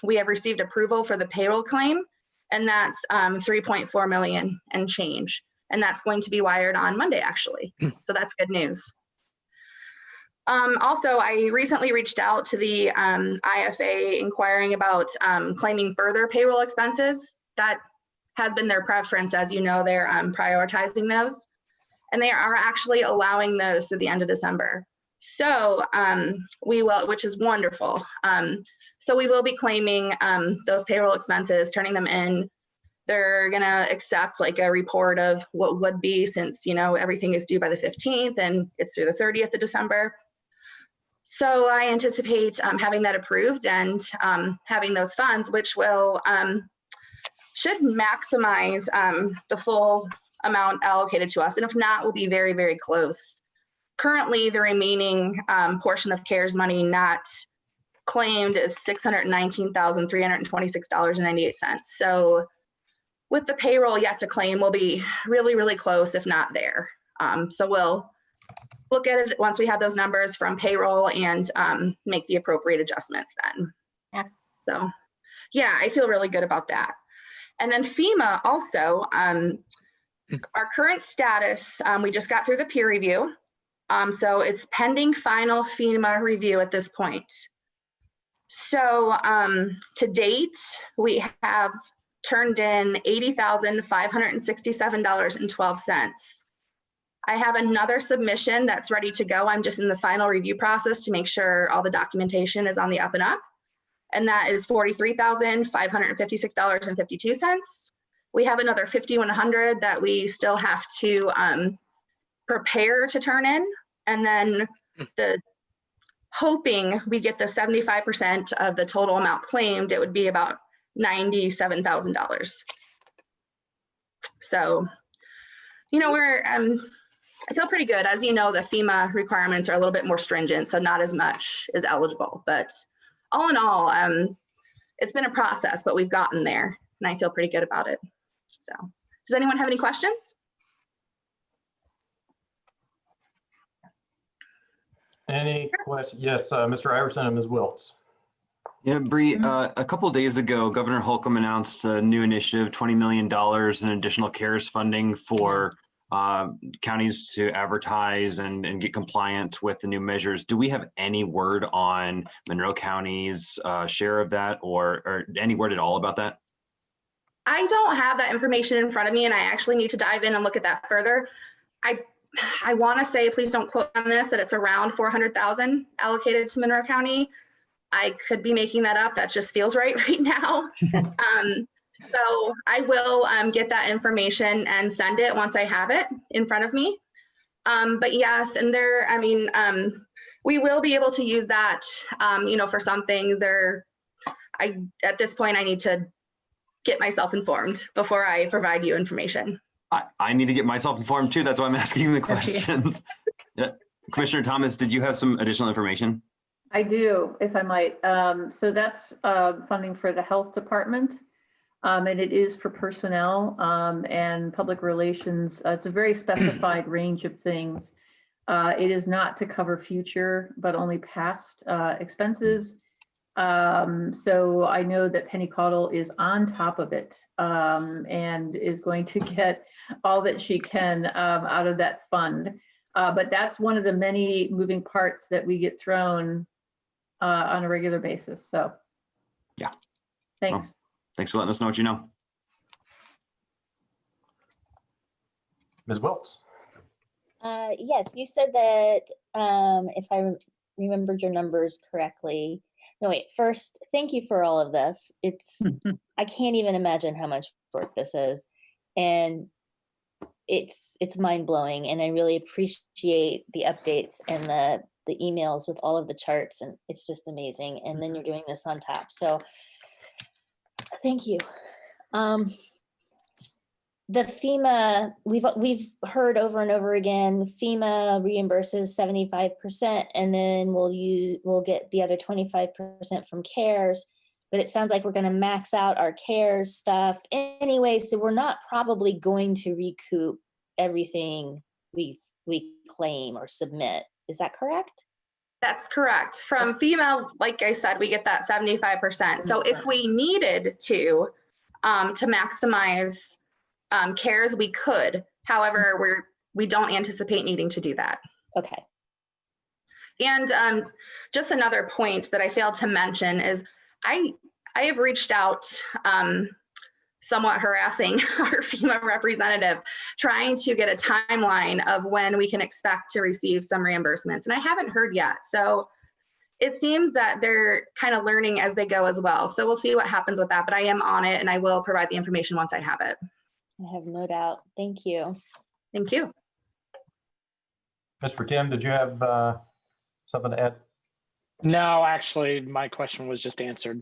we have received approval for the payroll claim, and that's 3.4 million and change. And that's going to be wired on Monday, actually. So that's good news. Also, I recently reached out to the IFA inquiring about claiming further payroll expenses. That has been their preference. As you know, they're prioritizing those. And they are actually allowing those to the end of December. So we will, which is wonderful. So we will be claiming those payroll expenses, turning them in. They're gonna accept like a report of what would be, since everything is due by the 15th and it's through the 30th of December. So I anticipate having that approved and having those funds, which will should maximize the full amount allocated to us. And if not, we'll be very, very close. Currently, the remaining portion of CARES money not claimed is $619,326.98. So with the payroll yet to claim, we'll be really, really close, if not there. So we'll look at it once we have those numbers from payroll and make the appropriate adjustments then. Yeah. So yeah, I feel really good about that. And then FEMA also, our current status, we just got through the peer review. So it's pending final FEMA review at this point. So to date, we have turned in $80,567.12. I have another submission that's ready to go. I'm just in the final review process to make sure all the documentation is on the up and up. And that is $43,556.52. We have another $5,100 that we still have to prepare to turn in. And then hoping we get the 75% of the total amount claimed, it would be about $97,000. So, I feel pretty good. As you know, the FEMA requirements are a little bit more stringent, so not as much is eligible. But all in all, it's been a process, but we've gotten there, and I feel pretty good about it. So, does anyone have any questions? Any questions? Yes, Mr. Iverson and Ms. Wiltz. Yeah, Bree, a couple of days ago, Governor Holcomb announced a new initiative, $20 million in additional CARES funding for counties to advertise and get compliant with the new measures. Do we have any word on Monroe County's share of that, or any word at all about that? I don't have that information in front of me, and I actually need to dive in and look at that further. I want to say, please don't quote on this, that it's around 400,000 allocated to Monroe County. I could be making that up. That just feels right now. So I will get that information and send it once I have it in front of me. But yes, and we will be able to use that, for some things. At this point, I need to get myself informed before I provide you information. I need to get myself informed too. That's why I'm asking the questions. Yeah. Commissioner Thomas, did you have some additional information? I do, if I might. So that's funding for the health department. And it is for personnel and public relations. It's a very specified range of things. It is not to cover future, but only past expenses. So I know that Penny Caudill is on top of it and is going to get all that she can out of that fund. But that's one of the many moving parts that we get thrown on a regular basis. So yeah, thanks. Well, thanks for letting us know what you know. Ms. Wilkes. Yes, you said that if I remembered your numbers correctly. No, wait, first, thank you for all of this. I can't even imagine how much work this is. And it's mind-blowing, and I really appreciate the updates and the emails with all of the charts, and it's just amazing. And then you're doing this on top. So thank you. The FEMA, we've heard over and over again, FEMA reimburses 75%, and then we'll get the other 25% from CARES. But it sounds like we're going to max out our CARES stuff anyway, so we're not probably going to recoup everything we claim or submit. Is that correct? That's correct. From FEMA, like I said, we get that 75%. So if we needed to maximize CARES, we could. However, we don't anticipate needing to do that. Okay. And just another point that I failed to mention is I have reached out, somewhat harassing our FEMA representative, trying to get a timeline of when we can expect to receive some reimbursements, and I haven't heard yet. So it seems that they're kind of learning as they go as well. So we'll see what happens with that, but I am on it, and I will provide the information once I have it. I have no doubt. Thank you. Thank you. Mr. Kim, did you have something to add? No, actually, my question was just answered.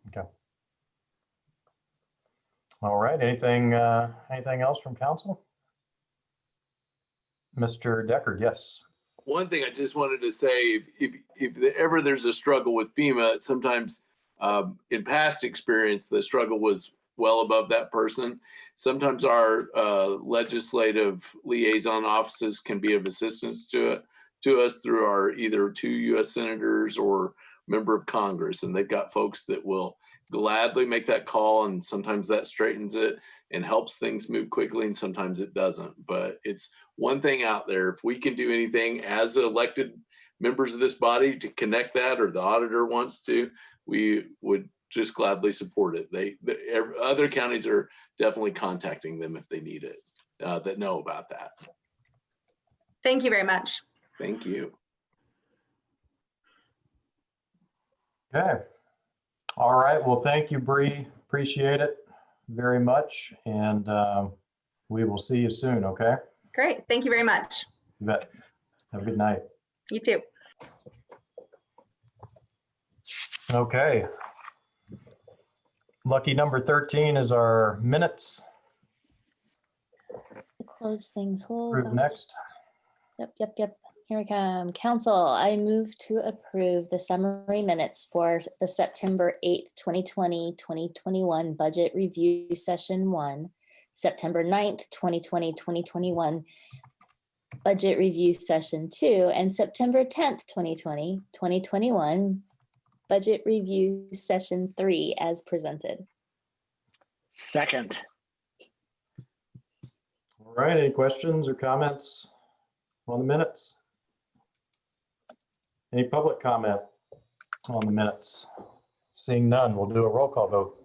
Okay. All right. Anything else from council? Mr. Deckard, yes. One thing I just wanted to say, if ever there's a struggle with FEMA, sometimes in past experience, the struggle was well above that person. Sometimes our legislative liaison offices can be of assistance to us through our either 2 U.S. senators or member of Congress, and they've got folks that will gladly make that call, and sometimes that straightens it and helps things move quickly, and sometimes it doesn't. But it's one thing out there. If we can do anything as elected members of this body to connect that, or the auditor wants to, we would just gladly support it. Other counties are definitely contacting them if they need it, that know about that. Thank you very much. Thank you. Okay. All right. Well, thank you, Bree. Appreciate it very much. And we will see you soon. Okay. Great. Thank you very much. You bet. Have a good night. You too. Okay. Lucky number 13 is our minutes. Close things. Hold Approve on. next. Yep. Here we come. Council, I move to approve the summary minutes for the September 8th, 2020-2021 Budget Review Session 1, September 9th, 2020-2021 Budget Review Session 2, and September 10th, 2020-2021 Budget Review Session 3 as presented. Second. All right. Any questions or comments on the minutes? Any public comment on the minutes? Seeing none, we'll do a roll call vote.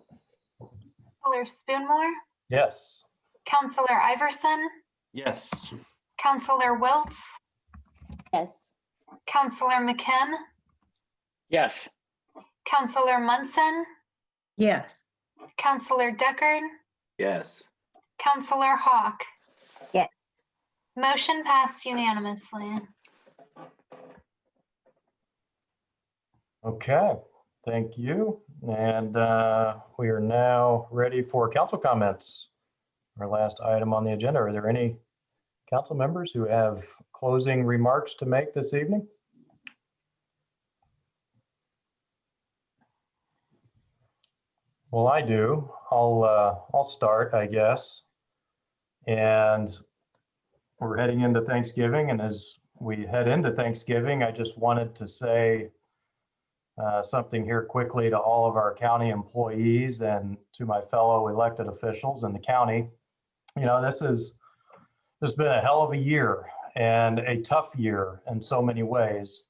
Counselor Spoonmore, Yes. Counselor Iverson, Yes. Counselor Wiltz, Yes. Counselor McKim, Yes. Counselor Munson, Yes. Counselor Deckard, Yes. Counselor Hawk. Yes. Motion passed unanimously. Okay. Thank you. And we are now ready for council comments. Our last item on the agenda. Are there any council members who have closing remarks to make this evening? Well, I do. I'll start, I guess. And we're heading into Thanksgiving, and as we head into Thanksgiving, I just wanted to say something here quickly to all of our county employees and to my fellow elected officials in the county. You know, this has been a hell of a year and a tough year in so many ways.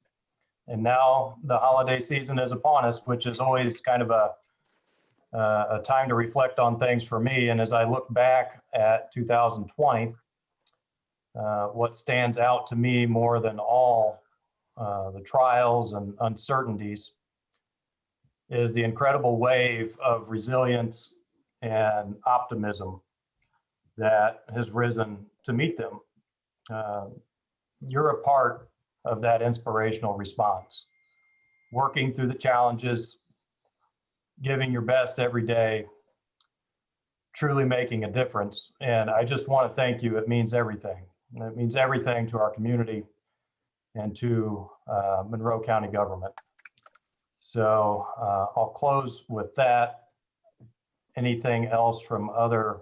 And now the holiday season is upon us, which is always kind of a time to reflect on things for me. And as I look back at 2020, what stands out to me more than all the trials and uncertainties is the incredible wave of resilience and optimism that has risen to meet them. You're a part of that inspirational response, working through the challenges, giving your best every day, truly making a difference. And I just want to thank you. It means everything. It means everything to our community and to Monroe County government. So I'll close with that. Anything else from other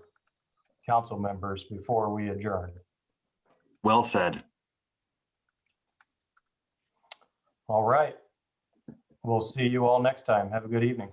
council members before we adjourn? Well said. All right. We'll see you all next time. Have a good evening.